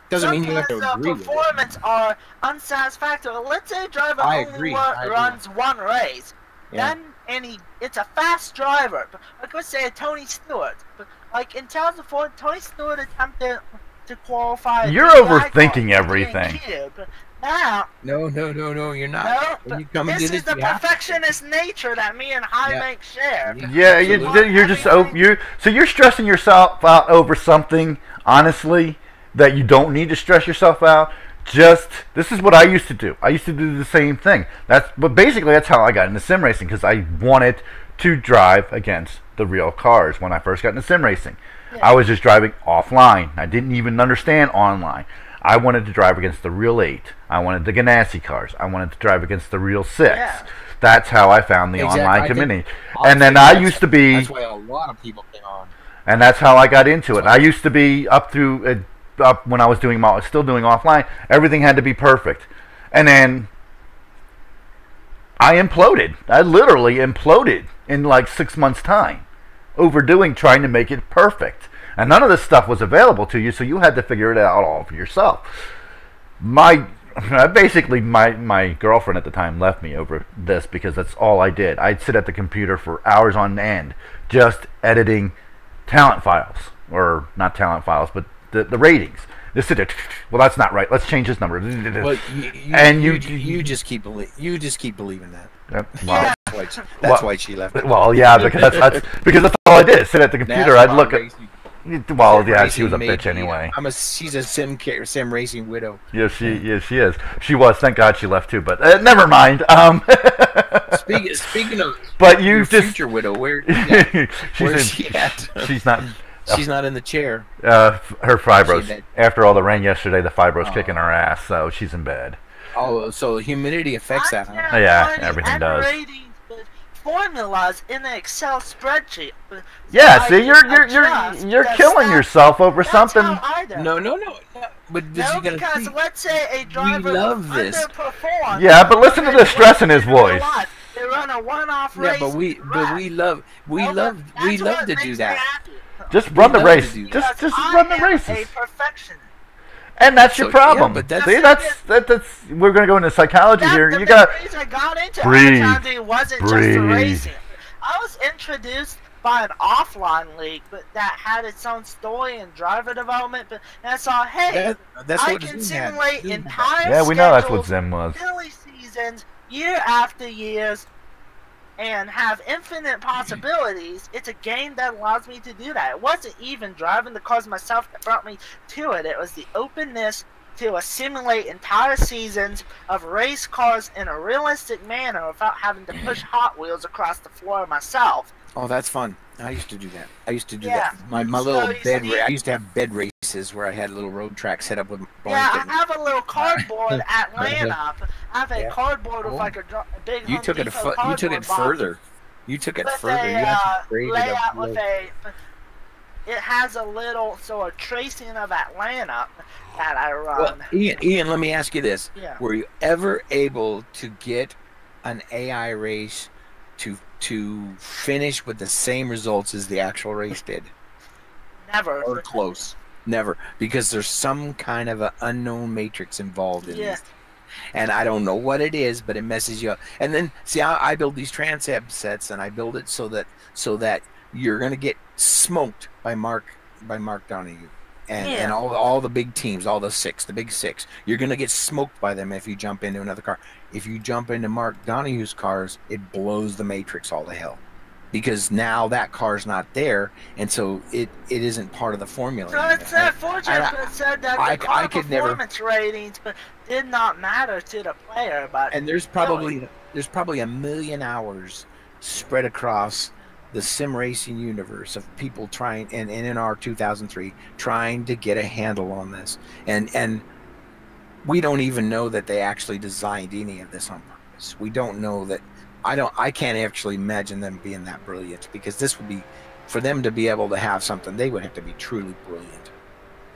[SPEAKER 3] doesn't mean you have to agree with it.
[SPEAKER 1] Performance are unsatisfactory. Let's say a driver only runs one race, then it's a fast driver. Like let's say Tony Stewart. Like in 2004, Tony Stewart attempted to qualify.
[SPEAKER 2] You're overthinking everything.
[SPEAKER 1] Now,
[SPEAKER 3] no, you're not.
[SPEAKER 1] No, this is the perfectionist nature that me and High share.
[SPEAKER 2] Yeah, you're just you're stressing yourself out over something. Honestly, that you don't need to stress yourself out. This is what I used to do. I used to do the same thing. But basically that's how I got into sim racing, because I wanted to drive against the real cars when I first got into sim racing. Yeah. I was just driving offline. I didn't even understand online. I wanted to drive against the real 8. I wanted the Ganassi cars. I wanted to drive against the real 6. Yeah. That's how I found the online community. And then I used to be...
[SPEAKER 3] That's why a lot of people came on.
[SPEAKER 2] And that's how I got into it. I used to be up when I was still doing offline. Everything had to be perfect. And then I imploded. I literally imploded in like 6 months' time. Trying to make it perfect. And none of this stuff was available to you, so you had to figure it out all for yourself. My girlfriend at the time left me over this because that's all I did. I'd sit at the computer for hours on end just editing talent files. Or not talent files, but the ratings. Just sit there. Well, that's not right. Let's change this number.
[SPEAKER 3] Well, you just keep believing that.
[SPEAKER 2] Well,
[SPEAKER 3] that's why she left.
[SPEAKER 2] Well, yeah, because that's all I did. Sit at the computer. I'd look at. Well, yeah, she was a bitch anyway.
[SPEAKER 3] She's a sim racing widow.
[SPEAKER 2] Yeah, she is. She was. Thank God she left too. But never mind.
[SPEAKER 3] Speaking of,
[SPEAKER 2] but you just
[SPEAKER 3] future widow. Where's she at?
[SPEAKER 2] She's not.
[SPEAKER 3] She's not in the chair.
[SPEAKER 2] Her fibros. After all the rain yesterday, the fibros kicking her ass, so she's in bed.
[SPEAKER 3] Oh, so humidity affects that, huh?
[SPEAKER 2] Yeah, everything does.
[SPEAKER 1] Formulas in the Excel spreadsheet.
[SPEAKER 2] Yeah, see, you're killing yourself over something.
[SPEAKER 3] No. But
[SPEAKER 1] because let's say a driver underperforms.
[SPEAKER 2] Yeah, but listen to the stress in his voice.
[SPEAKER 1] They run a one-off race.
[SPEAKER 3] Yeah, but we love to do that.
[SPEAKER 2] Just run the race. Just run the races.
[SPEAKER 1] A perfectionist.
[SPEAKER 2] And that's your problem.
[SPEAKER 3] Yeah, but
[SPEAKER 2] see, that's we're gonna go into psychology here. You got
[SPEAKER 1] I got into breathe. Wasn't just the racing. I was introduced by an offline league, but that had its own story and driver development. But and I saw, hey, I can simulate entire.
[SPEAKER 2] Yeah, we know that's what Zim was.
[SPEAKER 1] Silly seasons, year after years. and have infinite possibilities. It's a game that allows me to do that. It wasn't even driving the cars myself that brought me to it. It was the openness to simulate entire seasons of race cars in a realistic manner without having to push Hot Wheels across the floor myself.
[SPEAKER 3] Oh, that's fun. I used to do that. I used to do that. My little bed. I used to have bed races where I had a little road track set up with my blanket.
[SPEAKER 1] Yeah, I have a little cardboard Atlanta. I have a cardboard with like a big.
[SPEAKER 3] You took it further. You took it further. You
[SPEAKER 1] actually layout with a. It has a little sort of tracing of Atlanta that I run.
[SPEAKER 3] Well, Ian, let me ask you this: were you ever able to get an AI race to finish with the same results as the actual race did?
[SPEAKER 1] Never.
[SPEAKER 3] Or close. Never. Because there's some kind of an unknown matrix involved in this. And I don't know what it is, but it messes you up. And then, see, I build these Transab sets, and I build it so that you're going to get smoked by Mark Donahue. And all the big teams, the big six, you're going to get smoked by them if you jump into another car. If you jump into Mark Donahue's cars, it blows the matrix all to hell. Because now that car's not there, and so it isn't part of the formula.
[SPEAKER 1] So it said, Fortune said that the car performance ratings did not matter to the player. But
[SPEAKER 3] there's probably a million hours spread across the sim racing universe of people trying, and in our 2003, trying to get a handle on this. And we don't even know that they actually designed any of this on purpose. We don't know that. I can't actually imagine them being that brilliant, because this would be, for them to be able to have something, they would have to be truly brilliant.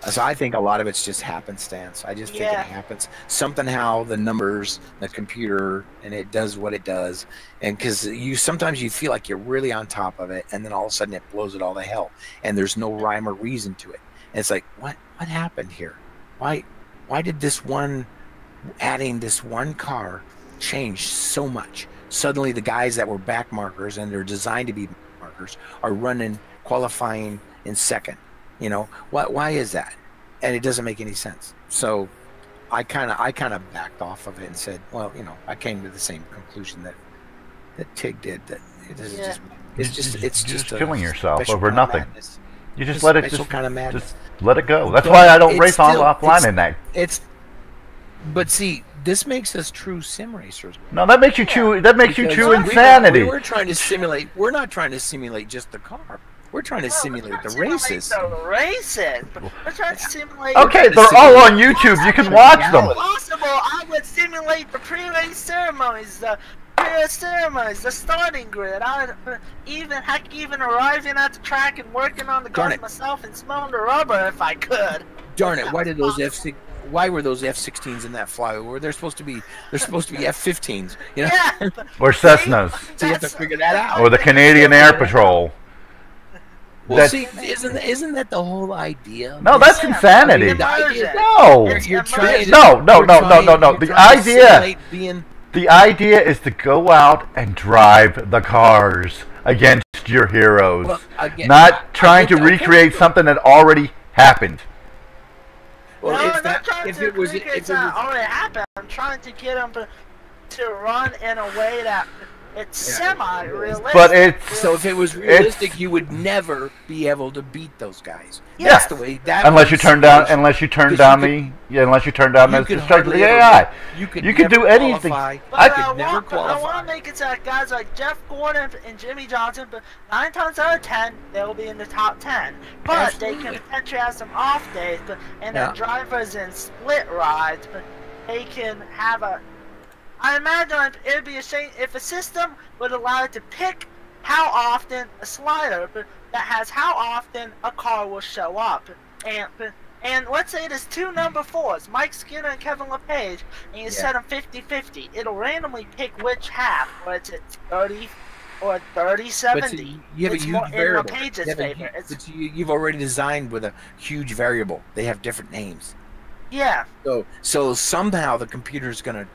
[SPEAKER 3] So I think a lot of it's just happenstance. I just think it happens. Somehow the numbers, the computer, and it does what it does. And because sometimes you feel like you're really on top of it, and then all of a sudden it blows it all to hell, and there's no rhyme or reason to it. And it's like, what happened here? Why did adding this one car change so much? Suddenly the guys that were back markers, and they're designed to be markers, are running, qualifying in second. You know, why is that? And it doesn't make any sense. So I kind of backed off of it and said, well, you know, I came to the same conclusion that Tigg did, that it's just
[SPEAKER 2] killing yourself over nothing.
[SPEAKER 3] Madness.
[SPEAKER 2] You just let it
[SPEAKER 3] kind of madness.
[SPEAKER 2] just let it go. That's why I don't race offline in that.
[SPEAKER 3] But see, this makes us true sim racers.
[SPEAKER 2] No, that makes you true. That makes you true insanity.
[SPEAKER 3] We're trying to simulate. We're not trying to simulate just the car. We're trying to simulate the races.
[SPEAKER 1] We're trying to simulate.
[SPEAKER 2] Okay, they're all on YouTube. You can watch them.
[SPEAKER 1] If possible, I would simulate the pre-race ceremonies, the starting grid. Even arriving at the track and working on the cars myself and smelling the rubber if I could.
[SPEAKER 3] Darn it! Why were those F-16s in that flyover? They're supposed to be F-15s, you know?
[SPEAKER 1] Yeah,
[SPEAKER 2] or Cessnas.
[SPEAKER 3] So you have to figure that out.
[SPEAKER 2] Or the Canadian Air Patrol.
[SPEAKER 3] Well, see, isn't that the whole idea?
[SPEAKER 2] No, that's insanity.
[SPEAKER 3] No, you're trying.
[SPEAKER 2] No. The idea is to go out and drive the cars against your heroes, not trying to recreate something that already happened.
[SPEAKER 1] Well, if it was already happened, I'm trying to get them to run in a way that it's semi-realistic.
[SPEAKER 2] But
[SPEAKER 3] so if it was realistic, you would never be able to beat those guys. That's the way.
[SPEAKER 2] Unless you turn down the destruction of the AI. You could do anything.
[SPEAKER 1] I want to make it so that guys like Jeff Gordon and Jimmy Johnson, but 9 times out of 10, they'll be in the top 10. But they can potentially have some off days, and their drivers in split rides, but they can have a. I imagine it'd be a shame if a system would allow it to pick how often a slider that has how often a car will show up. And let's say there's 2 number 4s, Mike Skinner and Kevin LePage, and you set them 50-50. It'll randomly pick which half, whether it's 30 or 30-70.
[SPEAKER 3] You have a huge variable. You've already designed with a huge variable. They have different names.
[SPEAKER 1] Yeah.
[SPEAKER 3] So somehow the computer's going to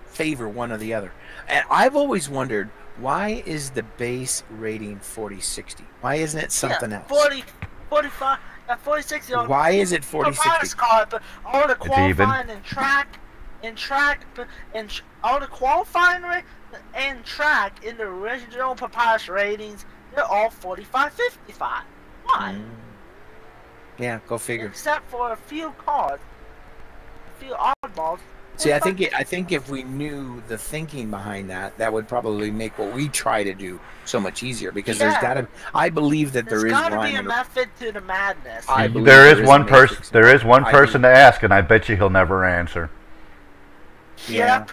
[SPEAKER 3] favor one or the other. And I've always wondered, why is the base rating 40-60? Why isn't it something else?
[SPEAKER 1] 45, 40-60.
[SPEAKER 3] Why is it 40-60?
[SPEAKER 1] All the qualifying and track all the qualifying and track in the original Papyrus ratings, they're all 45-55. Why?
[SPEAKER 3] Yeah, go figure.
[SPEAKER 1] Except for a few cars, a few oddballs.
[SPEAKER 3] See, I think if we knew the thinking behind that, that would probably make what we try to do so much easier. Because there's gotta, I believe that there is
[SPEAKER 1] gotta be a method to the madness.
[SPEAKER 2] There is one person. There is one person to ask, and I bet you he'll never answer.
[SPEAKER 3] Yeah.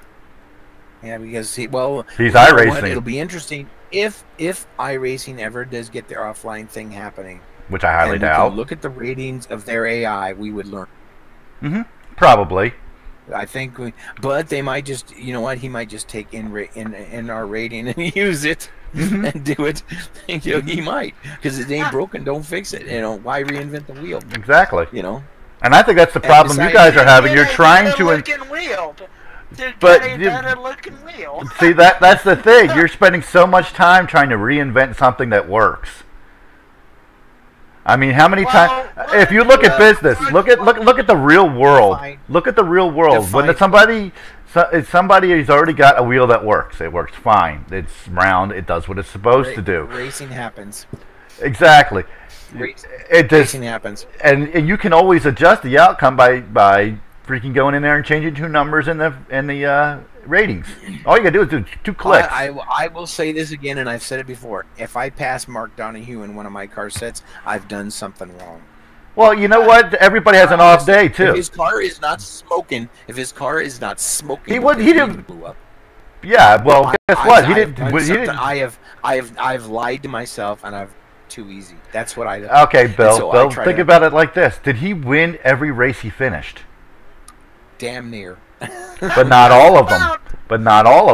[SPEAKER 3] Yeah, because he's
[SPEAKER 2] iRacing.
[SPEAKER 3] It'll be interesting if iRacing ever does get their offline thing happening,
[SPEAKER 2] which I highly doubt.
[SPEAKER 3] Look at the ratings of their AI, we would learn.
[SPEAKER 2] Probably.
[SPEAKER 3] I think, but they might just, you know what? He might just take in our rating and use it and do it. You know, he might, because it ain't broken, don't fix it. You know, why reinvent the wheel?
[SPEAKER 2] Exactly.
[SPEAKER 3] You know,
[SPEAKER 2] and I think that's the problem you guys are having. You're trying to.
[SPEAKER 1] But a better looking wheel.
[SPEAKER 2] See, that's the thing. You're spending so much time trying to reinvent something that works. I mean, how many times? If you look at business, look at the real world. Look at the real world. When somebody has already got a wheel that works, it works fine. It's round. It does what it's supposed to do.
[SPEAKER 3] Racing happens.
[SPEAKER 2] Exactly.
[SPEAKER 3] Racing happens,
[SPEAKER 2] and you can always adjust the outcome by freaking going in there and changing two numbers in the ratings. All you gotta do is do 2 clicks.
[SPEAKER 3] I will say this again, and I've said it before. If I pass Mark Donahue in one of my car sets, I've done something wrong.
[SPEAKER 2] Well, you know what? Everybody has an off day too.
[SPEAKER 3] If his car is not smoking, he
[SPEAKER 2] didn't
[SPEAKER 3] blew up.
[SPEAKER 2] Yeah. Well, guess what? He didn't.
[SPEAKER 3] I've lied to myself, and I've too easy. That's what I.
[SPEAKER 2] Okay, Bill. So Bill, think about it like this: did he win every race he finished?
[SPEAKER 3] Damn near.
[SPEAKER 2] But not all of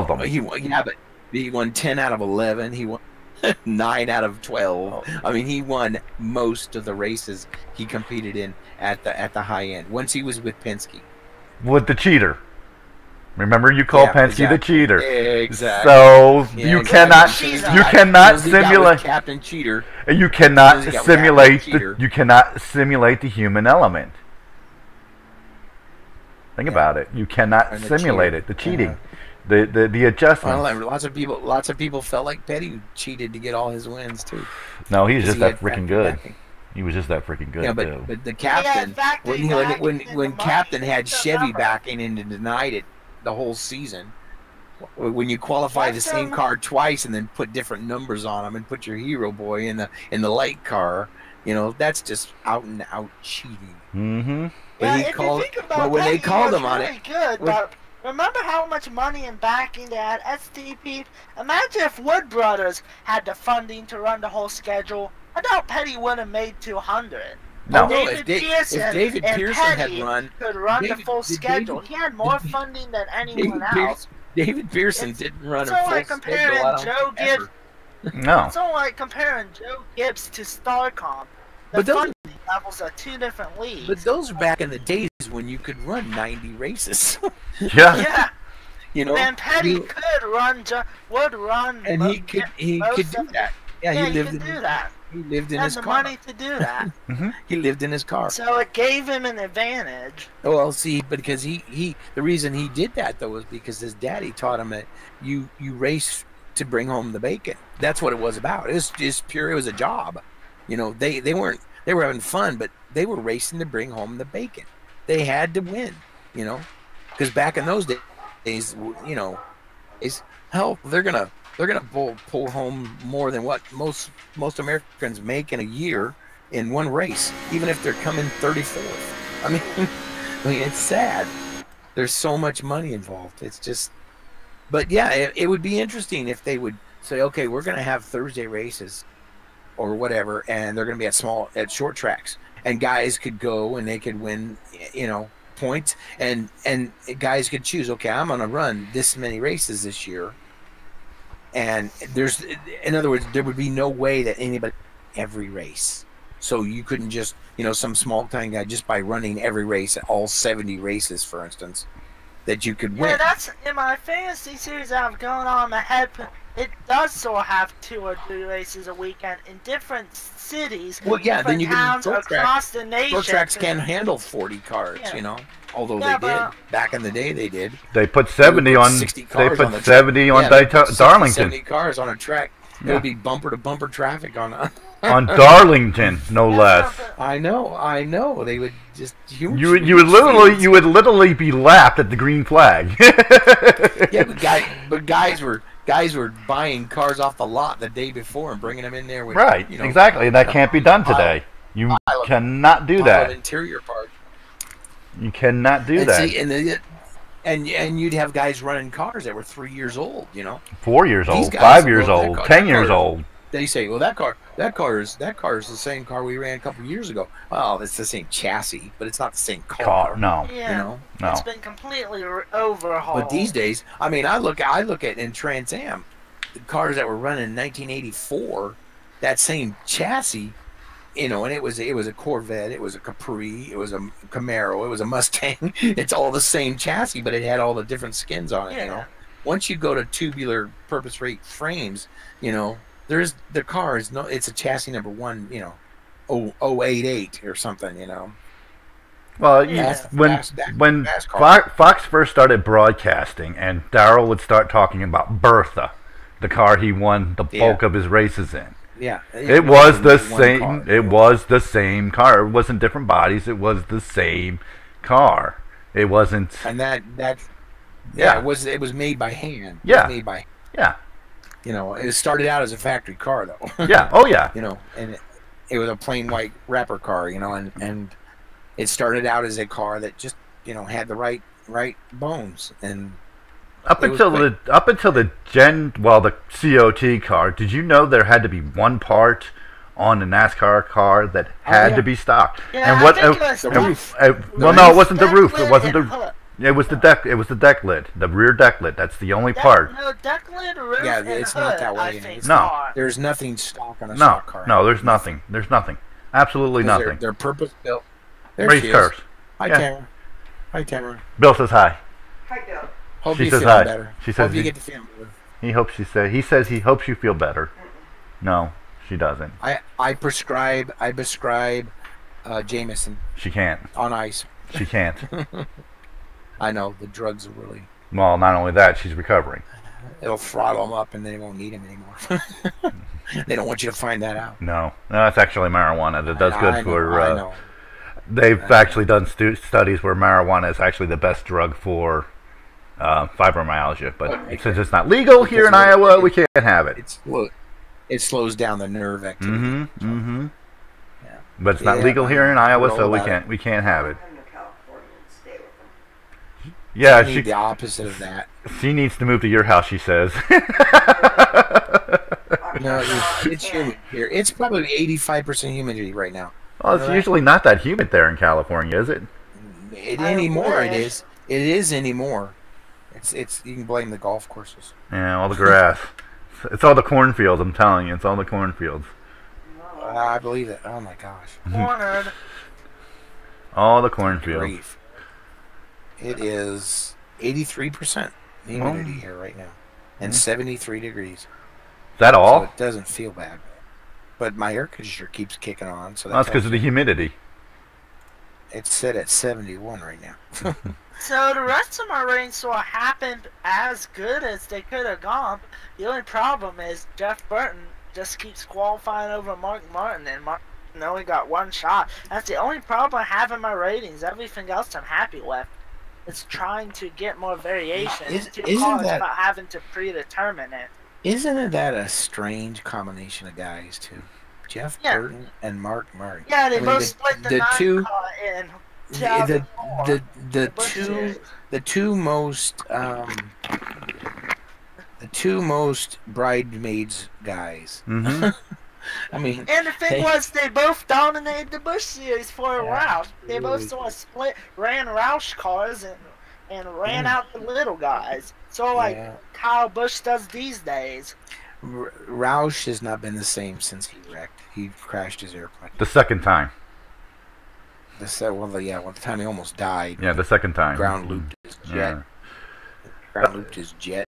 [SPEAKER 2] them.
[SPEAKER 3] He won 10 out of 11. He won 9 out of 12. I mean, he won most of the races he competed in at the high end. Once he was with Penske.
[SPEAKER 2] With the cheater. Remember, you called Penske the cheater.
[SPEAKER 3] Exactly.
[SPEAKER 2] So you cannot simulate
[SPEAKER 3] Captain Cheater.
[SPEAKER 2] You cannot simulate the human element. Think about it. You cannot simulate it. The cheating, the adjustments.
[SPEAKER 3] Well, lots of people felt like Petty cheated to get all his wins too.
[SPEAKER 2] No, he's just that freaking good. He was just that freaking good.
[SPEAKER 3] Yeah, but the captain, when Captain had Chevy backing and denied it the whole season, when you qualify the same car twice and then put different numbers on them and put your hero boy in the light car, you know, that's just out and out cheating.
[SPEAKER 2] Mm-hmm.
[SPEAKER 3] But when they called him on it,
[SPEAKER 1] good. But remember how much money and backing they had STP? Imagine if Wood Brothers had the funding to run the whole schedule. I doubt Petty would have made 200.
[SPEAKER 2] No.
[SPEAKER 3] If David Pearson
[SPEAKER 1] could run the full schedule. He had more funding than anyone else.
[SPEAKER 3] David Pearson didn't run a full
[SPEAKER 1] like comparing
[SPEAKER 3] schedule.
[SPEAKER 1] Joe Gibbs.
[SPEAKER 2] No.
[SPEAKER 1] It's all like comparing Joe Gibbs to Starcom.
[SPEAKER 3] But those
[SPEAKER 1] levels are 2 different leagues.
[SPEAKER 3] But those are back in the days when you could run 90 races.
[SPEAKER 2] Yeah.
[SPEAKER 1] Yeah.
[SPEAKER 3] You know,
[SPEAKER 1] and Petty would run,
[SPEAKER 3] and he could do that. Yeah, he lived in
[SPEAKER 1] that.
[SPEAKER 3] He lived in
[SPEAKER 1] he
[SPEAKER 3] his
[SPEAKER 1] had the
[SPEAKER 3] car.
[SPEAKER 1] money to do that.
[SPEAKER 3] He lived in his car.
[SPEAKER 1] So it gave him an advantage.
[SPEAKER 3] Well, see, because the reason he did that though was because his daddy taught him that you race to bring home the bacon. That's what it was about. It was just pure. It was a job. You know, they were having fun, but they were racing to bring home the bacon. They had to win. You know, because back in those days, you know, they're gonna pull home more than what most Americans make in a year in one race, even if they're coming 34th. I mean, it's sad. There's so much money involved. It's just, but yeah, it would be interesting if they would say, okay, we're gonna have Thursday races or whatever, and they're gonna be at short tracks, and guys could go and they could win, you know, points, and guys could choose, okay, I'm gonna run this many races this year. And in other words, there would be no way that anybody every race. So you couldn't just, you know, some small time guy just by running every race, all 70 races, for instance, that you could win.
[SPEAKER 1] Yeah, that's in my fantasy series I have going on. I had it does sort of have 2 or 3 races a weekend in different cities,
[SPEAKER 3] Well, yeah, then you
[SPEAKER 1] towns
[SPEAKER 3] can
[SPEAKER 1] across the nation.
[SPEAKER 3] Short tracks can handle 40 cars, you know. Although they did back in the day, they did.
[SPEAKER 2] They put 70 on.
[SPEAKER 3] 60 cars
[SPEAKER 2] they put
[SPEAKER 3] on the
[SPEAKER 2] 70 on Darlington.
[SPEAKER 3] 70 cars on a track. It would be bumper to bumper traffic on
[SPEAKER 2] on Darlington, no less.
[SPEAKER 3] I know. They would just
[SPEAKER 2] you would literally be lapped at the green flag.
[SPEAKER 3] Yeah, but guys were buying cars off the lot the day before and bringing them in there with
[SPEAKER 2] exactly, and that can't be done today. You cannot do that.
[SPEAKER 3] Interior parts.
[SPEAKER 2] You cannot do that.
[SPEAKER 3] See, and you'd have guys running cars that were 3 years old, you know,
[SPEAKER 2] 4 years old, 5 years old, 10 years old.
[SPEAKER 3] They say, well, that car is the same car we ran a couple of years ago. Oh, it's the same chassis, but it's not the same car.
[SPEAKER 2] No,
[SPEAKER 1] yeah,
[SPEAKER 3] you know,
[SPEAKER 1] it's been completely overhauled.
[SPEAKER 3] But these days, I mean, I look at in Trans Am, the cars that were running in 1984, that same chassis. You know, and it was a Corvette, it was a Capri, it was a Camaro, it was a Mustang. It's all the same chassis, but it had all the different skins on it. You know, once you go to tubular purpose rate frames, you know, the car is it's a chassis number 1, you know, 088 or something. You know.
[SPEAKER 2] Well, when Fox first started broadcasting, and Darrell would start talking about Bertha, the car he won the bulk of his races in.
[SPEAKER 3] Yeah,
[SPEAKER 2] it was the same. Car. It was the same car. It wasn't different bodies. It was the same car. It wasn't.
[SPEAKER 3] And it was made by hand.
[SPEAKER 2] Yeah,
[SPEAKER 3] it was made by.
[SPEAKER 2] Yeah.
[SPEAKER 3] You know, it started out as a factory car though.
[SPEAKER 2] Yeah. Oh yeah.
[SPEAKER 3] You know, and it was a plain white wrapper car. You know, and it started out as a car that just had the right bones and. Up until
[SPEAKER 2] the the COT car, did you know there had to be one part on the NASCAR car that had to be stock?
[SPEAKER 1] Yeah,
[SPEAKER 2] and what?
[SPEAKER 1] The roof.
[SPEAKER 2] Well, no, it wasn't the roof. It wasn't the. It was the deck. It was the deck lid, the rear deck lid. That's the only part.
[SPEAKER 1] No, deck lid, roof,
[SPEAKER 3] yeah, it's
[SPEAKER 1] and
[SPEAKER 3] not
[SPEAKER 1] hood,
[SPEAKER 3] that way.
[SPEAKER 1] I think.
[SPEAKER 2] No,
[SPEAKER 3] there's nothing stock on a stock car.
[SPEAKER 2] No, there's nothing. There's nothing. Absolutely nothing.
[SPEAKER 3] They're purpose built.
[SPEAKER 2] Race cars.
[SPEAKER 3] Hi, Tamara. Hi, Tamara.
[SPEAKER 2] Bill says hi.
[SPEAKER 4] Hi, Bill.
[SPEAKER 3] Hope you feel better.
[SPEAKER 2] She says
[SPEAKER 3] you get to feel better.
[SPEAKER 2] He says he hopes you feel better. No, she doesn't.
[SPEAKER 3] I prescribe Jameson.
[SPEAKER 2] She can't.
[SPEAKER 3] On ice.
[SPEAKER 2] She can't.
[SPEAKER 3] I know the drugs are really.
[SPEAKER 2] Well, not only that, she's recovering.
[SPEAKER 3] It'll throttle them up, and they won't need them anymore. They don't want you to find that out.
[SPEAKER 2] No, that's actually marijuana. That does good for.
[SPEAKER 3] I know.
[SPEAKER 2] They've actually done studies where marijuana is actually the best drug for. Fibromyalgia, but since it's not legal here in Iowa, we can't have it.
[SPEAKER 3] It slows down the nerve activity.
[SPEAKER 2] Yeah. But it's not legal here in Iowa, so we can't have it. Yeah,
[SPEAKER 3] she the opposite of that.
[SPEAKER 2] She needs to move to your house, she says.
[SPEAKER 3] No, it's humid here. It's probably 85% humidity right now.
[SPEAKER 2] Well, it's usually not that humid there in California, is it?
[SPEAKER 3] Anymore, it is. It is anymore. It's you can blame the golf courses.
[SPEAKER 2] Yeah, all the grass. It's all the cornfields, I'm telling you. It's all the cornfields.
[SPEAKER 3] I believe it. Oh my gosh.
[SPEAKER 1] Cornered.
[SPEAKER 2] All the cornfields.
[SPEAKER 3] It is 83% humidity here right now. And 73 degrees.
[SPEAKER 2] Is that all?
[SPEAKER 3] So it doesn't feel bad. But my air conditioner keeps kicking on. So
[SPEAKER 2] that's because of the humidity.
[SPEAKER 3] It's set at 71 right now.
[SPEAKER 1] So the rest of my ratings sort of happened as good as they could have gone. The only problem is Jeff Burton just keeps qualifying over Mark Martin, and Martin only got one shot. That's the only problem I have in my ratings. Everything else I'm happy with. It's trying to get more variation. It's too hard about having to predetermine it.
[SPEAKER 3] Isn't that a strange combination of guys too? Jeff Burton and Mark Martin.
[SPEAKER 1] Yeah, they both split the
[SPEAKER 3] two
[SPEAKER 1] in.
[SPEAKER 3] The two most bridesmaids guys.
[SPEAKER 2] Mm-hmm.
[SPEAKER 3] I mean,
[SPEAKER 1] and the thing was, they both dominated the Busch Series for Roush. They both sort of ran Roush cars and ran out the little guys. So like Kyle Busch does these days.
[SPEAKER 3] Roush has not been the same since he wrecked. He crashed his airplane.
[SPEAKER 2] The second time.
[SPEAKER 3] The time he almost died.
[SPEAKER 2] Yeah, the second time.
[SPEAKER 3] Ground looped his jet. background looped his jet.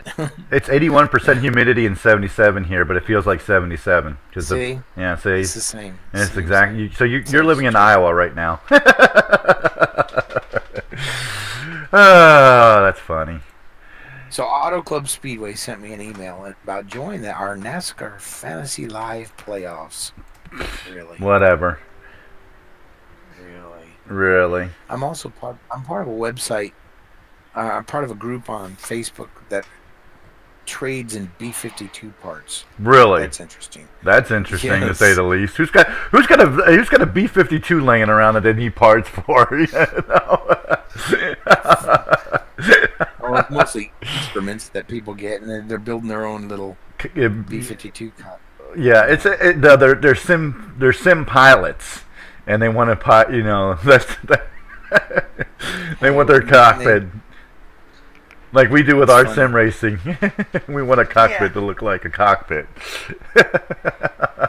[SPEAKER 2] It's 81% humidity and 77 here, but it feels like 77.
[SPEAKER 3] See?
[SPEAKER 2] Yeah, see?
[SPEAKER 3] It's the same.
[SPEAKER 2] And it's exactly. So you're living in Iowa right now. Oh, that's funny.
[SPEAKER 3] So Auto Club Speedway sent me an email about joining our NASCAR Fantasy Live playoffs. Really?
[SPEAKER 2] Whatever.
[SPEAKER 3] Really?
[SPEAKER 2] Really?
[SPEAKER 3] I'm also I'm part of a website. I'm part of a group on Facebook that trades in B-52 parts.
[SPEAKER 2] Really?
[SPEAKER 3] That's interesting.
[SPEAKER 2] That's interesting to say the least. Who's got a B-52 laying around that they need parts for? You know?
[SPEAKER 3] Well, it's mostly instruments that people get, and they're building their own little B-52 car.
[SPEAKER 2] Yeah, they're sim pilots, and they want to they want their cockpit. Like we do with our sim racing. We want a cockpit to look like a cockpit.
[SPEAKER 3] Yeah,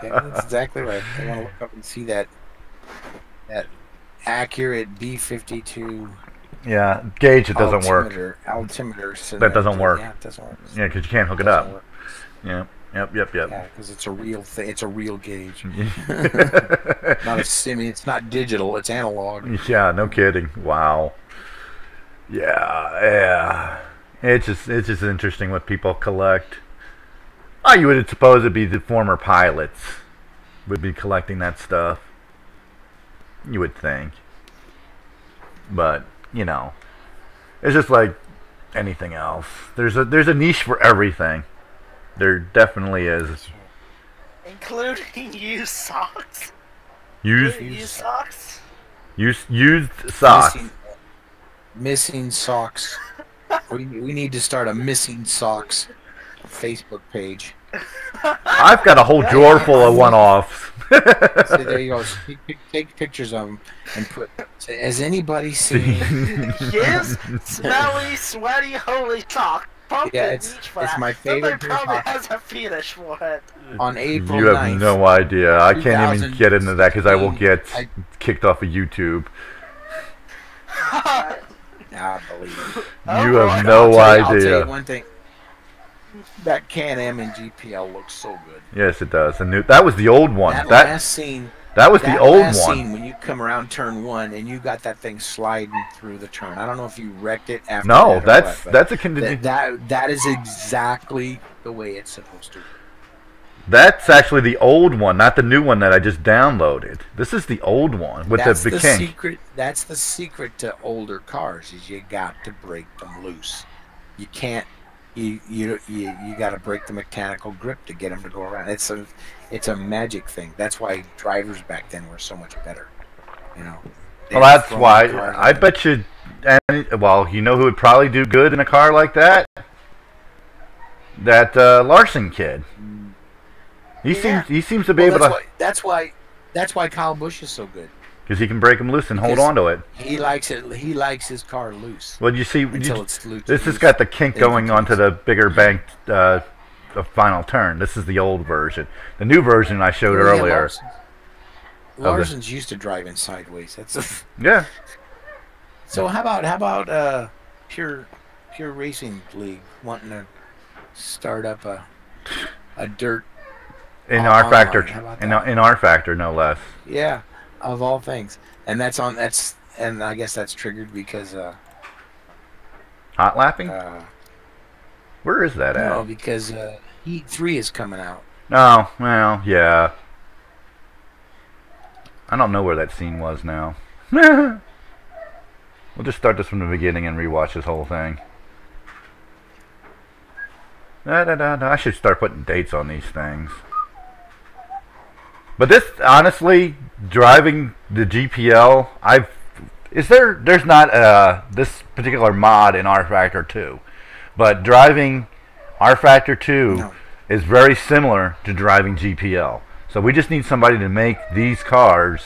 [SPEAKER 3] that's exactly right. They want to look up and see that accurate B-52.
[SPEAKER 2] Yeah, gauge. It doesn't work.
[SPEAKER 3] Altimeter.
[SPEAKER 2] That doesn't work.
[SPEAKER 3] Yeah, it doesn't work.
[SPEAKER 2] Yeah, because you can't hook it up. Work. Yeah. Yep.
[SPEAKER 3] Yeah, because it's a real thing. It's a real gauge.
[SPEAKER 2] Not
[SPEAKER 3] a sim. It's not digital. It's analog.
[SPEAKER 2] Yeah, no kidding. Wow. Yeah. It's just interesting what people collect. Oh, you would suppose it'd be the former pilots would be collecting that stuff. You would think. But, you know, it's just like anything else. There's a niche for everything. There definitely is.
[SPEAKER 1] Including used socks.
[SPEAKER 2] Used
[SPEAKER 1] socks.
[SPEAKER 2] Used socks.
[SPEAKER 3] Missing socks. We need to start a missing socks Facebook page.
[SPEAKER 2] I've got a whole drawer full of one-offs.
[SPEAKER 3] So there you go. Take pictures of them and put. Has anybody seen?
[SPEAKER 1] Yes, smelly, sweaty, holy sock.
[SPEAKER 3] Yeah, it's my favorite.
[SPEAKER 1] Somebody probably has a fetish for it.
[SPEAKER 3] On April 9th.
[SPEAKER 2] You have no idea. I can't even get into that because I will get kicked off of YouTube.
[SPEAKER 3] I believe it.
[SPEAKER 2] You have no idea.
[SPEAKER 3] I'll tell you one thing. That Can-Am in GPL looks so good.
[SPEAKER 2] Yes, it does. That was the old one.
[SPEAKER 3] That last scene.
[SPEAKER 2] That was the old one.
[SPEAKER 3] Scene when you come around turn 1 and you got that thing sliding through the turn. I don't know if you wrecked it after.
[SPEAKER 2] No,
[SPEAKER 3] that's
[SPEAKER 2] a condition.
[SPEAKER 3] That is exactly the way it's supposed to be.
[SPEAKER 2] That's actually the old one, not the new one that I just downloaded. This is the old one with the kink.
[SPEAKER 3] That's the secret to older cars is you got to break them loose. You can't. You got to break the mechanical grip to get them to go around. It's a magic thing. That's why drivers back then were so much better. You know.
[SPEAKER 2] Well, that's why I bet you. Well, you know who would probably do good in a car like that? That Larson kid. He seems to be able to.
[SPEAKER 3] That's why Kyle Busch is so good.
[SPEAKER 2] Because he can break them loose and hold on to it.
[SPEAKER 3] He likes it. He likes his car loose.
[SPEAKER 2] Well, you see,
[SPEAKER 3] it's loose.
[SPEAKER 2] This has got the kink going onto the bigger banked final turn. This is the old version. The new version I showed earlier.
[SPEAKER 3] Larson's used to driving sideways. That's
[SPEAKER 2] yeah.
[SPEAKER 3] So how about Pure Racing League wanting to start up a dirt
[SPEAKER 2] in R Factor in R Factor no less.
[SPEAKER 3] Yeah, of all things, and I guess that's triggered because
[SPEAKER 2] hot lapping. Where is that at?
[SPEAKER 3] No, because Heat 3 is coming out.
[SPEAKER 2] Oh well, yeah. I don't know where that scene was now. We'll just start this from the beginning and rewatch this whole thing. I should start putting dates on these things. But this, honestly, driving the GPL, there's not this particular mod in R Factor 2, but driving R Factor 2 is very similar to driving GPL. So we just need somebody to make these cars.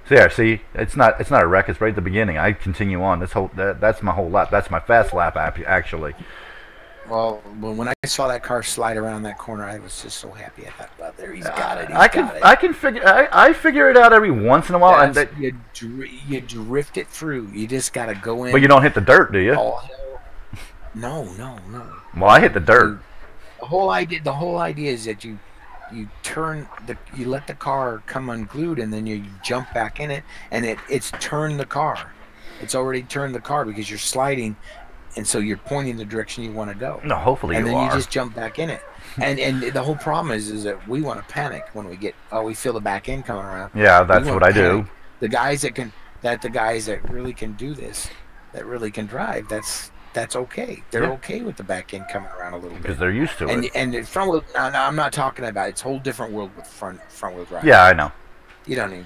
[SPEAKER 2] So yeah, see, it's not a wreck. It's right at the beginning. I continue on. That's my whole lap. That's my fast lap actually.
[SPEAKER 3] Well, when I saw that car slide around that corner, I was just so happy. I thought, well, there he's got it.
[SPEAKER 2] I figure it out every once in a while, and that
[SPEAKER 3] you drift it through. You just got to go in.
[SPEAKER 2] But you don't hit the dirt, do you?
[SPEAKER 3] No.
[SPEAKER 2] Well, I hit the dirt.
[SPEAKER 3] The whole idea is that you let the car come unglued, and then you jump back in it, and it's turned the car. It's already turned the car because you're sliding, and so you're pointing the direction you want to go.
[SPEAKER 2] No, hopefully
[SPEAKER 3] and
[SPEAKER 2] you
[SPEAKER 3] then
[SPEAKER 2] are.
[SPEAKER 3] you just jump back in it. And the whole problem is that we want to panic when we feel the back end coming around.
[SPEAKER 2] Yeah, that's what I do.
[SPEAKER 3] The guys that really can do this, that really can drive, that's okay. They're okay with the back end coming around a little bit
[SPEAKER 2] because they're used to it.
[SPEAKER 3] And front wheel. No, I'm not talking about. It's a whole different world with front wheel drive.
[SPEAKER 2] Yeah, I know.
[SPEAKER 3] You don't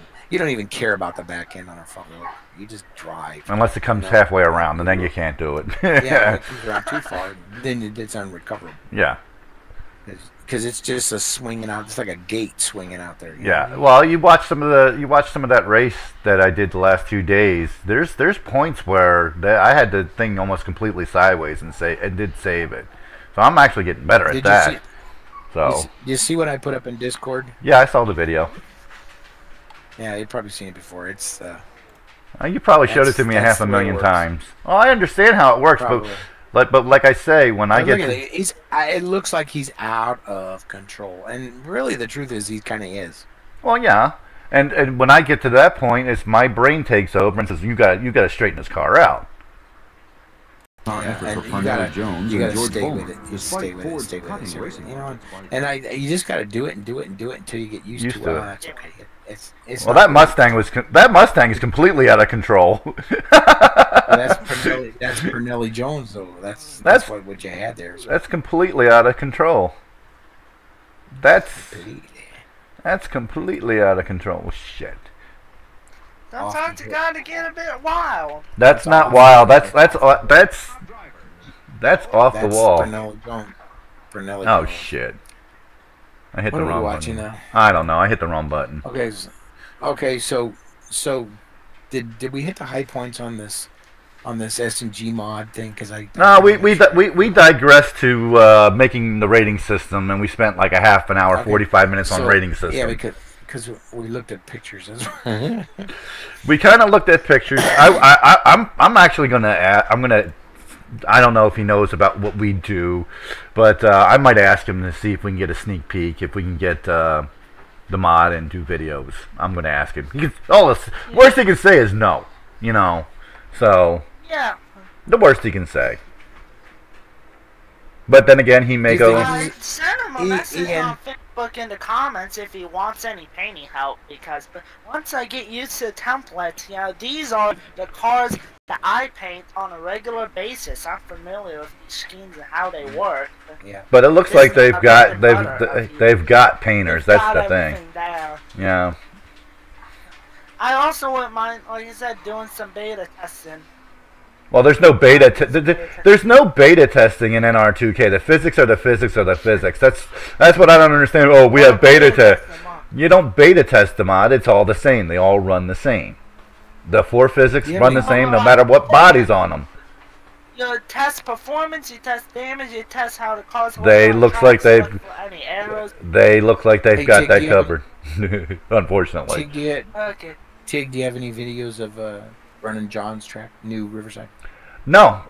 [SPEAKER 3] even care about the back end on a front wheel. You just drive.
[SPEAKER 2] Unless it comes halfway around, and then you can't do it.
[SPEAKER 3] Yeah, if it comes around too far, then it's unrecoverable.
[SPEAKER 2] Yeah.
[SPEAKER 3] Because it's just a swinging out. It's like a gate swinging out there.
[SPEAKER 2] Yeah. Well, you watch some of that race that I did the last 2 days. There's points where I had the thing almost completely sideways and did save it. So I'm actually getting better at that.
[SPEAKER 3] You see what I put up in Discord?
[SPEAKER 2] Yeah, I saw the video.
[SPEAKER 3] Yeah, you've probably seen it before. It's
[SPEAKER 2] you probably showed it to me a half a million times. Well, I understand how it works, but like I say, when I get
[SPEAKER 3] it looks like he's out of control, and really the truth is he kind of is.
[SPEAKER 2] Well, yeah, and when I get to that point, it's my brain takes over and says you got to straighten this car out.
[SPEAKER 3] Yeah, and you gotta stay with it. You stay with it. You know, and you just gotta do it until you get used to it. That's okay.
[SPEAKER 2] Well, that Mustang is completely out of control.
[SPEAKER 3] That's Pernelli Jones, though. That's what you had there. So.
[SPEAKER 2] That's completely out of control. That's completely out of control. Well, shit.
[SPEAKER 1] Sometimes you gotta get a bit wild.
[SPEAKER 2] That's not wild. That's off the wall.
[SPEAKER 3] Pernelli Jones.
[SPEAKER 2] Oh shit. I hit the wrong button.
[SPEAKER 3] Now?
[SPEAKER 2] I don't know. I hit the wrong button.
[SPEAKER 3] Okay. So did we hit the high points on this S&G mod thing?
[SPEAKER 2] We digressed to making the rating system, and we spent like a half an hour, 45 minutes on rating system.
[SPEAKER 3] Yeah, because we looked at pictures as well.
[SPEAKER 2] We kind of looked at pictures. I'm actually gonna I don't know if he knows about what we do, but I might ask him to see if we can get a sneak peek, if we can get the mod and do videos. I'm going to ask him. Worst he can say is no, you know. So,
[SPEAKER 1] yeah,
[SPEAKER 2] the worst he can say. But then again, he may go...
[SPEAKER 1] Send him a message on Facebook in the comments if he wants any painting help, because once I get used to the templates, you know, these are the cars that I paint on a regular basis. I'm familiar with these schemes and how they work.
[SPEAKER 3] Yeah.
[SPEAKER 2] But it looks like they've got painters. That's the thing.
[SPEAKER 1] There.
[SPEAKER 2] Yeah.
[SPEAKER 1] I also wouldn't mind, like I said, doing some beta testing.
[SPEAKER 2] Well, there's no beta. There's no beta testing in NR2K. The physics are the physics are the physics. That's what I don't understand. Oh, we have beta test. You don't beta test the mod. It's all the same. They all run the same. The four physics run the same no matter what body's on them.
[SPEAKER 1] You test performance, you test damage, you test how the cars.
[SPEAKER 2] They look like they've got that covered. Unfortunately.
[SPEAKER 3] Tigg, do you have any videos of running John's track, New Riverside?
[SPEAKER 2] No,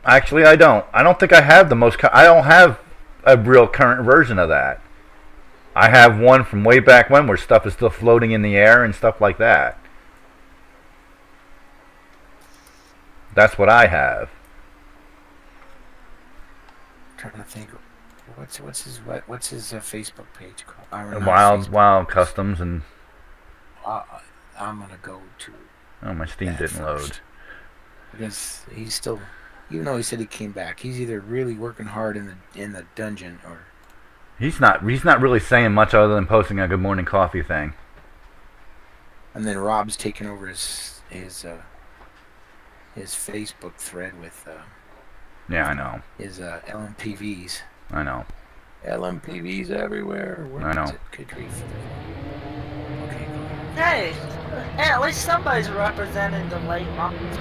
[SPEAKER 2] actually I don't. I don't think I have I don't have a real current version of that. I have one from way back when where stuff is still floating in the air and stuff like that. That's what I have.
[SPEAKER 3] I'm trying to think. What's his Facebook page called?
[SPEAKER 2] Wild Customs and.
[SPEAKER 3] I'm gonna go to.
[SPEAKER 2] Oh, my Steam didn't load.
[SPEAKER 3] Because he's still, even though he said he came back, he's either really working hard in the dungeon or.
[SPEAKER 2] He's not really saying much other than posting a Good Morning Coffee thing.
[SPEAKER 3] And then Rob's taking over his Facebook thread with.
[SPEAKER 2] Yeah, I know.
[SPEAKER 3] His LMPVs.
[SPEAKER 2] I know.
[SPEAKER 3] LMPVs everywhere.
[SPEAKER 2] I know.
[SPEAKER 3] Good grief. Okay, go ahead.
[SPEAKER 1] Hey, at least somebody's representing the late models.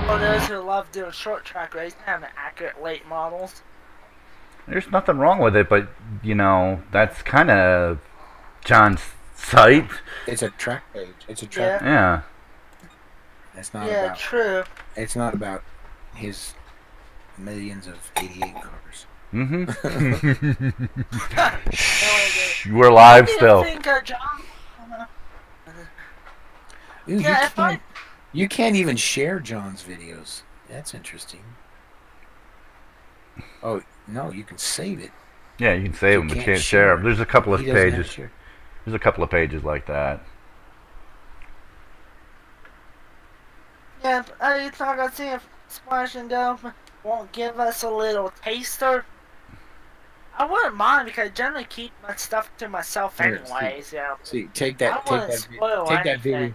[SPEAKER 1] For those who love doing short track racing, having accurate late models.
[SPEAKER 2] There's nothing wrong with it, but you know that's kind of John's site.
[SPEAKER 3] It's a track page. It's a track.
[SPEAKER 2] Yeah.
[SPEAKER 3] It's not
[SPEAKER 1] yeah,
[SPEAKER 3] about.
[SPEAKER 1] true.
[SPEAKER 3] It's not about his millions of 88 cars.
[SPEAKER 2] We're live still.
[SPEAKER 3] Ooh, you can't even share John's videos. That's interesting. Oh, no, you can save it.
[SPEAKER 2] Yeah, you can save them, but you can't share them. There's a couple of pages. There's a couple of pages like that.
[SPEAKER 1] Yeah, are you talking to see if Splash and Go won't give us a little taster? I wouldn't mind because I generally keep my stuff to myself anyways. Yeah.
[SPEAKER 3] See, take that video.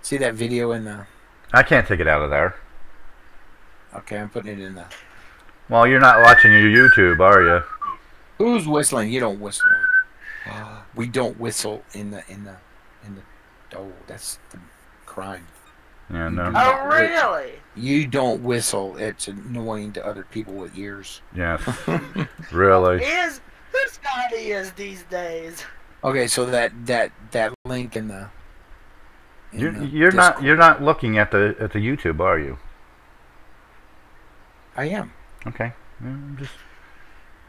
[SPEAKER 3] See that video in the...
[SPEAKER 2] I can't take it out of there.
[SPEAKER 3] Okay, I'm putting it in the...
[SPEAKER 2] Well, you're not watching your YouTube, are you?
[SPEAKER 3] Who's whistling? You don't whistle. We don't whistle in the... Oh, that's the crime.
[SPEAKER 2] Yeah, no.
[SPEAKER 1] Oh, really?
[SPEAKER 3] You don't whistle. It's annoying to other people with ears.
[SPEAKER 2] Yes. Really?
[SPEAKER 1] Who's got ears these days?
[SPEAKER 3] Okay, so that link in the...
[SPEAKER 2] You're not looking at the YouTube, are you?
[SPEAKER 3] I am.
[SPEAKER 2] Okay.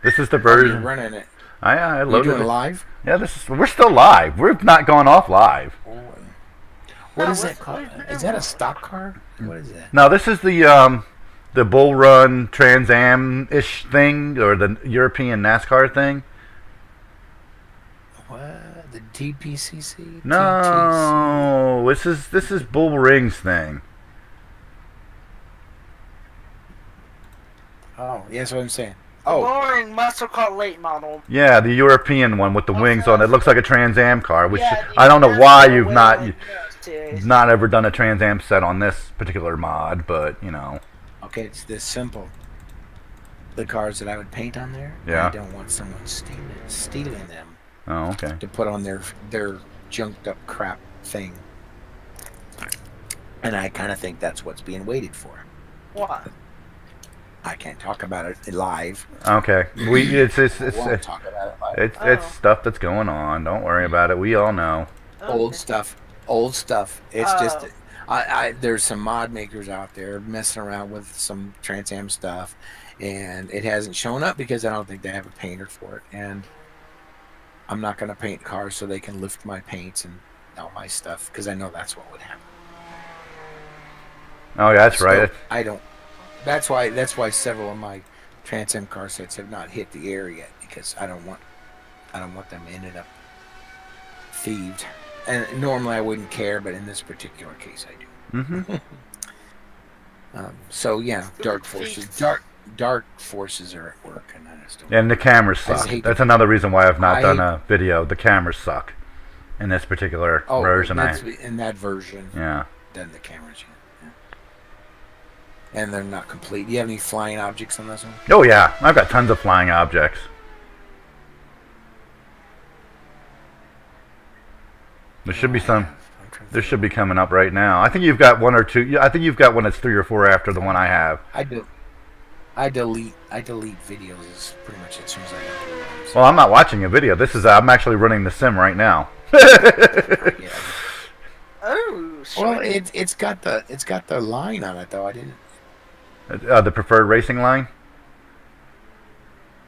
[SPEAKER 2] This is the version.
[SPEAKER 3] You're running it.
[SPEAKER 2] I loaded
[SPEAKER 3] You're doing
[SPEAKER 2] it.
[SPEAKER 3] live?
[SPEAKER 2] Yeah, we're still live. We've not gone off live.
[SPEAKER 3] What is that called? Is that a stock car? What is that?
[SPEAKER 2] No, this is the Bull Run Trans Am-ish thing, or the European NASCAR thing.
[SPEAKER 3] What? The TPCC?
[SPEAKER 2] No, this is Bull Ring's thing.
[SPEAKER 3] Oh, yeah, that's what I'm saying.
[SPEAKER 1] Oh, boring muscle car late model.
[SPEAKER 2] Yeah, the European one with the wings on it. It looks like a Trans Am car, which I don't know why you've not ever done a Trans Am set on this particular mod, but you know.
[SPEAKER 3] Okay, it's this simple. The cars that I would paint on there,
[SPEAKER 2] yeah.
[SPEAKER 3] I don't want someone stealing them.
[SPEAKER 2] Oh, okay.
[SPEAKER 3] To put on their junked up crap thing. And I kind of think that's what's being waited for.
[SPEAKER 1] What?
[SPEAKER 3] I can't talk about it live.
[SPEAKER 2] Okay, it's
[SPEAKER 3] talk about it live.
[SPEAKER 2] It's stuff that's going on. Don't worry about it. We all know.
[SPEAKER 1] Okay.
[SPEAKER 3] Old stuff. It's just there's some mod makers out there messing around with some Trans Am stuff, and it hasn't shown up because I don't think they have a painter for it. And I'm not going to paint cars so they can lift my paints and all my stuff because I know that's what would happen.
[SPEAKER 2] Oh, yeah, that's right.
[SPEAKER 3] I don't. That's why several of my Trans Am car sets have not hit the air yet, because I don't want them ended up thieved. And normally I wouldn't care, but in this particular case I do.
[SPEAKER 2] Mm-hmm.
[SPEAKER 3] So yeah, dark forces are at work, and I just don't.
[SPEAKER 2] And the cameras suck. That's another reason why I've not done a video. The cameras suck in this particular version.
[SPEAKER 3] In that version.
[SPEAKER 2] Yeah.
[SPEAKER 3] Then the cameras. Yeah. And they're not complete. Do you have any flying objects on this one?
[SPEAKER 2] Oh yeah, I've got tons of flying objects. There should be some. There should be coming up right now. I think you've got one or two. I think you've got one that's 3 or 4 after the one I have.
[SPEAKER 3] I do. I delete videos pretty much as soon as I have them.
[SPEAKER 2] Well, I'm not watching a video. I'm actually running the sim right now.
[SPEAKER 3] Yeah.
[SPEAKER 1] Oh,
[SPEAKER 3] well, it's got the line on it though. I didn't.
[SPEAKER 2] The preferred racing line?